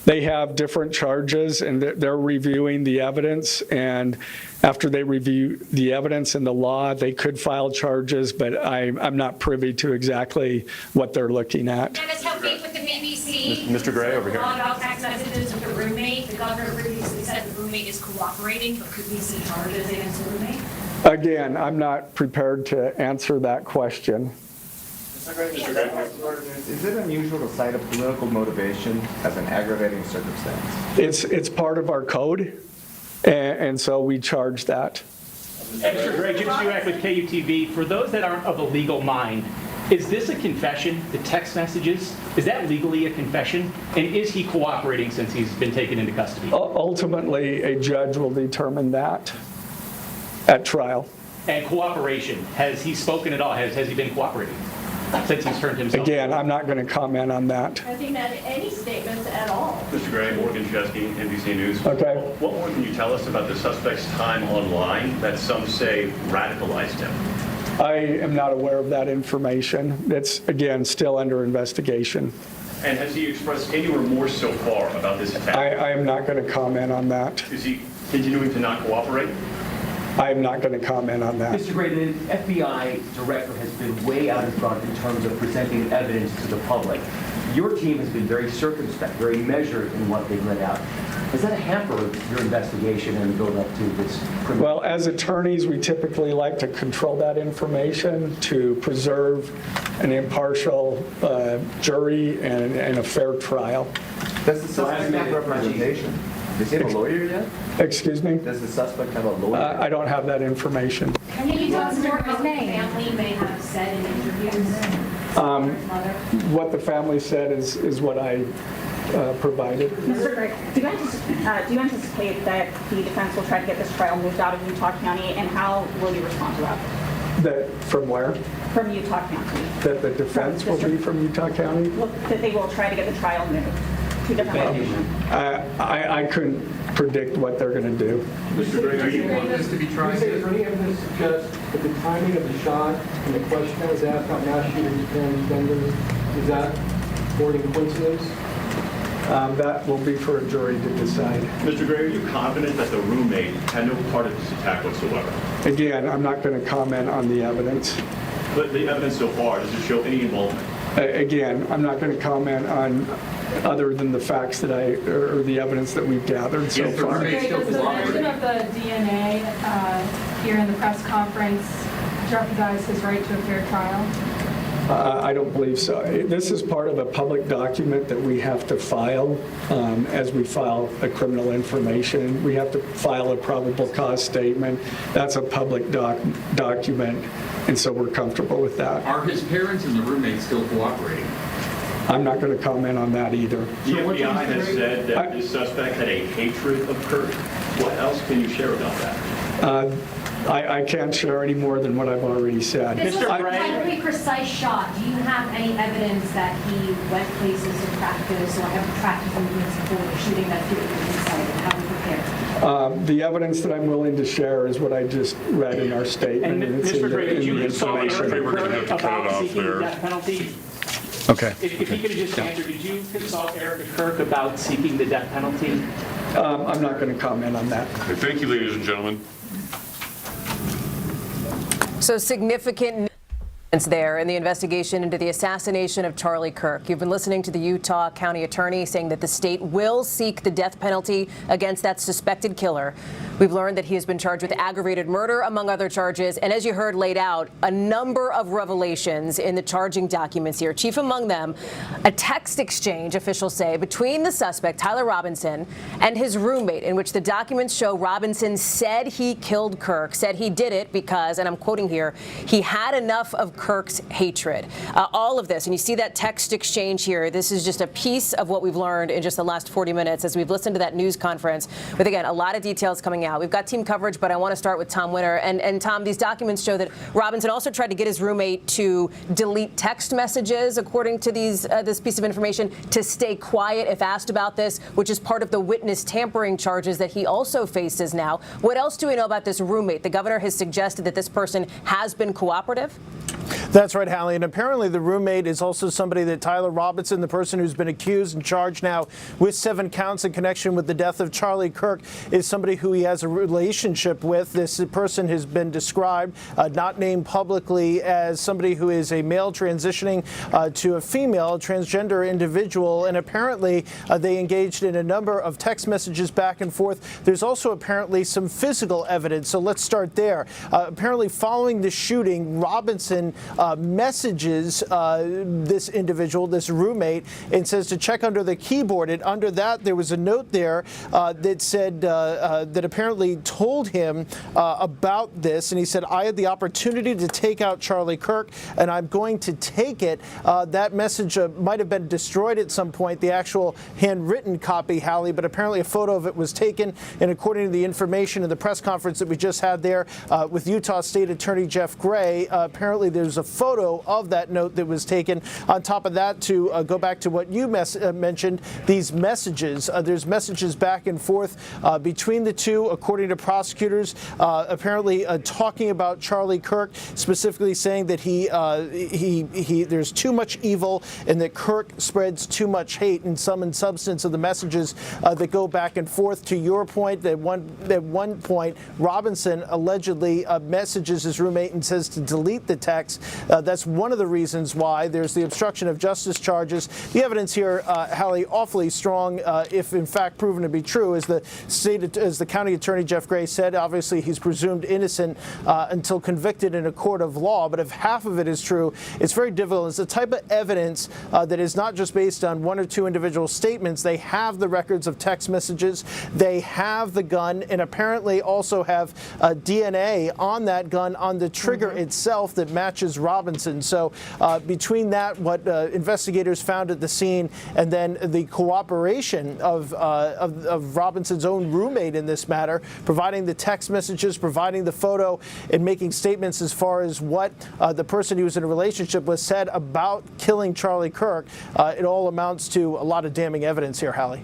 They have different charges, and they're reviewing the evidence. And after they review the evidence and the law, they could file charges, but I'm not privy to exactly what they're looking at. Dennis, help me with the BBC. Mr. Gray, over here. A lot about text messages with the roommate. The governor previously said the roommate is cooperating, but could we see charges against the roommate? Again, I'm not prepared to answer that question. Is it unusual to cite a political motivation as an aggravating circumstance? It's part of our code, and so we charge that. Mr. Gray, Jim Surak with KUTV. For those that aren't of a legal mind, is this a confession, the text messages? Is that legally a confession? And is he cooperating since he's been taken into custody? Ultimately, a judge will determine that at trial. And cooperation, has he spoken at all? Has he been cooperating? since he's turned himself Again, I'm not going to comment on that. I think that any statements at all. Mr. Gray, Morgan Chesky, NBC News. Okay. What more can you tell us about the suspect's time online that some say radicalized him? I am not aware of that information. It's, again, still under investigation. And has he expressed any remorse so far about this attack? I am not going to comment on that. Is he continuing to not cooperate? I am not going to comment on that. Mr. Gray, the FBI director has been way out in front in terms of presenting evidence to the public. Your team has been very circumspect, very measured in what they've let out. Has that hampered your investigation and the build-up to this criminal? Well, as attorneys, we typically like to control that information to preserve an impartial jury and a fair trial. Does the suspect have representation? Does he have a lawyer yet? Excuse me? Does the suspect have a lawyer? I don't have that information. Can you tell us more about what the family may have said in interviews? What the family said is what I provided. Mr. Gray, do you anticipate that the defense will try to get this trial moved out of Utah County, and how will you respond to that? That from where? From Utah County. That the defense will be from Utah County? That they will try to get the trial moved to a different location. I couldn't predict what they're going to do. Mr. Gray, do you want this to be tried? Is there any evidence to suggest that the timing of the shot and the question that was asked about mass shootings transgenders, is that more than coincidence? That will be for a jury to decide. Mr. Gray, are you confident that the roommate had no part of this attack whatsoever? Again, I'm not going to comment on the evidence. But the evidence so far, does it show any involvement? Again, I'm not going to comment on other than the facts that or the evidence that we've gathered so far. Does the mention of the DNA here in the press conference jeopardize his right to a fair trial? I don't believe so. This is part of a public document that we have to file as we file a criminal information. We have to file a probable cause statement. That's a public document, and so we're comfortable with that. Are his parents and the roommate still cooperating? I'm not going to comment on that either. The FBI has said that this suspect had a hatred of Kirk. What else can you share about that? I can't share any more than what I've already said. This was a incredibly precise shot. Do you have any evidence that he went places to practice or have practiced movements before the shooting that he was inside, and how we prepared? The evidence that I'm willing to share is what I just read in our statement. And it's Mr. in Gray, did you the consult information. Eric Kirk about seeking the death penalty? Okay. If you could just answer, did you consult Eric Kirk about seeking the death penalty? I'm not going to comment on that. Okay, thank you, ladies and gentlemen. So significant there in the investigation into the assassination of Charlie Kirk. You've been listening to the Utah County Attorney saying that the state will seek the death penalty against that suspected killer. We've learned that he has been charged with aggravated murder, among other charges. And as you heard laid out, a number of revelations in the charging documents here. Chief among them, a text exchange, officials say, between the suspect, Tyler Robinson, and his roommate, in which the documents show Robinson said he killed Kirk, said he did it because, and I'm quoting here, he had enough of Kirk's hatred. All of this, and you see that text exchange here. This is just a piece of what we've learned in just the last 40 minutes as we've listened to that news conference with, again, a lot of details coming out. We've got team coverage, but I want to start with Tom Winter. And Tom, these documents show that Robinson also tried to get his roommate to delete text messages, according to this piece of information, to stay quiet if asked about this, which is part of the witness tampering charges that he also faces now. What else do we know about this roommate? The governor has suggested that this person has been cooperative. That's right, Hallie. And apparently the roommate is also somebody that Tyler Robinson, the person who's been accused and charged now with 7 counts in connection with the death of Charlie Kirk, is somebody who he has a relationship with. This person has been described, not named publicly, as somebody who is a male transitioning to a female transgender individual. And apparently they engaged in a number of text messages back and forth. There's also apparently some physical evidence. So let's start there. Apparently following the shooting, Robinson messages this individual, this roommate, and says to check under the keyboard. And under that, there was a note there that said that apparently told him about this. And he said, I had the opportunity to take out Charlie Kirk, and I'm going to take it. That message might have been destroyed at some point, the actual handwritten copy, Hallie, but apparently a photo of it was taken. And according to the information in the press conference that we just had there with Utah State Attorney Jeff Gray, apparently there's a photo of that note that was taken. On top of that, to go back to what you mentioned, these messages, there's messages back and forth between the two, according to prosecutors, apparently talking about Charlie Kirk, specifically saying that there's too much evil and that Kirk spreads too much hate, and some in substance of the messages that go back and forth. To your point, at one point, Robinson allegedly messages his roommate and says to delete the text. That's one of the reasons why there's the obstruction of justice charges. The evidence here, Hallie, awfully strong, if in fact proven to be true, as the county attorney Jeff Gray said. Obviously, he's presumed innocent until convicted in a court of law. But if half of it is true, it's very difficult. It's the type of evidence that is not just based on one or two individual statements. They have the records of text messages, they have the gun, and apparently also have DNA on that gun, on the trigger itself, that matches Robinson. So between that, what investigators found at the scene, and then the cooperation of Robinson's own roommate in this matter, providing the text messages, providing the photo, and making statements as far as what the person he was in a relationship with said about killing Charlie Kirk, it all amounts to a lot of damning evidence here, Hallie.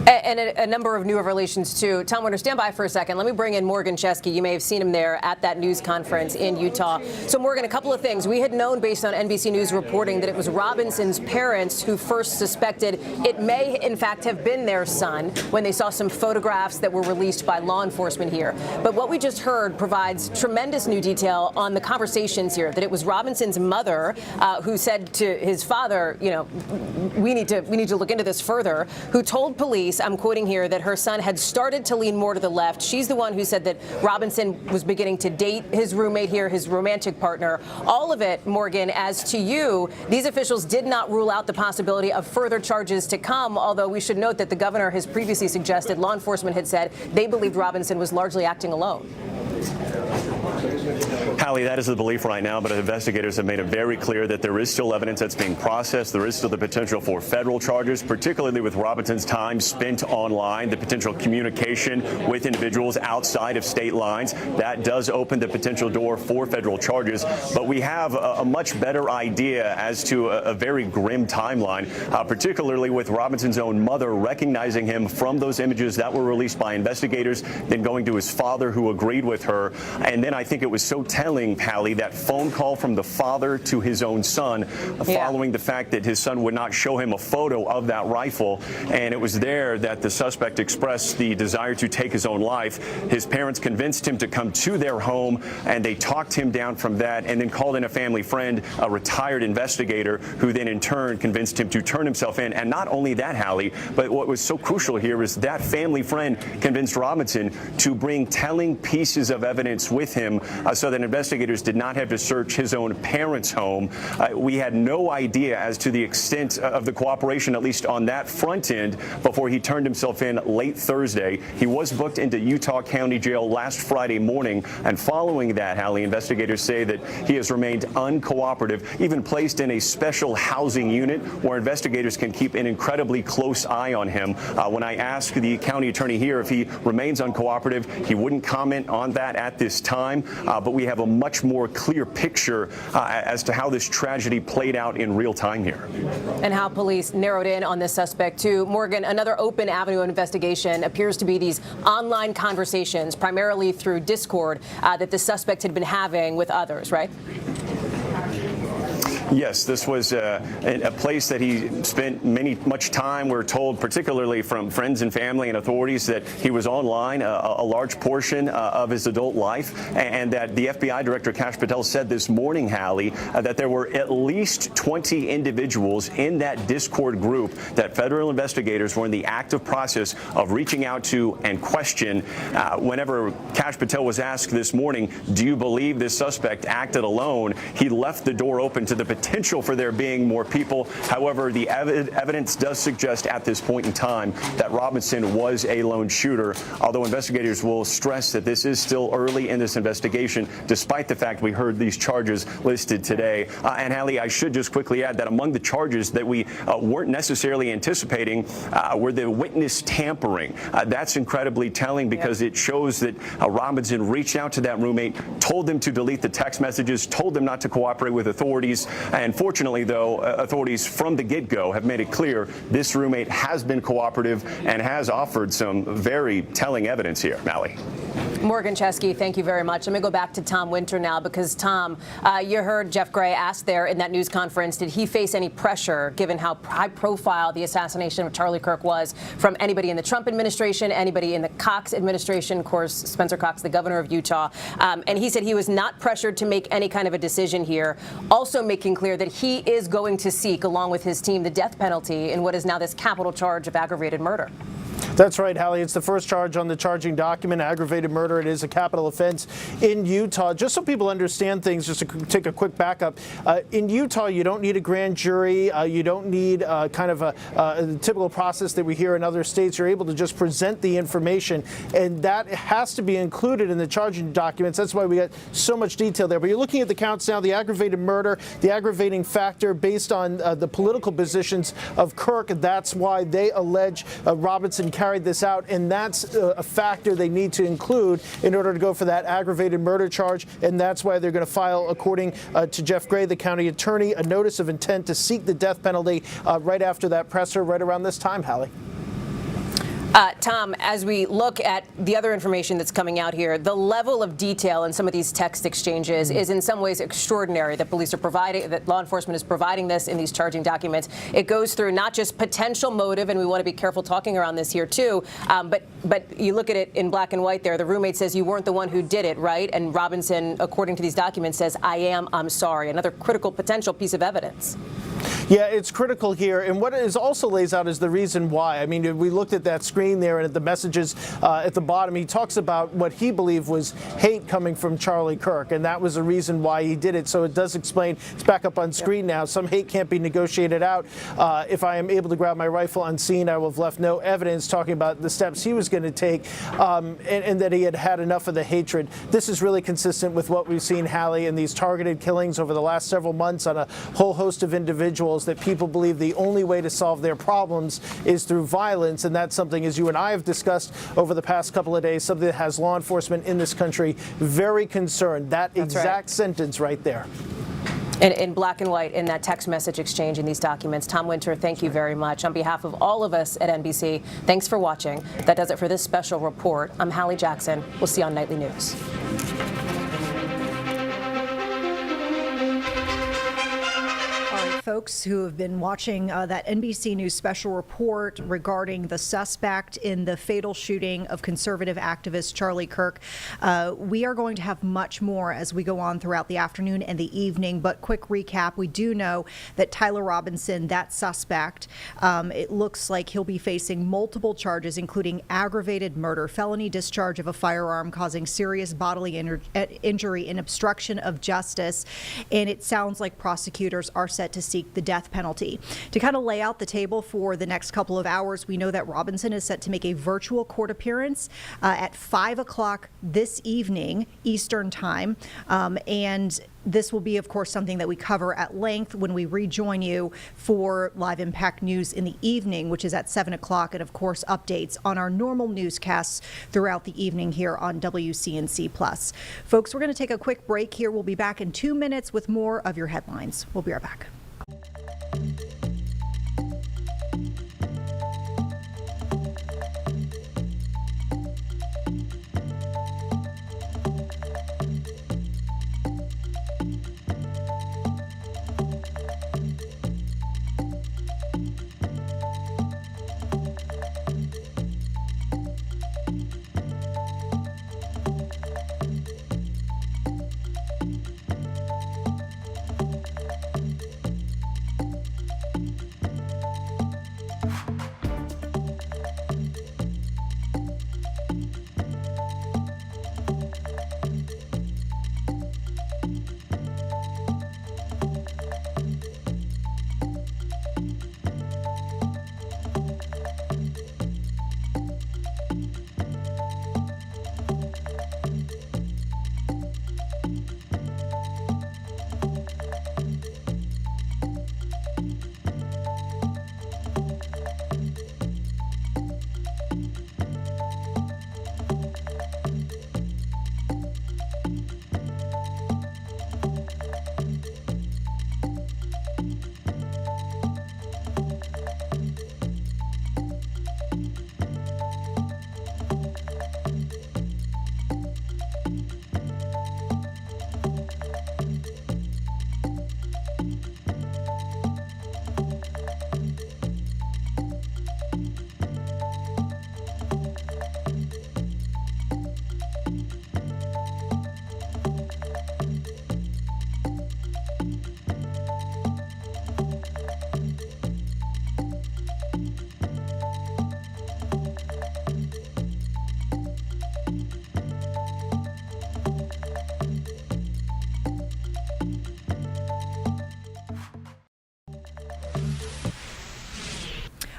And a number of new revelations, too. Tom Warner, stand by for a second. Let me bring in Morgan Chesky. You may have seen him there at that news conference in Utah. So, Morgan, a couple of things. We had known, based on NBC News reporting, that it was Robinson's parents who first suspected it may, in fact, have been their son when they saw some photographs that were released by law enforcement here. But what we just heard provides tremendous new detail on the conversations here, that it was Robinson's mother who said to his father, you know, we need to look into this further, who told police, I'm quoting here, that her son had started to lean more to the left. She's the one who said that Robinson was beginning to date his roommate here, his romantic partner. All of it, Morgan, as to you, these officials did not rule out the possibility of further charges to come, although we should note that the governor has previously suggested, law enforcement had said, they believed Robinson was largely acting alone. Hallie, that is the belief right now, but investigators have made it very clear that there is still evidence that's being processed. There is still the potential for federal charges, particularly with Robinson's time spent online, the potential communication with individuals outside of state lines. That does open the potential door for federal charges, but we have a much better idea as to a very grim timeline, particularly with Robinson's own mother recognizing him from those images that were released by investigators, then going to his father, who agreed with her. And then I think it was so telling, Hallie, that phone call from the father to his own son, following the fact that his son would not show him a photo of that rifle. And it was there that the suspect expressed the desire to take his own life. His parents convinced him to come to their home, and they talked him down from that, and then called in a family friend, a retired investigator, who then in turn convinced him to turn himself in. And not only that, Hallie, but what was so crucial here is that family friend convinced Robinson to bring telling pieces of evidence with him, so that investigators did not have to search his own parents' home. We had no idea as to the extent of the cooperation, at least on that front end, before he turned himself in late Thursday. He was booked into Utah County Jail last Friday morning, and following that, Hallie, investigators say that he has remained uncooperative, even placed in a special housing unit where investigators can keep an incredibly close eye on him. When I asked the county attorney here if he remains uncooperative, he wouldn't comment on that at this time, but we have a much more clear picture as to how this tragedy played out in real time here. And how police narrowed in on this suspect, too. Morgan, another open avenue of investigation appears to be these online conversations, primarily through Discord, that the suspect had been having with others, right? Yes, this was a place that he spent much time. We're told, particularly from friends and family and authorities, that he was online a large portion of his adult life, and that the FBI Director Kash Patel said this morning, Hallie, that there were at least 20 individuals in that Discord group that federal investigators were in the active process of reaching out to and question. Whenever Kash Patel was asked this morning, do you believe this suspect acted alone, he left the door open to the potential potential for there being more people. However, the evidence does suggest at this point in time that Robinson was a lone shooter, although investigators will stress that this is still early in this investigation, despite the fact we heard these charges listed today. And Hallie, I should just quickly add that among the charges that we weren't necessarily anticipating were the witness tampering. That's incredibly telling because it shows that Robinson reached out to that roommate, told them to delete the text messages, told them not to cooperate with authorities. And fortunately, though, authorities from the get-go have made it clear this roommate has been cooperative and has offered some very telling evidence here. Mallie. Morgan Chesky, thank you very much. Let me go back to Tom Winter now because, Tom, you heard Jeff Gray asked there in that news conference, did he face any pressure, given how high-profile the assassination of Charlie Kirk was, from anybody in the Trump administration, anybody in the Cox administration, of course, Spencer Cox, the governor of Utah. And he said he was not pressured to make any kind of a decision here, also making clear that he is going to seek, along with his team, the death penalty in what is now this capital charge of aggravated murder. That's right, Hallie. It's the first charge on the charging document, aggravated murder. It is a capital offense in Utah. Just so people understand things, just to take a quick backup, in Utah, you don't need a grand jury. You don't need kind of a typical process that we hear in other states. You're able to just present the information, and that has to be included in the charging documents. That's why we got so much detail there. But you're looking at the counts now, the aggravated murder, the aggravating factor based on the political positions of Kirk. That's why they allege Robinson carried this out, and that's a factor they need to include in order to go for that aggravated murder charge, and that's why they're going to file, according to Jeff Gray, the county attorney, a notice of intent to seek the death penalty right after that presser, right around this time, Hallie. Tom, as we look at the other information that's coming out here, the level of detail in some of these text exchanges is in some ways extraordinary that police are providing, that law enforcement is providing this in these charging documents. It goes through not just potential motive, and we want to be careful talking around this here too, but you look at it in black and white there. The roommate says you weren't the one who did it, right? And Robinson, according to these documents, says, I'm sorry. Another critical potential piece of evidence. Yeah, it's critical here. And what it also lays out is the reason why. I mean, we looked at that screen there and at the messages at the bottom. He talks about what he believed was hate coming from Charlie Kirk, and that was the reason why he did it. So it does explain, it's back up on screen now, some hate can't be negotiated out. If I am able to grab my rifle unseen, I will have left no evidence, talking about the steps he was going to take, and that he had had enough of the hatred. This is really consistent with what we've seen, Hallie, in these targeted killings over the last several months on a whole host of individuals, that people believe the only way to solve their problems is through violence. And that's something, as you and I have discussed over the past couple of days, something that has law enforcement in this country very concerned. That exact sentence right there. In black and white in that text message exchange in these documents. Tom Winter, thank you very much. On behalf of all of us at NBC, thanks for watching. That does it for this special report. I'm Hallie Jackson. We'll see you on Nightly News. Folks who have been watching that NBC News special report regarding the suspect in the fatal shooting of conservative activist Charlie Kirk. We are going to have much more as we go on throughout the afternoon and the evening, but quick recap, we do know that Tyler Robinson, that suspect, it looks like he'll be facing multiple charges, including aggravated murder, felony discharge of a firearm causing serious bodily injury, and obstruction of justice, and it sounds like prosecutors are set to seek the death penalty. To kind of lay out the table for the next couple of hours, we know that Robinson is set to make a virtual court appearance at 5 o'clock this evening Eastern time, and this will be, of course, something that we cover at length when we rejoin you for Live Impact News in the evening, which is at 7 o'clock, and of course updates on our normal newscasts throughout the evening here on WCNC+. Folks, we're going to take a quick break here. We'll be back in 2 minutes with more of your headlines. We'll be right back.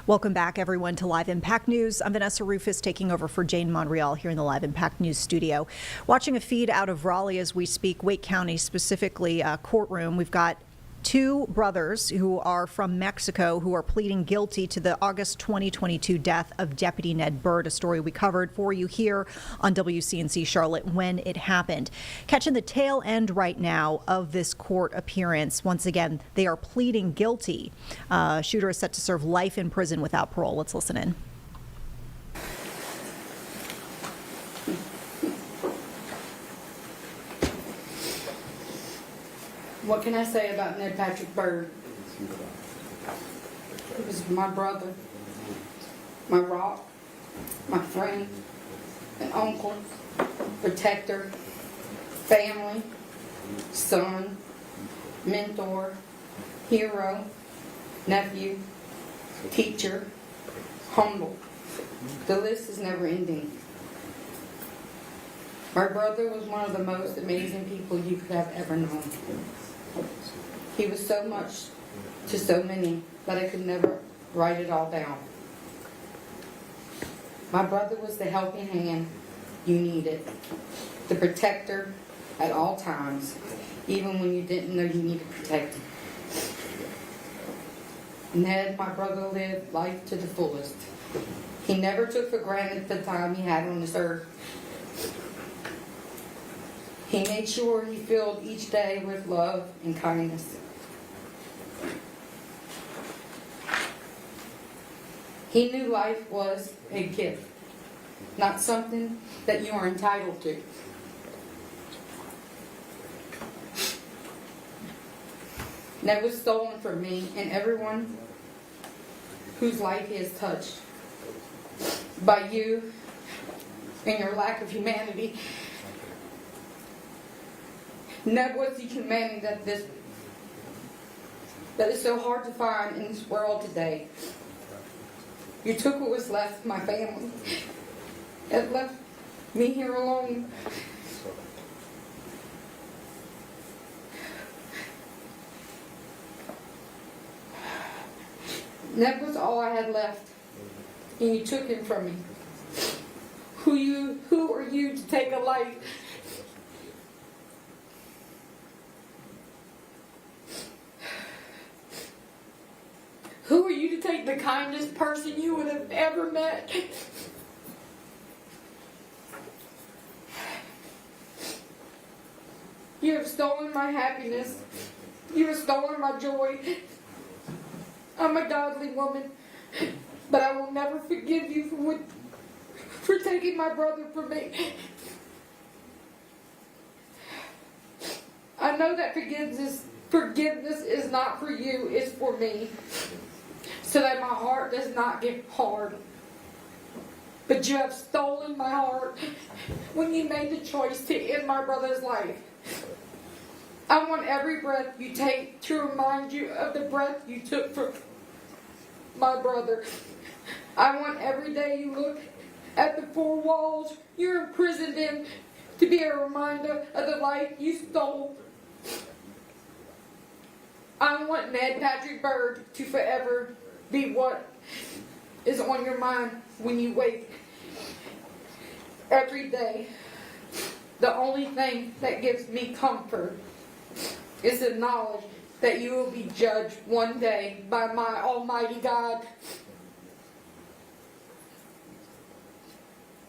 Welcome back, everyone, to Live Impact News. I'm Vanessa Rufus, taking over for Jane Monreal here in the Live Impact News studio. Watching a feed out of Raleigh as we speak, Wake County specifically, courtroom. We've got two brothers who are from Mexico who are pleading guilty to the August 2022 death of Deputy Ned Byrd, a story we covered for you here on WCNC Charlotte when it happened. Catching the tail end right now of this court appearance. Once again, they are pleading guilty. Shooter is set to serve life in prison without parole. Let's listen in. What can I say about Ned Patrick Byrd? He was my brother, my rock, my friend, an uncle, protector, family, son, mentor, hero, nephew, teacher, humble. The list is never ending. My brother was one of the most amazing people you could have ever known. He was so much to so many that I could never write it all down. My brother was the helping hand you needed, the protector at all times, even when you didn't know you needed protecting. Ned, my brother, lived life to the fullest. He never took for granted the time he had on this earth. He made sure he filled each day with love and kindness. He knew life was a gift, not something that you are entitled to. Ned was stolen from me and everyone whose life he has touched by you and your lack of humanity. Ned was the humanity that is so hard to find in this world today. You took what was left of my family and left me here alone. Ned was all I had left, and you took him from me. Who are you to take a life? Who are you to take the kindest person you would have ever met? You have stolen my happiness. You have stolen my joy. I'm a godly woman, but I will never forgive you for taking my brother from me. I know that forgiveness is not for you, it's for me, so that my heart does not get hard. But you have stolen my heart when you made the choice to end my brother's life. I want every breath you take to remind you of the breath you took from my brother. I want every day you look at the four walls you're imprisoned in to be a reminder of the life you stole. I want Ned Patrick Byrd to forever be what is on your mind when you wake every day. The only thing that gives me comfort is the knowledge that you will be judged one day by my Almighty God.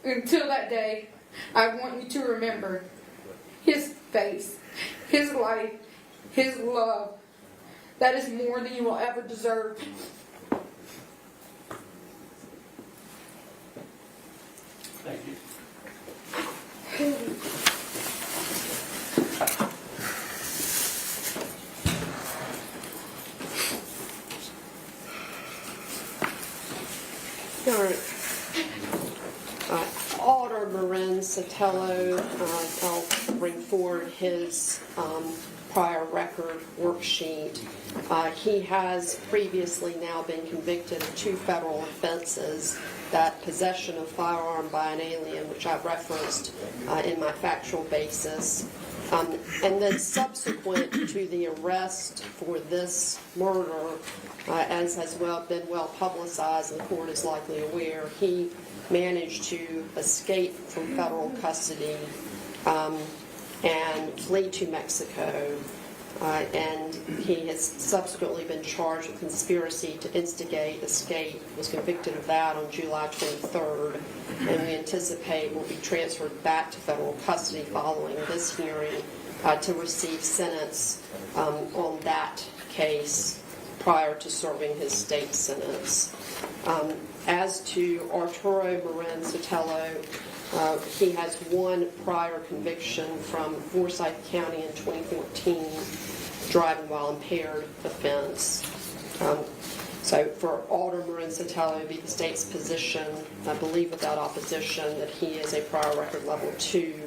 Until that day, I want you to remember His face, His life, His love. That is more than you will ever deserve. Thank you. All right. Auditor Marin Sotelo, I'll bring forward his prior record worksheet. He has previously now been convicted of 2 federal offenses, that possession of firearm by an alien, which I referenced in my factual basis, And then subsequent to the arrest for this murder, as has been well publicized, and the court is likely aware, he managed to escape from federal custody and flee to Mexico. And he has subsequently been charged with conspiracy to instigate escape, was convicted of that on July 23rd, and we anticipate will be transferred back to federal custody following this hearing to receive sentence on that case prior to serving his state sentence. As to Arturo Marin Sotelo, he has one prior conviction from Forsyth County in 2014, driving while impaired offense. So for Alder Marin Sotelo, it would be the state's position, I believe without opposition, that he is a prior record level 2,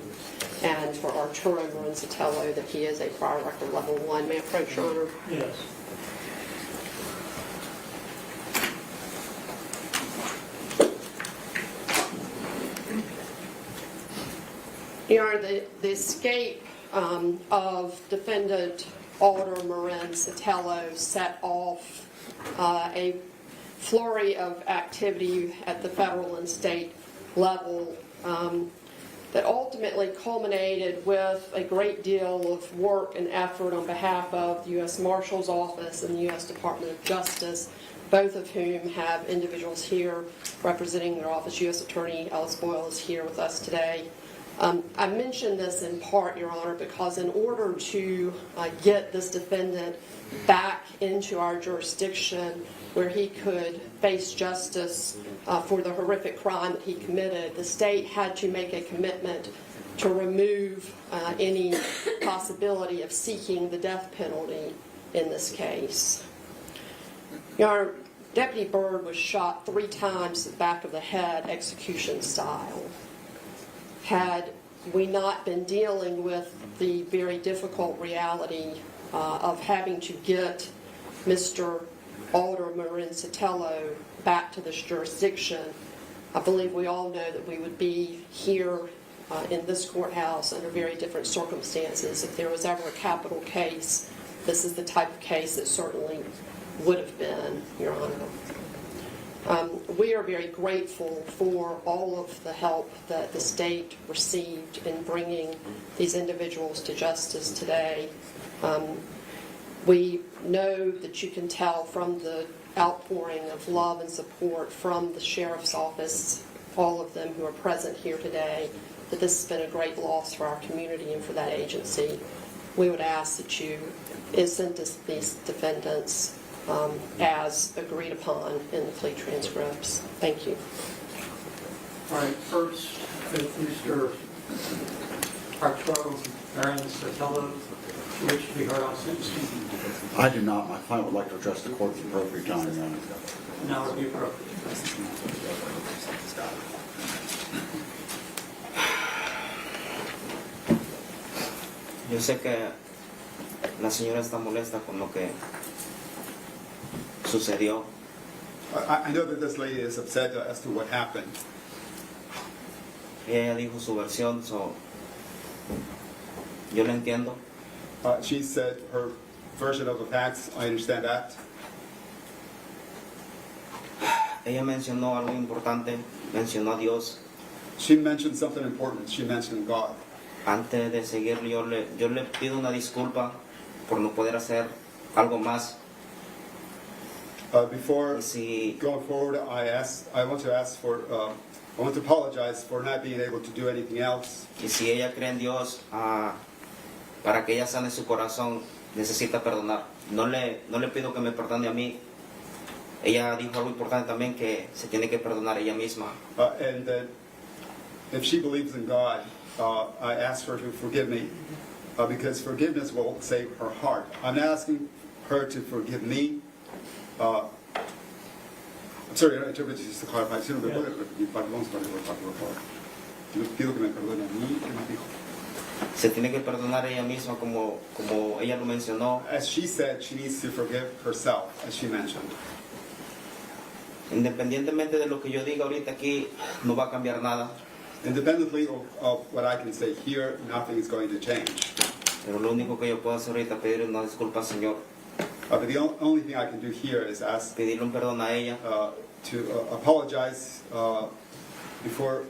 and for Arturo Marin Sotelo, that he is a prior record level 1. May I approach, Your Honor? Yes. Your Honor, the escape of defendant Alder Marin Sotelo set off a flurry of activity at the federal and state level that ultimately culminated with a great deal of work and effort on behalf of the U.S. Marshal's Office and the U.S. Department of Justice, both of whom have individuals here representing their office. U.S. Attorney Ellis Boyle is here with us today. I mention this in part, Your Honor, because in order to get this defendant back into our jurisdiction where he could face justice for the horrific crime that he committed, the state had to make a commitment to remove any possibility of seeking the death penalty in this case. Your Honor, Deputy Byrd was shot 3 times to the back of the head, execution style. Had we not been dealing with the very difficult reality of having to get Mr. Alder Marin Sotelo back to this jurisdiction, I believe we all know that we would be here in this courthouse under very different circumstances. If there was ever a capital case, this is the type of case that certainly would have been, Your Honor. We are very grateful for all of the help that the state received in bringing these individuals to justice today. We know that you can tell from the outpouring of love and support from the Sheriff's Office, all of them who are present here today, that this has been a great loss for our community and for that agency. We would ask that you sentence these defendants as agreed upon in the plea transcripts. Thank you. All right, first, Mr. Arturo Marin Sotelo, which to be heard on sentencing. I do not. My client would like to address the court at the appropriate time, Your Honor. Now would be appropriate. Yo sé que la señora está molesta con lo que sucedió. I know that this lady is upset as to what happened. Ella dijo su versión, so yo la entiendo. She said her version of the facts. I understand that. Ella mencionó algo importante, mencionó a Dios. She mentioned something important. She mentioned God. Antes de seguir, yo le pido una disculpa por no poder hacer algo más. Before going forward, I want to apologize for not being able to do anything else. Y si ella cree en Dios, para que ella sane su corazón, necesita perdonar. No le pido que me perdone a mí. Ella dijo algo importante también, que se tiene que perdonar ella misma. And if she believes in God, I ask her to forgive me, because forgiveness will save her heart. I'm asking her to forgive me. I'm sorry, just to clarify. Se tiene que perdonar ella misma, como ella lo mencionó. As she said, she needs to forgive herself, as she mentioned. Independientemente de lo que yo diga ahorita aquí, no va a cambiar nada. Independently of what I can say here, nothing is going to change. Pero lo único que yo puedo hacer ahorita es pedirle una disculpa al Señor. But the only thing I can do here is ask Pedirle un perdón a ella. To apologize before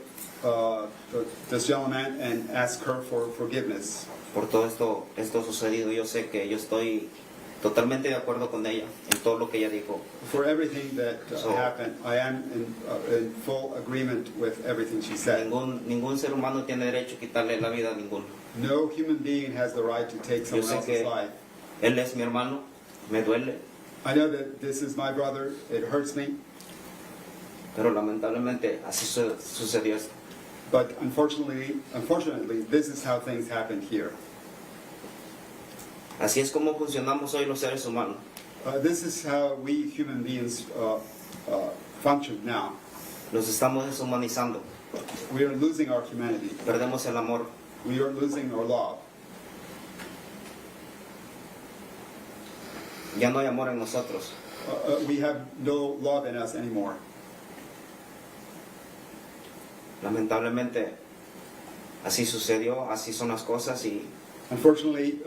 this gentleman and ask her for forgiveness. Por todo esto sucedido. Yo sé que yo estoy totalmente de acuerdo con ella en todo lo que ella dijo. For everything that happened, I am in full agreement with everything she said. Ningún ser humano tiene derecho a quitarle la vida a ninguno. No human being has the right to take someone else's life. Él es mi hermano, me duele. I know that this is my brother, it hurts me. Pero lamentablemente así sucedió esto. But unfortunately, this is how things happened here. Así es como funcionamos hoy los seres humanos. This is how we human beings function now. Nos estamos deshumanizando. We are losing our humanity. Perdemos el amor. We are losing our love. Ya no hay amor en nosotros. We have no love in us anymore. Lamentablemente, así sucedió, así son las cosas y unfortunately,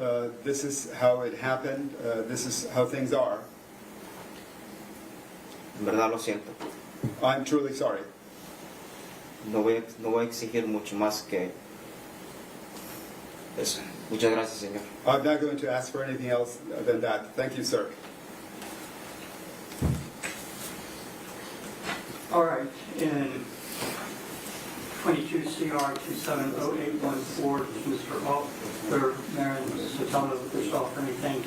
this is how it happened. This is how things are. En verdad lo siento. I'm truly sorry. No voy a exigir mucho más que eso. Muchas gracias, señor. I'm not going to ask for anything else than that. Thank you, sir. All right. In 22 CR 270814, Mr. Officer Marin Sotelo, wish to offer anything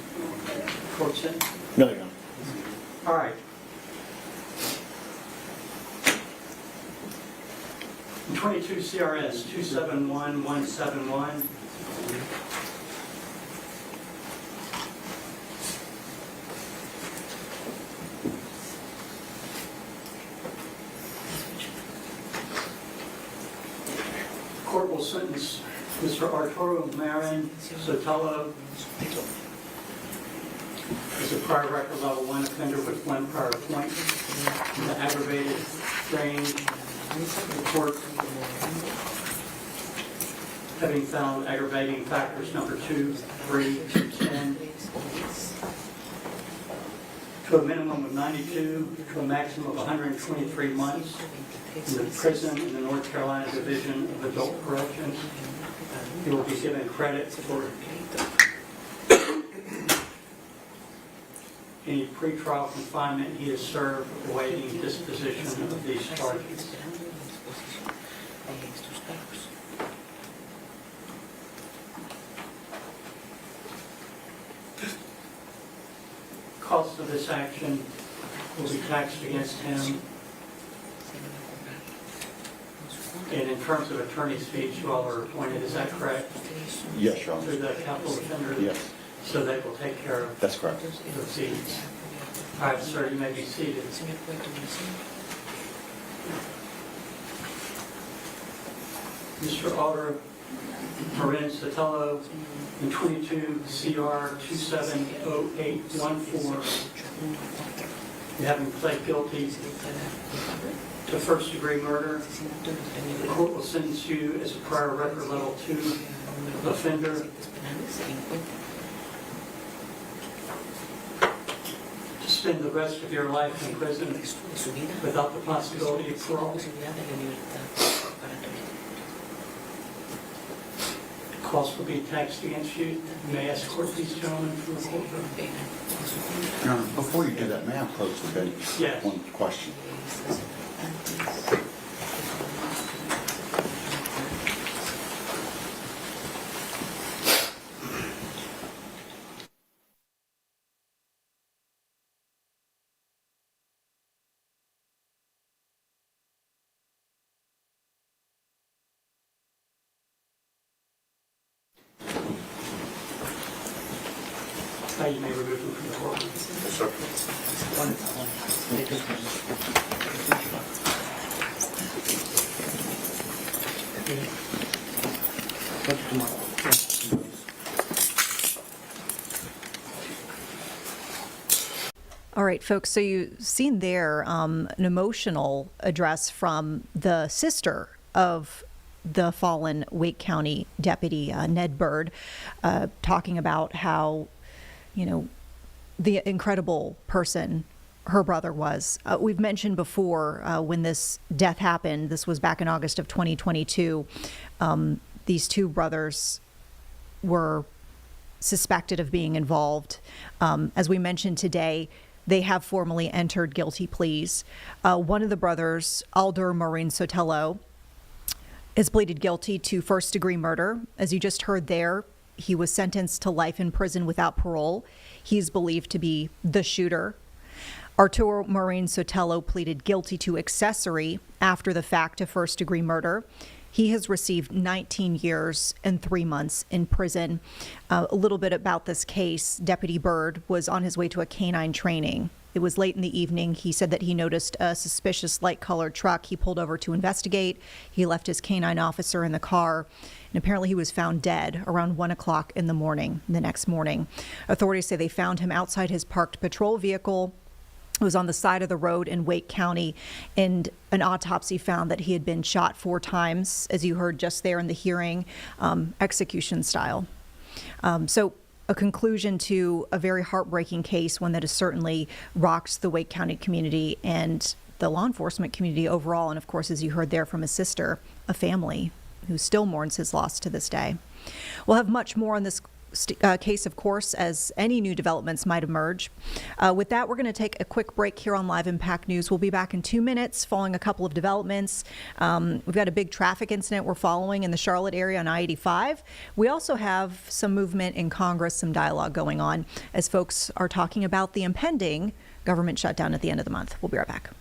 towards it? No, you don't. All right. In 22 CRS 271171, court will sentence Mr. Arturo Marin Sotelo as a prior record level 1 offender with 1 prior point in the aggravated range. The court, having found aggravating factors number 2, 3, 10, to a minimum of 92 to a maximum of 123 months in the prison in the North Carolina Division of Adult Corrections. He will be given credit for any pretrial confinement he has served awaiting disposition of these charges. Cost of this action will be taxed against him. And in terms of attorney's fees, you all are appointed, is that correct? Yes, Your Honor. Through the capital defender? Yes. So they will take care of That's correct. the fees. All right, sir, you may be seated. Mr. Alder Marin Sotelo, in 22 CR 270814, you having pled guilty to first-degree murder. The court will sentence you as a prior record level 2 offender to spend the rest of your life in prison without the possibility of parole. Costs will be taxed against you. You may escort these gentlemen from the courtroom. Your Honor, before you do that, may I approach the bench? Yes. One question. You may remove them from the courtroom. Yes, sir. All right, folks, so you've seen there an emotional address from the sister of the fallen Wake County deputy, Ned Byrd, talking about how, the incredible person her brother was. We've mentioned before when this death happened, this was back in August of 2022, these two brothers were suspected of being involved. As we mentioned today, they have formally entered guilty pleas. One of the brothers, Alder Maureen Sotelo, has pleaded guilty to first-degree murder. As you just heard there, he was sentenced to life in prison without parole. He's believed to be the shooter. Arturo Maureen Sotelo pleaded guilty to accessory after the fact to first-degree murder. He has received 19 years and 3 months in prison. A little bit about this case. Deputy Byrd was on his way to a canine training. It was late in the evening. He said that he noticed a suspicious light-colored truck. He pulled over to investigate. He left his canine officer in the car, and apparently he was found dead around 1 o'clock in the morning, the next morning. Authorities say they found him outside his parked patrol vehicle. It was on the side of the road in Wake County, and an autopsy found that he had been shot 4 times, as you heard just there in the hearing, execution style. So a conclusion to a very heartbreaking case, one that has certainly rocked the Wake County community and the law enforcement community overall. And of course, as you heard there from his sister, a family who still mourns his loss to this day. We'll have much more on this case, of course, as any new developments might emerge. With that, we're going to take a quick break here on Live Impact News. We'll be back in 2 minutes following a couple of developments. We've got a big traffic incident we're following in the Charlotte area on I-85. We also have some movement in Congress, some dialogue going on as folks are talking about the impending government shutdown at the end of the month. We'll be right back.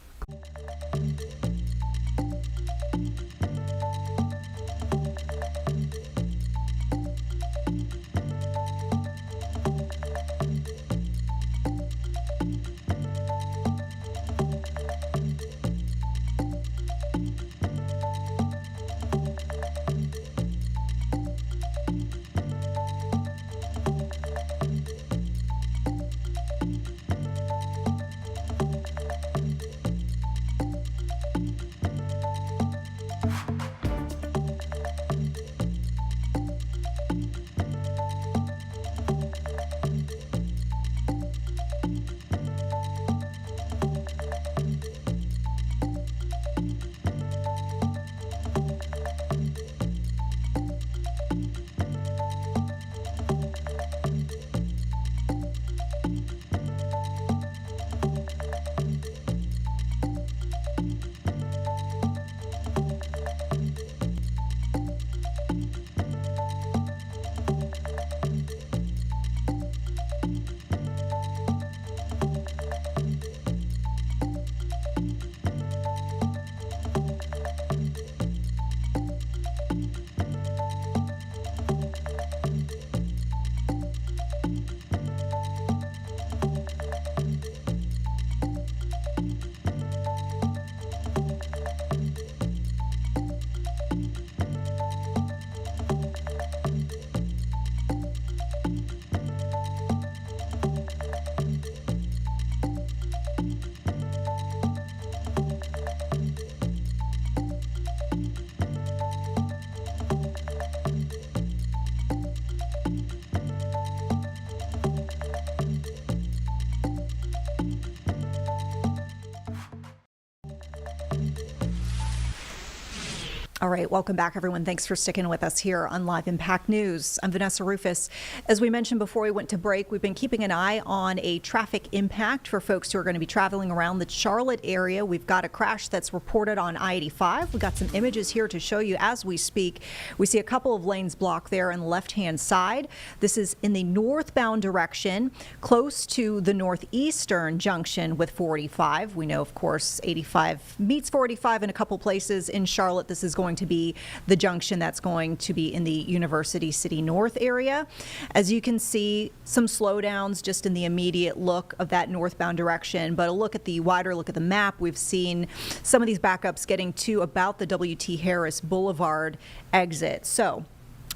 All right, welcome back, everyone. Thanks for sticking with us here on Live Impact News. I'm Vanessa Rufus. As we mentioned before we went to break, we've been keeping an eye on a traffic impact for folks who are going to be traveling around the Charlotte area. We've got a crash that's reported on I-85. We've got some images here to show you as we speak. We see a couple of lanes blocked there on the left-hand side. This is in the northbound direction, close to the northeastern junction with 45. We know, of course, 85 meets 45 in a couple places in Charlotte. This is going to be the junction that's going to be in the University City North area. As you can see, some slowdowns just in the immediate look of that northbound direction, but a look at the wider look at the map, we've seen some of these backups getting to about the W.T. Harris Boulevard exit. So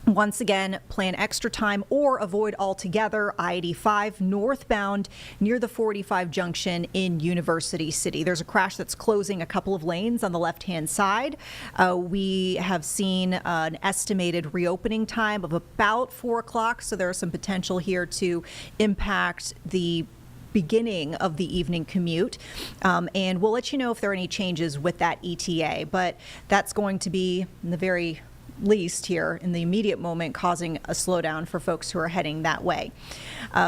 Once again, plan extra time or avoid altogether I-85 northbound near the 45 junction in University City. There's a crash that's closing a couple of lanes on the left-hand side. We have seen an estimated reopening time of about 4 o'clock, so there is some potential here to impact the beginning of the evening commute. And we'll let you know if there are any changes with that ETA, but that's going to be in the very least here in the immediate moment causing a slowdown for folks who are heading that way.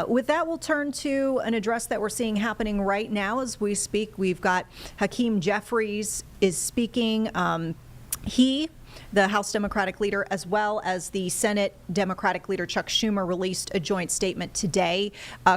With that, we'll turn to an address that we're seeing happening right now as we speak. We've got Hakeem Jeffries is speaking. The House Democratic leader, as well as the Senate Democratic leader Chuck Schumer, released a joint statement today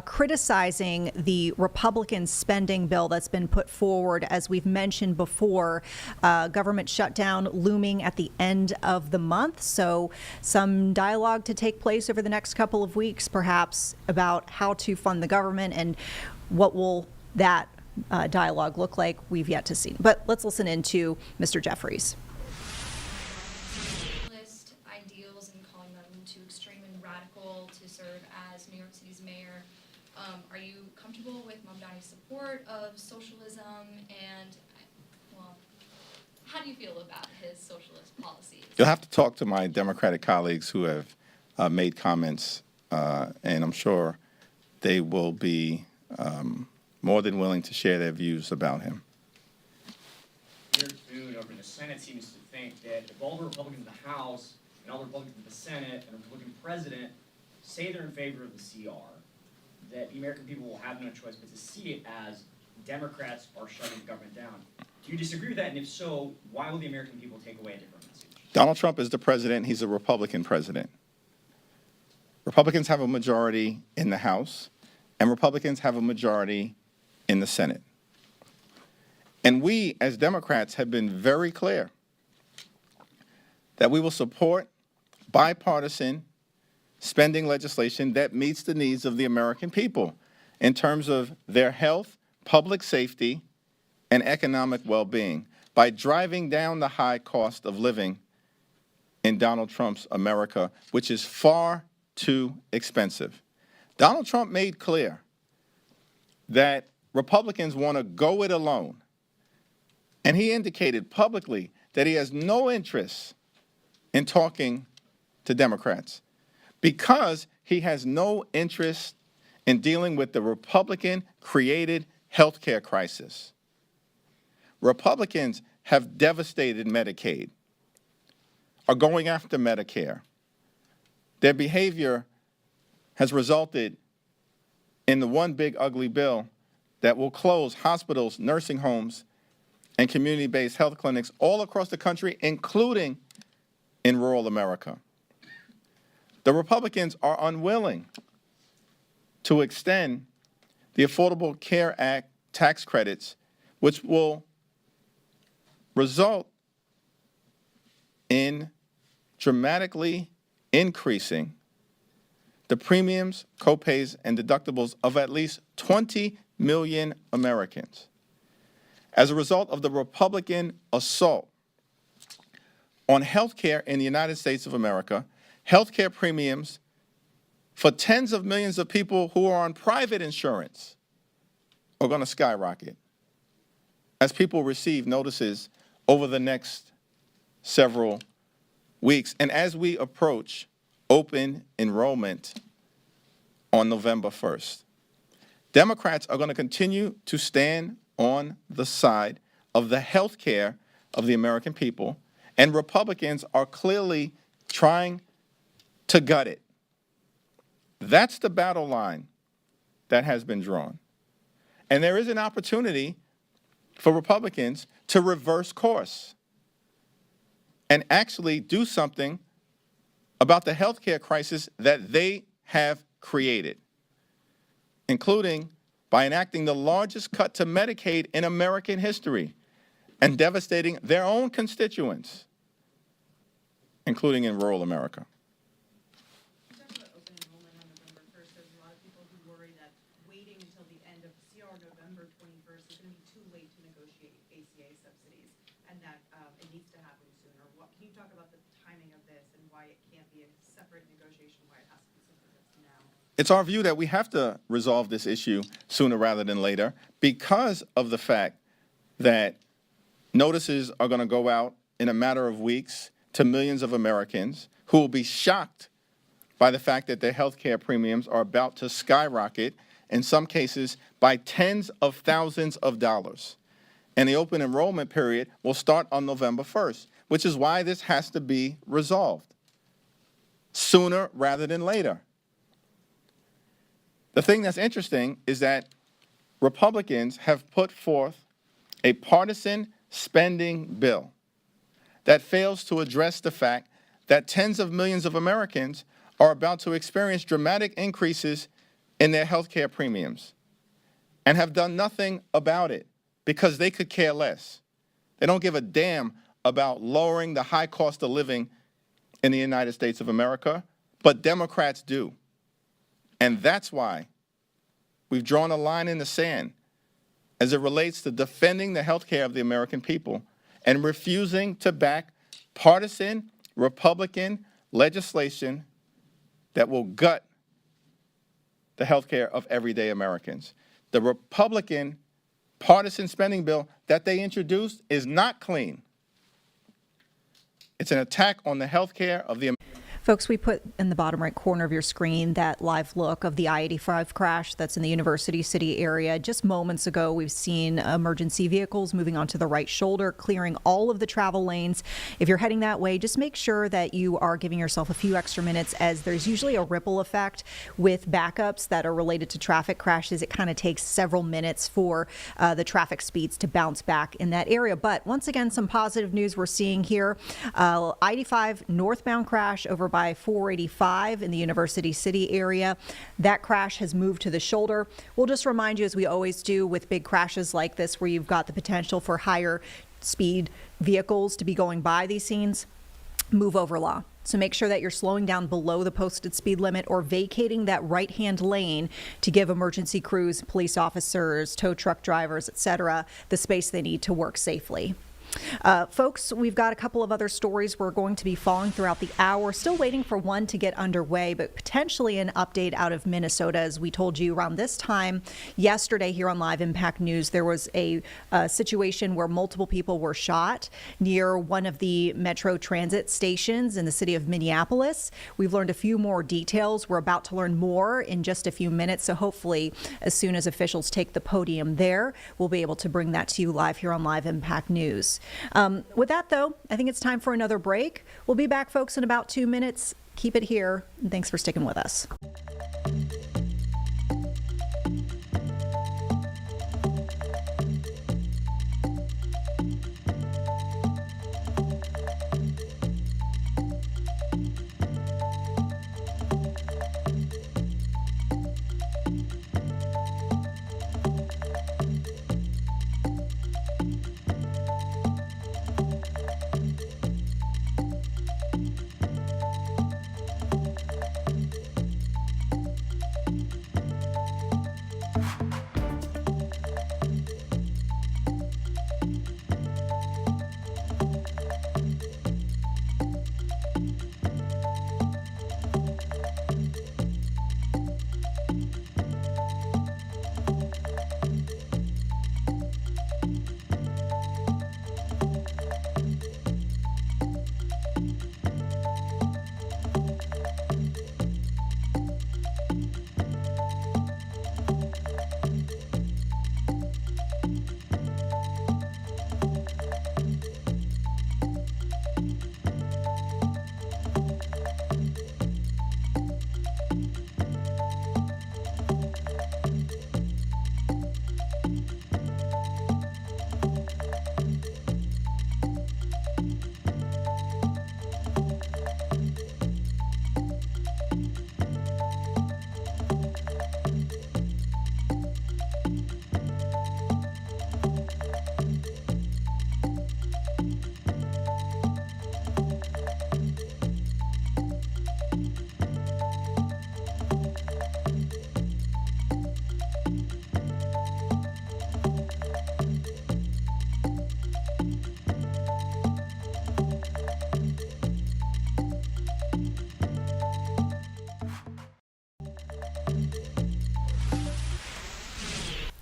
criticizing the Republican spending bill that's been put forward. As we've mentioned before, government shutdown looming at the end of the month. So some dialogue to take place over the next couple of weeks, perhaps, about how to fund the government and what will that dialogue look like. We've yet to see. But let's listen into Mr. Jeffries. Are you comfortable with Mamdani's support of socialism, and, well, how do you feel about his socialist policies? You'll have to talk to my Democratic colleagues who have made comments, and I'm sure they will be more than willing to share their views about him. Your food over the Senate seems to think that if all the Republicans in the House and all the Republicans in the Senate and the Republican president say they're in favor of the CR, that the American people will have no choice but to see it as Democrats are shutting the government down. Do you disagree with that? And if so, why will the American people take away a different message? Donald Trump is the president. He's a Republican president. Republicans have a majority in the House, and Republicans have a majority in the Senate. And we, as Democrats, have been very clear that we will support bipartisan spending legislation that meets the needs of the American people in terms of their health, public safety, and economic well-being by driving down the high cost of living in Donald Trump's America, which is far too expensive. Donald Trump made clear that Republicans want to go it alone, and he indicated publicly that he has no interest in talking to Democrats, because he has no interest in dealing with the Republican-created health care crisis. Republicans have devastated Medicaid, are going after Medicare. Their behavior has resulted in the one big ugly bill that will close hospitals, nursing homes, and community-based health clinics all across the country, including in rural America. The Republicans are unwilling to extend the Affordable Care Act tax credits, which will result in dramatically increasing the premiums, copays, and deductibles of at least 20 million Americans. As a result of the Republican assault on health care in the United States of America, health care premiums for tens of millions of people who are on private insurance are going to skyrocket as people receive notices over the next several weeks, and as we approach open enrollment on November 1st. Democrats are going to continue to stand on the side of the health care of the American people, and Republicans are clearly trying to gut it. That's the battle line that has been drawn. And there is an opportunity for Republicans to reverse course and actually do something about the health care crisis that they have created, including by enacting the largest cut to Medicaid in American history and devastating their own constituents, including in rural America. Can you you talk about the timing of this and why it can't be a separate negotiation, why it has to be something that's now? It's our view that we have to resolve this issue sooner rather than later because of the fact that notices are going to go out in a matter of weeks to millions of Americans who will be shocked by the fact that their health care premiums are about to skyrocket, in some cases by tens of thousands of dollars. And the open enrollment period will start on November 1st, which is why this has to be resolved sooner rather than later. The thing that's interesting is that Republicans have put forth a partisan spending bill that fails to address the fact that tens of millions of Americans are about to experience dramatic increases in their health care premiums and have done nothing about it because they could care less. They don't give a damn about lowering the high cost of living in the United States of America, but Democrats do. And that's why we've drawn a line in the sand as it relates to defending the health care of the American people and refusing to back partisan Republican legislation that will gut the health care of everyday Americans. The Republican partisan spending bill that they introduced is not clean. It's an attack on the health care of the Folks, we put in the bottom right corner of your screen that live look of the I-85 crash that's in the University City area. Just moments ago, we've seen emergency vehicles moving onto the right shoulder, clearing all of the travel lanes. If you're heading that way, just make sure that you are giving yourself a few extra minutes, as there's usually a ripple effect with backups that are related to traffic crashes. It kind of takes several minutes for the traffic speeds to bounce back in that area. But once again, some positive news we're seeing here. I-85 northbound crash over by 485 in the University City area. That crash has moved to the shoulder. We'll just remind you, as we always do with big crashes like this, where you've got the potential for higher speed vehicles to be going by these scenes, move over law. So make sure that you're slowing down below the posted speed limit or vacating that right-hand lane to give emergency crews, police officers, tow truck drivers, etc., the space they need to work safely. Folks, we've got a couple of other stories we're going to be following throughout the hour. Still waiting for one to get underway, but potentially an update out of Minnesota. As we told you around this time yesterday here on Live Impact News, there was a situation where multiple people were shot near one of the Metro Transit stations in the city of Minneapolis. We've learned a few more details. We're about to learn more in just a few minutes, so hopefully as soon as officials take the podium there, we'll be able to bring that to you live here on Live Impact News. With that, though, I think it's time for another break. We'll be back, folks, in about 2 minutes. Keep it here, and thanks for sticking with us.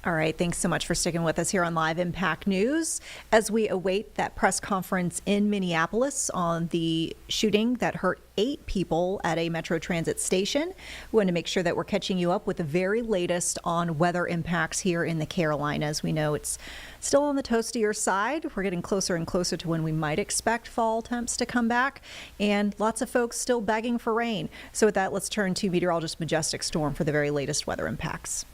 All right, thanks so much for sticking with us here on Live Impact News as we await that press conference in Minneapolis on the shooting that hurt 8 people at a Metro Transit station. We want to make sure that we're catching you up with the very latest on weather impacts here in the Carolinas. We know it's still on the toastier side. We're getting closer and closer to when we might expect fall temps to come back, and lots of folks still begging for rain. So with that, let's turn to meteorologist Majestic Storm for the very latest weather impacts.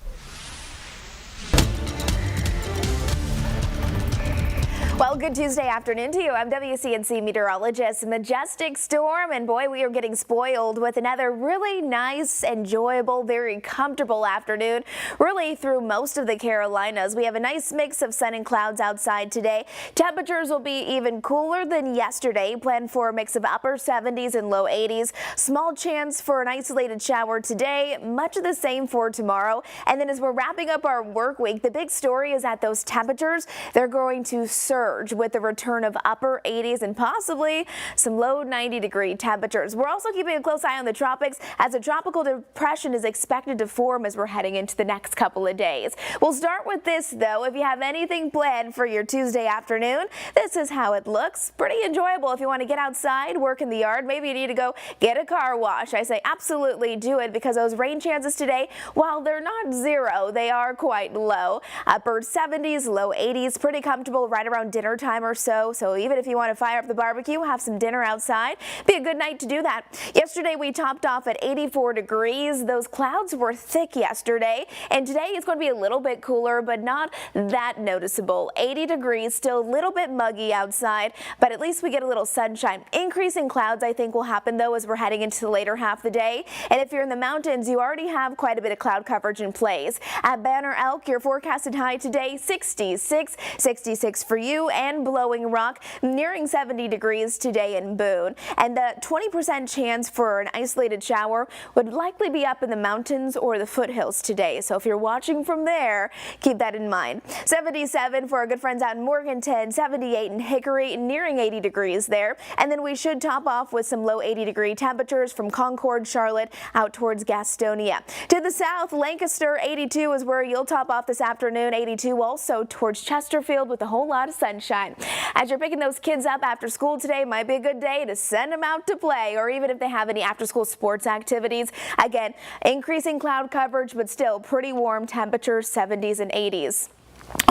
Well, good Tuesday afternoon to you. I'm WCNC meteorologist Majestic Storm, and boy, we are getting spoiled with another really nice, enjoyable, very comfortable afternoon, really through most of the Carolinas. We have a nice mix of sun and clouds outside today. Temperatures will be even cooler than yesterday. Plan for a mix of upper 70s and low 80s. Small chance for an isolated shower today, much of the same for tomorrow. And then as we're wrapping up our work week, the big story is that those temperatures, they're going to surge with the return of upper 80s and possibly some low 90-degree temperatures. We're also keeping a close eye on the tropics as a tropical depression is expected to form as we're heading into the next couple of days. We'll start with this, though. If you have anything planned for your Tuesday afternoon, this is how it looks. Pretty enjoyable if you want to get outside, work in the yard. Maybe you need to go get a car wash. I say absolutely do it because those rain chances today, while they're not zero, they are quite low. Upper 70s, low 80s, pretty comfortable right around dinner time or so. So even if you want to fire up the barbecue, have some dinner outside, be a good night to do that. Yesterday we topped off at 84 degrees. Those clouds were thick yesterday, and today it's going to be a little bit cooler, but not that noticeable. 80 degrees, still a little bit muggy outside, but at least we get a little sunshine. Increase in clouds I think will happen though as we're heading into the later half of the day. And if you're in the mountains, you already have quite a bit of cloud coverage in place. At Banner Elk, your forecasted high today, 66 for you, and Blowing Rock nearing 70 degrees today in Boone. And the 20% chance for an isolated shower would likely be up in the mountains or the foothills today. So if you're watching from there, keep that in mind. 77 for our good friends out in Morganton, 78 in Hickory, nearing 80 degrees there. And then we should top off with some low 80-degree temperatures from Concord, Charlotte, out towards Gastonia. To the south, Lancaster, 82 is where you'll top off this afternoon. 82 also towards Chesterfield with a whole lot of sunshine. As you're picking those kids up after school today, might be a good day to send them out to play, or even if they have any after-school sports activities. Again, increasing cloud coverage, but still pretty warm temperatures, 70s and 80s.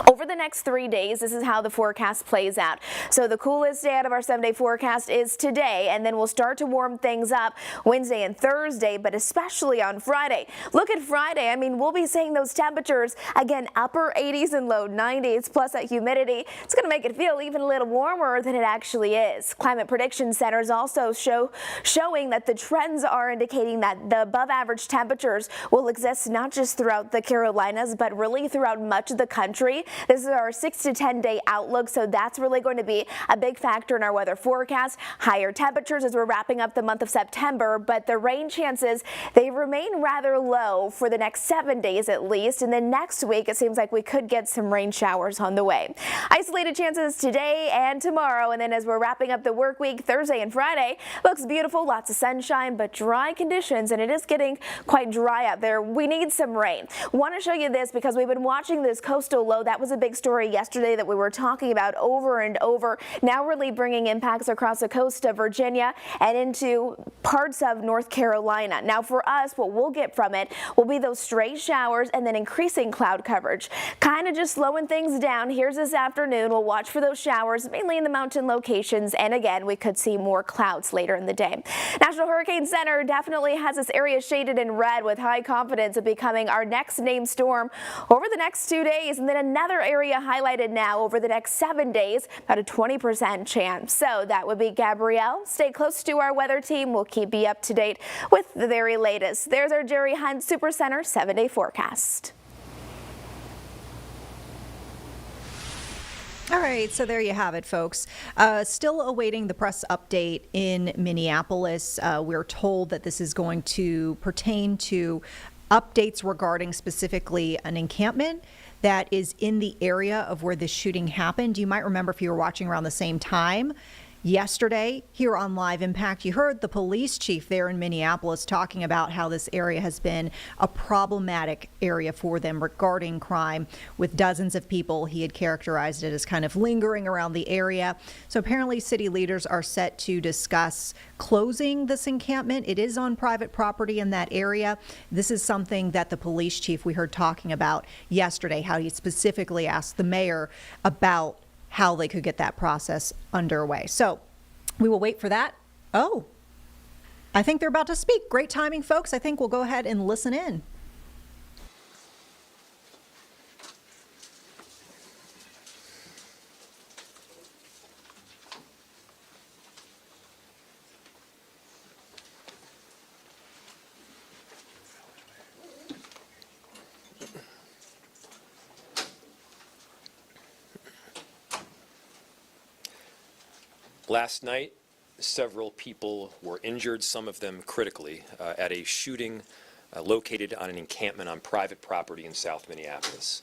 Over the next 3 days, this is how the forecast plays out. So the coolest day out of our 7-day forecast is today, and then we'll start to warm things up Wednesday and Thursday, but especially on Friday. Look at Friday. I mean, we'll be seeing those temperatures, again, upper 80s and low 90s, plus that humidity. It's going to make it feel even a little warmer than it actually is. Climate Prediction Center is also showing that the trends are indicating that the above-average temperatures will exist not just throughout the Carolinas, but really throughout much of the country. This is our 6 to 10 day outlook, so that's really going to be a big factor in our weather forecast. Higher temperatures as we're wrapping up the month of September, but the rain chances, they remain rather low for the next 7 days at least, and then next week it seems like we could get some rain showers on the way. Isolated chances today and tomorrow, and then as we're wrapping up the work week, Thursday and Friday, looks beautiful, lots of sunshine, but dry conditions, and it is getting quite dry out there. We need some rain. Want to show you this because we've been watching this coastal low. That was a big story yesterday that we were talking about over and over. Now really bringing impacts across the coast of Virginia and into parts of North Carolina. Now for us, what we'll get from it will be those stray showers and then increasing cloud coverage. Kind of just slowing things down. Here's this afternoon. We'll watch for those showers, mainly in the mountain locations. And again, we could see more clouds later in the day. National Hurricane Center definitely has this area shaded in red with high confidence of becoming our next named storm over the next 2 days. And then another area highlighted now over the next 7 days, about a 20% chance. So that would be Gabrielle. Stay close to our weather team. We'll keep you up to date with the very latest. There's our Jerry Hunt Super Center 7-day forecast. All right, so there you have it, folks. Still awaiting the press update in Minneapolis. We're told that this is going to pertain to updates regarding specifically an encampment that is in the area of where this shooting happened. You might remember if you were watching around the same time, Yesterday, here on Live Impact, you heard the police chief there in Minneapolis talking about how this area has been a problematic area for them regarding crime, with dozens of people. He had characterized it as kind of lingering around the area. So apparently city leaders are set to discuss closing this encampment. It is on private property in that area. This is something that the police chief we heard talking about yesterday, how he specifically asked the mayor about how they could get that process underway. So we will wait for that. Oh, I think they're about to speak. Great timing, folks. I think we'll go ahead and listen in. Last night, several people were injured, some of them critically, at a shooting located on an encampment on private property in South Minneapolis.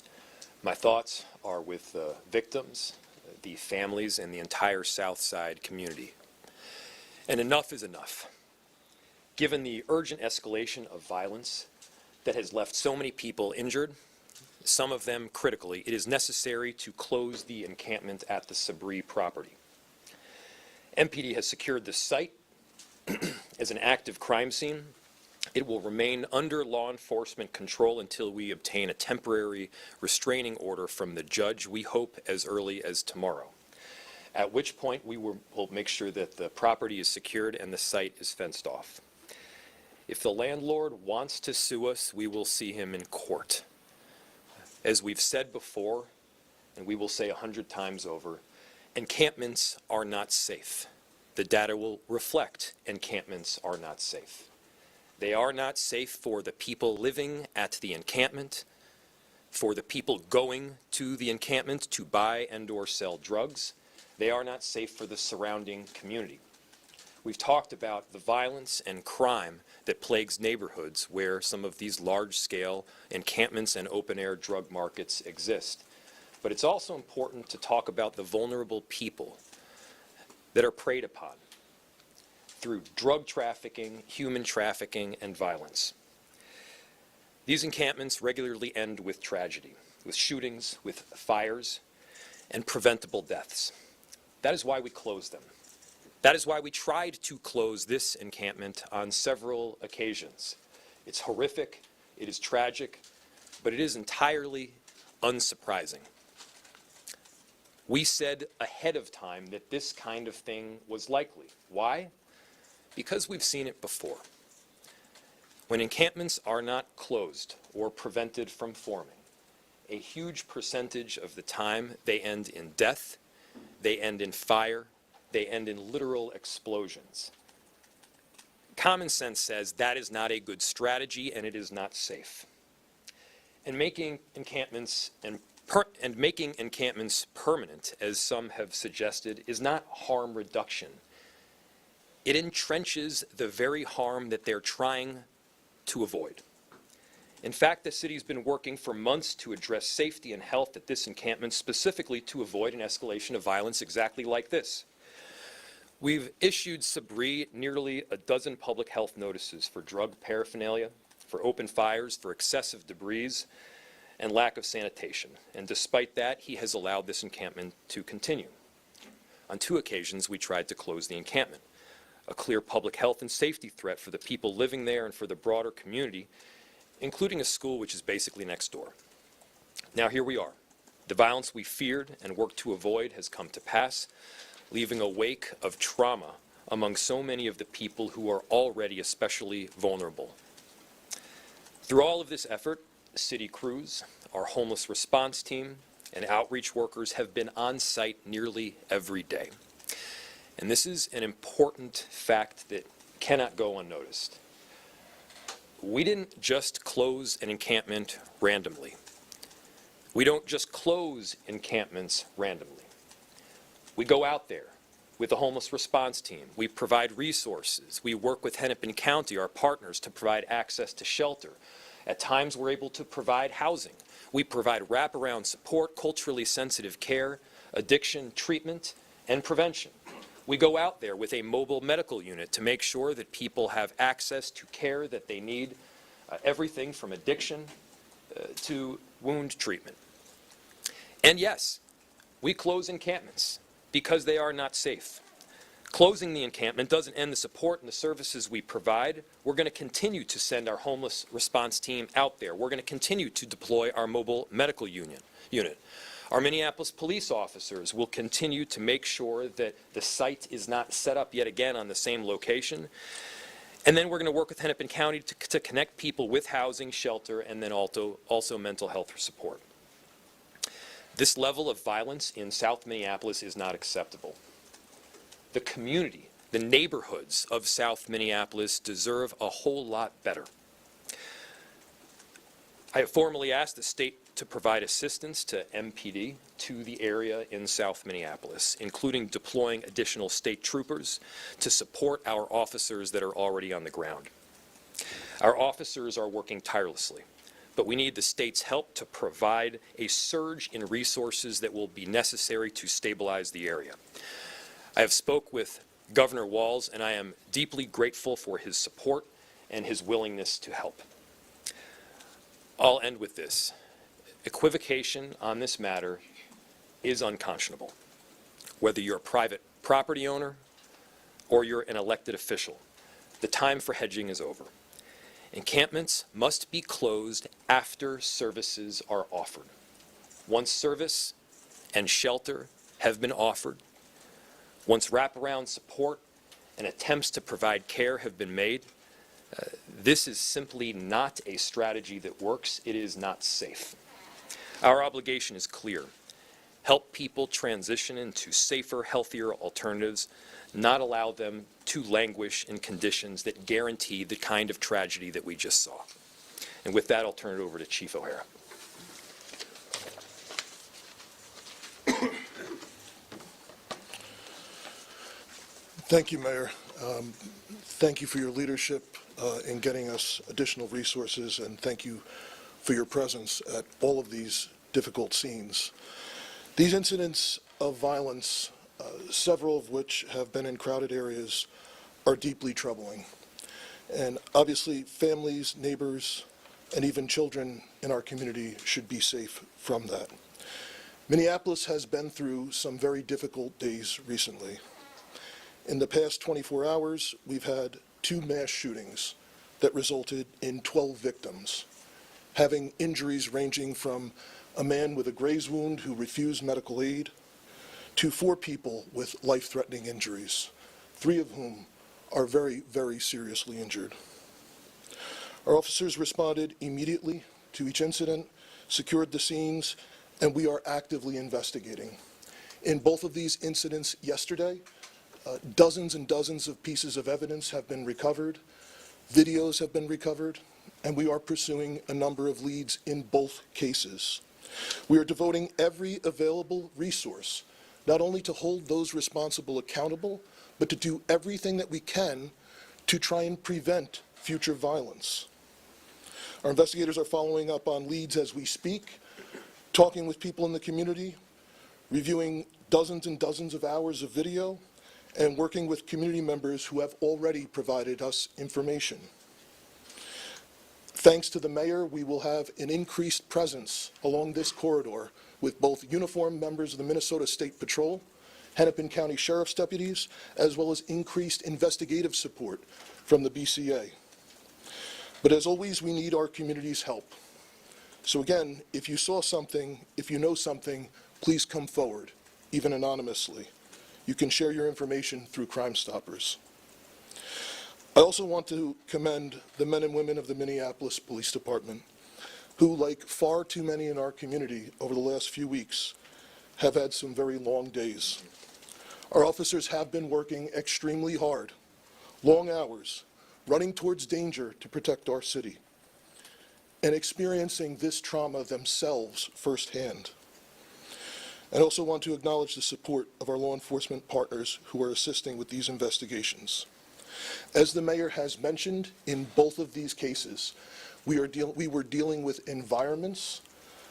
My thoughts are with the victims, the families, and the entire South Side community. And enough is enough. Given the urgent escalation of violence that has left so many people injured, some of them critically, it is necessary to close the encampment at the Sept property. MPD has secured the site as an active crime scene. It will remain under law enforcement control until we obtain a temporary restraining order from the judge, we hope as early as tomorrow, at which point we will make sure that the property is secured and the site is fenced off. If the landlord wants to sue us, we will see him in court. As we've said before, and we will say 100 times over, encampments are not safe. The data will reflect encampments are not safe. They are not safe for the people living at the encampment, for the people going to the encampment to buy and/or sell drugs. They are not safe for the surrounding community. We've talked about the violence and crime that plagues neighborhoods where some of these large-scale encampments and open-air drug markets exist. But it's also important to talk about the vulnerable people that are preyed upon through drug trafficking, human trafficking, and violence. These encampments regularly end with tragedy, with shootings, with fires, and preventable deaths. That is why we closed them. That is why we tried to close this encampment on several occasions. It's horrific, it is tragic, but it is entirely unsurprising. We said ahead of time that this kind of thing was likely. Why? Because we've seen it before. When encampments are not closed or prevented from forming, a huge percentage of the time they end in death, they end in fire, they end in literal explosions. Common sense says that is not a good strategy and it is not safe. And making encampments permanent, as some have suggested, is not harm reduction. It entrenches the very harm that they're trying to avoid. In fact, the city's been working for months to address safety and health at this encampment, specifically to avoid an escalation of violence exactly like this. We've issued Sept nearly a dozen public health notices for drug paraphernalia, for open fires, for excessive debris, and lack of sanitation. And despite that, he has allowed this encampment to continue. On 2 occasions, we tried to close the encampment, a clear public health and safety threat for the people living there and for the broader community, including a school which is basically next door. Now here we are. The violence we feared and worked to avoid has come to pass, leaving a wake of trauma among so many of the people who are already especially vulnerable. Through all of this effort, city crews, our homeless response team, and outreach workers have been on site nearly every day. And this is an important fact that cannot go unnoticed. We didn't just close an encampment randomly. We don't just close encampments randomly. We go out there with the homeless response team. We provide resources. We work with Hennepin County, our partners, to provide access to shelter. At times, we're able to provide housing. We provide wraparound support, culturally sensitive care, addiction treatment, and prevention. We go out there with a mobile medical unit to make sure that people have access to care that they need, everything from addiction to wound treatment. And yes, we close encampments because they are not safe. Closing the encampment doesn't end the support and the services we provide. We're going to continue to send our homeless response team out there. We're going to continue to deploy our mobile medical unit. Our Minneapolis police officers will continue to make sure that the site is not set up yet again on the same location. And then we're going to work with Hennepin County to connect people with housing, shelter, and then also mental health support. This level of violence in South Minneapolis is not acceptable. The community, the neighborhoods of South Minneapolis deserve a whole lot better. I have formally asked the state to provide assistance to MPD to the area in South Minneapolis, including deploying additional state troopers to support our officers that are already on the ground. Our officers are working tirelessly, but we need the state's help to provide a surge in resources that will be necessary to stabilize the area. I have spoke with Governor Walz, and I am deeply grateful for his support and his willingness to help. I'll end with this. Equivocation on this matter is unconscionable. Whether you're a private property owner or you're an elected official, the time for hedging is over. Encampments must be closed after services are offered. Once service and shelter have been offered, once wraparound support and attempts to provide care have been made, this is simply not a strategy that works. It is not safe. Our obligation is clear. Help people transition into safer, healthier alternatives, not allow them to languish in conditions that guarantee the kind of tragedy that we just saw. And with that, I'll turn it over to Chief O'Hara. Thank you, Mayor. Thank you for your leadership in getting us additional resources, and thank you for your presence at all of these difficult scenes. These incidents of violence, several of which have been in crowded areas, are deeply troubling. And obviously, families, neighbors, and even children in our community should be safe from that. Minneapolis has been through some very difficult days recently. In the past 24 hours, we've had 2 mass shootings that resulted in 12 victims, having injuries ranging from a man with a graze wound who refused medical aid to 4 people with life-threatening injuries, 3 of whom are very, very seriously injured. Our officers responded immediately to each incident, secured the scenes, and we are actively investigating. In both of these incidents yesterday, dozens and dozens of pieces of evidence have been recovered, videos have been recovered, and we are pursuing a number of leads in both cases. We are devoting every available resource, not only to hold those responsible accountable, but to do everything that we can to try and prevent future violence. Our investigators are following up on leads as we speak, talking with people in the community, reviewing dozens and dozens of hours of video, and working with community members who have already provided us information. Thanks to the mayor, we will have an increased presence along this corridor with both uniformed members of the Minnesota State Patrol, Hennepin County Sheriff's deputies, as well as increased investigative support from the BCA. But as always, we need our community's help. So again, if you saw something, if you know something, please come forward, even anonymously. You can share your information through Crime Stoppers. I also want to commend the men and women of the Minneapolis Police Department, who, like far too many in our community over the last few weeks, have had some very long days. Our officers have been working extremely hard, long hours, running towards danger to protect our city, and experiencing this trauma themselves firsthand. I also want to acknowledge the support of our law enforcement partners who are assisting with these investigations. As the mayor has mentioned, in both of these cases, we were dealing with environments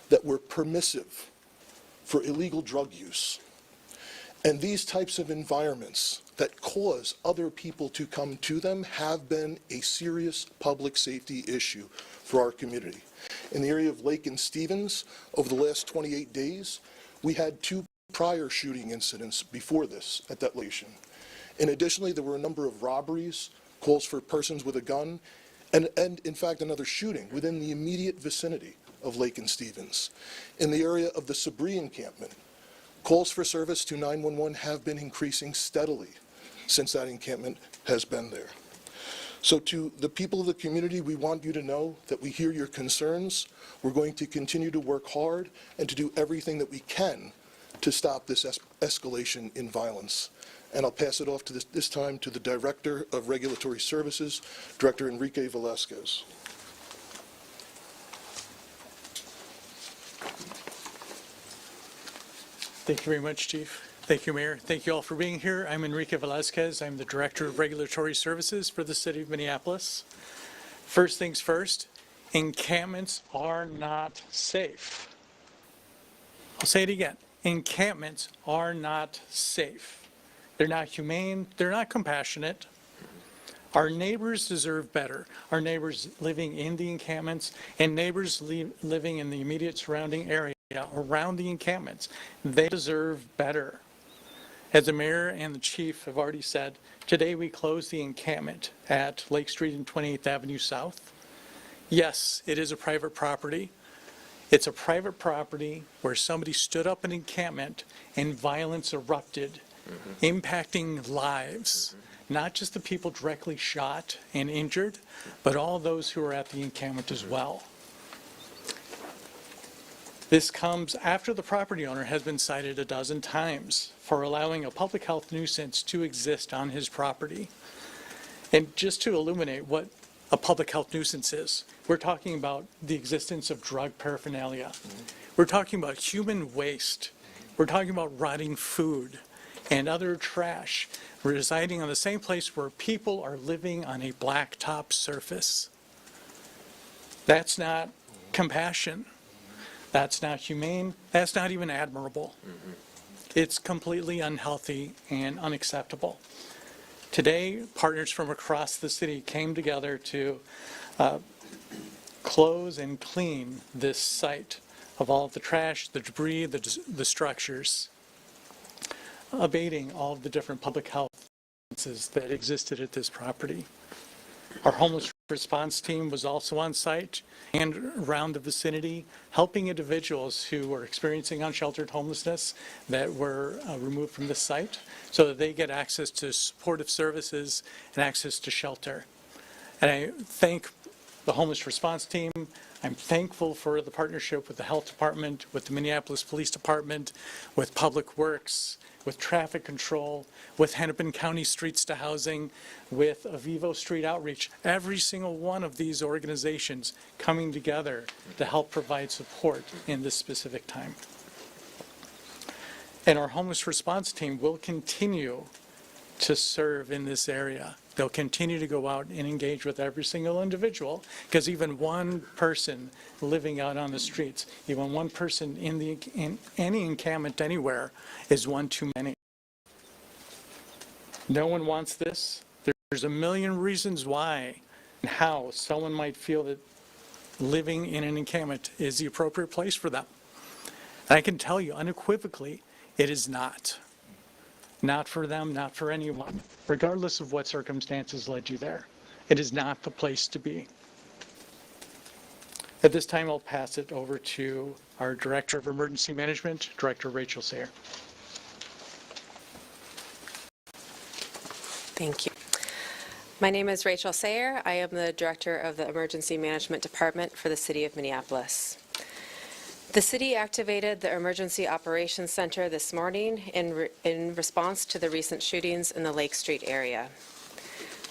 that were permissive for illegal drug use. And these types of environments that cause other people to come to them have been a serious public safety issue for our community. In the area of Lake and Stevens, over the last 28 days, we had 2 prior shooting incidents before this at that location. And additionally, there were a number of robberies, calls for persons with a gun, and in fact another shooting within the immediate vicinity of Lake and Stevens. In the area of the Sept encampment, calls for service to 911 have been increasing steadily since that encampment has been there. So to the people of the community, we want you to know that we hear your concerns. We're going to continue to work hard and to do everything that we can to stop this escalation in violence. And I'll pass it off to this time to the Director of Regulatory Services, Director Enrique Velasquez. Thank you very much, Chief. Thank you, Mayor. Thank you all for being here. I'm Enrique Velasquez. I'm the Director of Regulatory Services for the City of Minneapolis. First things first, encampments are not safe. I'll say it again. Encampments are not safe. They're not humane. They're not compassionate. Our neighbors deserve better. Our neighbors living in the encampments and neighbors living in the immediate surrounding area around the encampments, they deserve better. As the mayor and the chief have already said, today we close the encampment at Lake Street and 28th Avenue South. Yes, it is a private property. It's a private property where somebody stood up an encampment and violence erupted, impacting lives. Not just the people directly shot and injured, but all those who were at the encampment as well. This comes after the property owner has been cited a dozen times for allowing a public health nuisance to exist on his property. And just to illuminate what a public health nuisance is, we're talking about the existence of drug paraphernalia. We're talking about human waste. We're talking about rotting food and other trash residing on the same place where people are living on a blacktop surface. That's not compassion. That's not humane. That's not even admirable. It's completely unhealthy and unacceptable. Today, partners from across the city came together to close and clean this site of all of the trash, the debris, the structures, abating all of the different public health that existed at this property. Our homeless response team was also on site and around the vicinity, helping individuals who were experiencing unsheltered homelessness that were removed from the site so that they get access to supportive services and access to shelter. And I thank the homeless response team. I'm thankful for the partnership with the health department, with the Minneapolis Police Department, with Public Works, with traffic control, with Hennepin County Streets to Housing, with Avivo Street Outreach, every single one of these organizations coming together to help provide support in this specific time. And our homeless response team will continue to serve in this area. They'll continue to go out and engage with every single individual, because even one person living out on the streets, even one person in any encampment anywhere is one too many. No one wants this. There's a million reasons why and how someone might feel that living in an encampment is the appropriate place for them. And I can tell you unequivocally, it is not. Not for them, not for anyone, regardless of what circumstances led you there. It is not the place to be. At this time, I'll pass it over to our Director of Emergency Management, Director Rachel Sayer. Thank you. My name is Rachel Sayer. I am the Director of the Emergency Management Department for the City of Minneapolis. The city activated the Emergency Operations Center this morning in response to the recent shootings in the Lake Street area.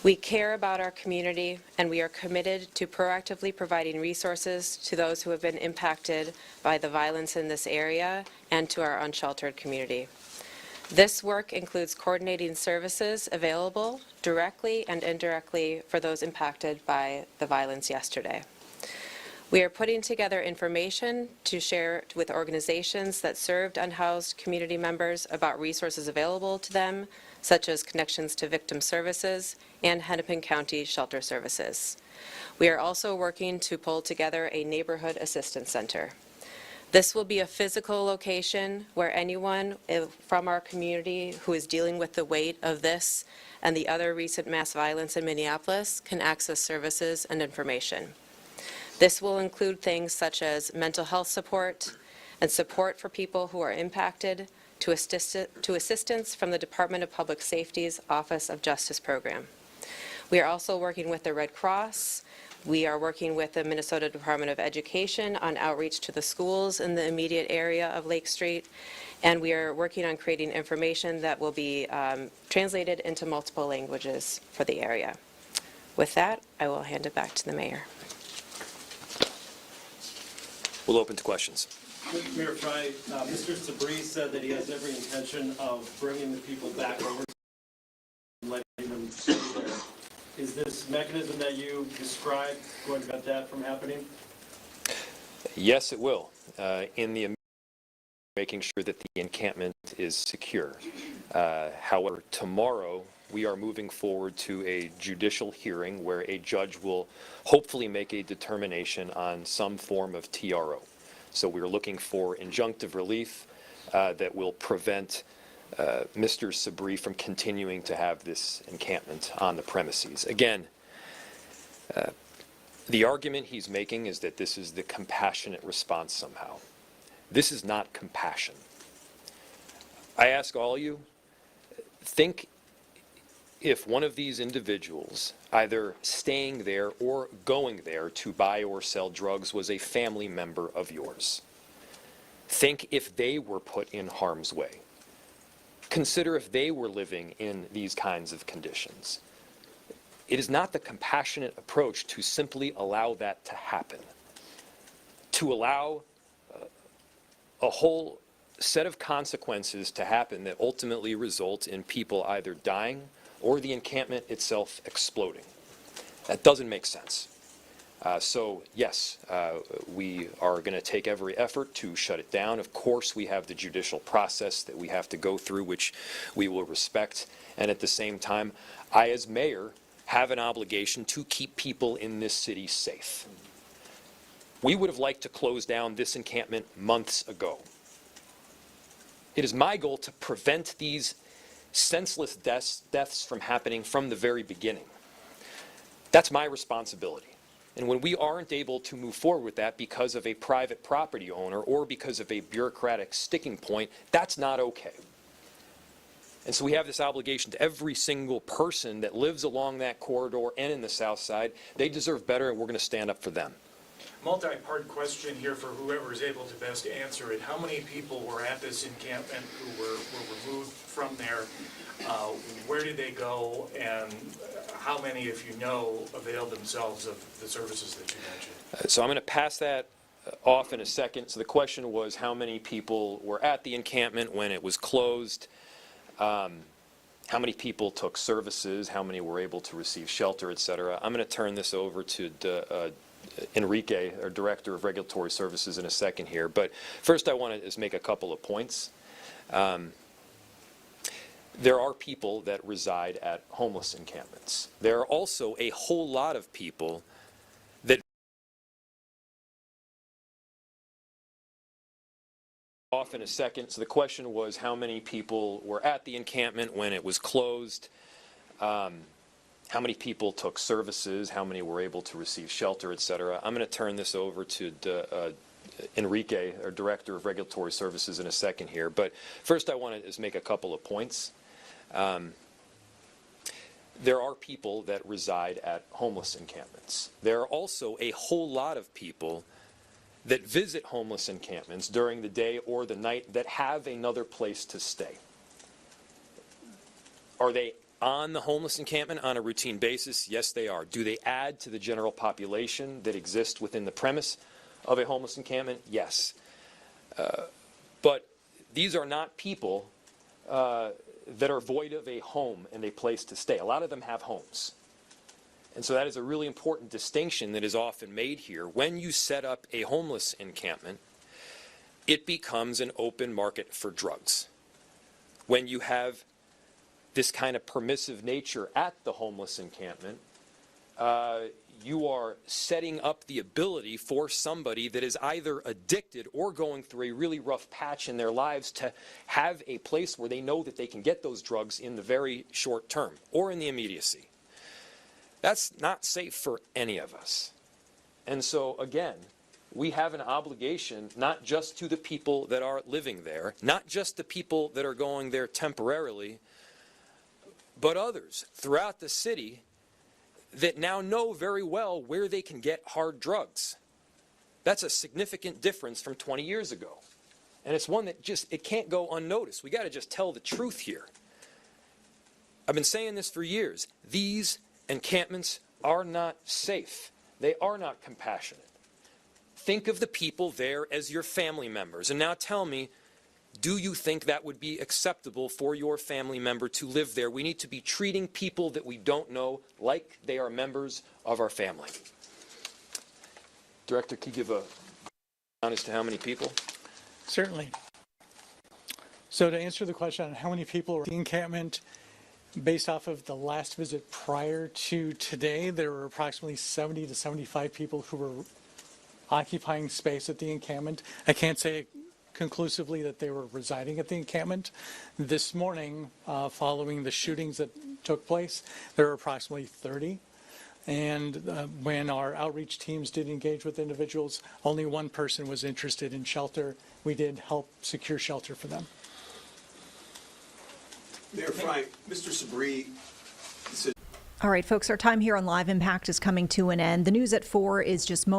We care about our community, and we are committed to proactively providing resources to those who have been impacted by the violence in this area and to our unsheltered community. This work includes coordinating services available directly and indirectly for those impacted by the violence yesterday. We are putting together information to share with organizations that served unhoused community members about resources available to them, such as connections to victim services and Hennepin County Shelter Services. We are also working to pull together a neighborhood assistance center. This will be a physical location where anyone from our community who is dealing with the weight of this and the other recent mass violence in Minneapolis can access services and information. This will include things such as mental health support and support for people who are impacted to assistance from the Department of Public Safety's Office of Justice program. We are also working with the Red Cross. We are working with the Minnesota Department of Education on outreach to the schools in the immediate area of Lake Street, and we are working on creating information that will be translated into multiple languages for the area. With that, I will hand it back to the mayor. We'll open to questions. Mayor Fry, Mr. Sabri said that he has every intention of bringing the people back over and letting them stay there. Is this mechanism that you described going to prevent that from happening? Yes, it will. In the making sure that the encampment is secure. However, tomorrow we are moving forward to a judicial hearing where a judge will hopefully make a determination on some form of TRO. So we're looking for injunctive relief that will prevent Mr. Sabri from continuing to have this encampment on the premises. Again, the argument he's making is that this is the compassionate response somehow. This is not compassion. I ask all you, think if one of these individuals, either staying there or going there to buy or sell drugs, was a family member of yours. Think if they were put in harm's way. Consider if they were living in these kinds of conditions. It is not the compassionate approach to simply allow that to happen. To allow a whole set of consequences to happen that ultimately result in people either dying or the encampment itself exploding. That doesn't make sense. So yes, we are going to take every effort to shut it down. Of course, we have the judicial process that we have to go through, which we will respect. And at the same time, I, as mayor, have an obligation to keep people in this city safe. We would have liked to close down this encampment months ago. It is my goal to prevent these senseless deaths from happening from the very beginning. That's my responsibility. And when we aren't able to move forward with that because of a private property owner or because of a bureaucratic sticking point, that's not okay. And so we have this obligation to every single person that lives along that corridor and in the South Side. They deserve better, and we're going to stand up for them. Multi-part question here for whoever is able to best answer it. How many people were at this encampment who were removed from there? Where did they go? And how many, if you know, availed themselves of the services that you mentioned? So I'm going to pass that off in a second. So the question was how many people were at the encampment when it was closed? How many people took services? How many were able to receive shelter, et cetera? I'm going to turn this over to Enrique, our Director of Regulatory Services, in a second here. But first I want to just make a couple of points. There are people that reside at homeless encampments. There are also a whole lot of people that off in a second. So the question was how many people were at the encampment when it was closed? How many people took services? How many were able to receive shelter, et cetera? I'm going to turn this over to Enrique, our Director of Regulatory Services, in a second here. But first I want to just make a couple of points. There are people that reside at homeless encampments. There are also a whole lot of people that visit homeless encampments during the day or the night that have another place to stay. Are they on the homeless encampment on a routine basis? Yes, they are. Do they add to the general population that exists within the premise of a homeless encampment? Yes. But these are not people that are void of a home and a place to stay. A lot of them have homes. And so that is a really important distinction that is often made here. When you set up a homeless encampment, it becomes an open market for drugs. When you have this kind of permissive nature at the homeless encampment, you are setting up the ability for somebody that is either addicted or going through a really rough patch in their lives to have a place where they know that they can get those drugs in the very short term or in the immediacy. That's not safe for any of us. And so, again, we have an obligation not just to the people that are living there, not just the people that are going there temporarily, but others throughout the city that now know very well where they can get hard drugs. That's a significant difference from 20 years ago. And it's one that it can't go unnoticed. We got to just tell the truth here. I've been saying this for years. These encampments are not safe. They are not compassionate. Think of the people there as your family members. And now tell me, do you think that would be acceptable for your family member to live there? We need to be treating people that we don't know like they are members of our family. Director, can you give a count as to how many people? Certainly. So to answer the question on how many people are at the encampment, based off of the last visit prior to today, there were approximately 70 to 75 people who were occupying space at the encampment. I can't say conclusively that they were residing at the encampment. This morning, following the shootings that took place, there were approximately 30. And when our outreach teams did engage with individuals, only one person was interested in shelter. We did help secure shelter for them. Mayor Frank, Mr. Sabri said. All right, folks, our time here on Live Impact is coming to an end. The news at 4 is just moments.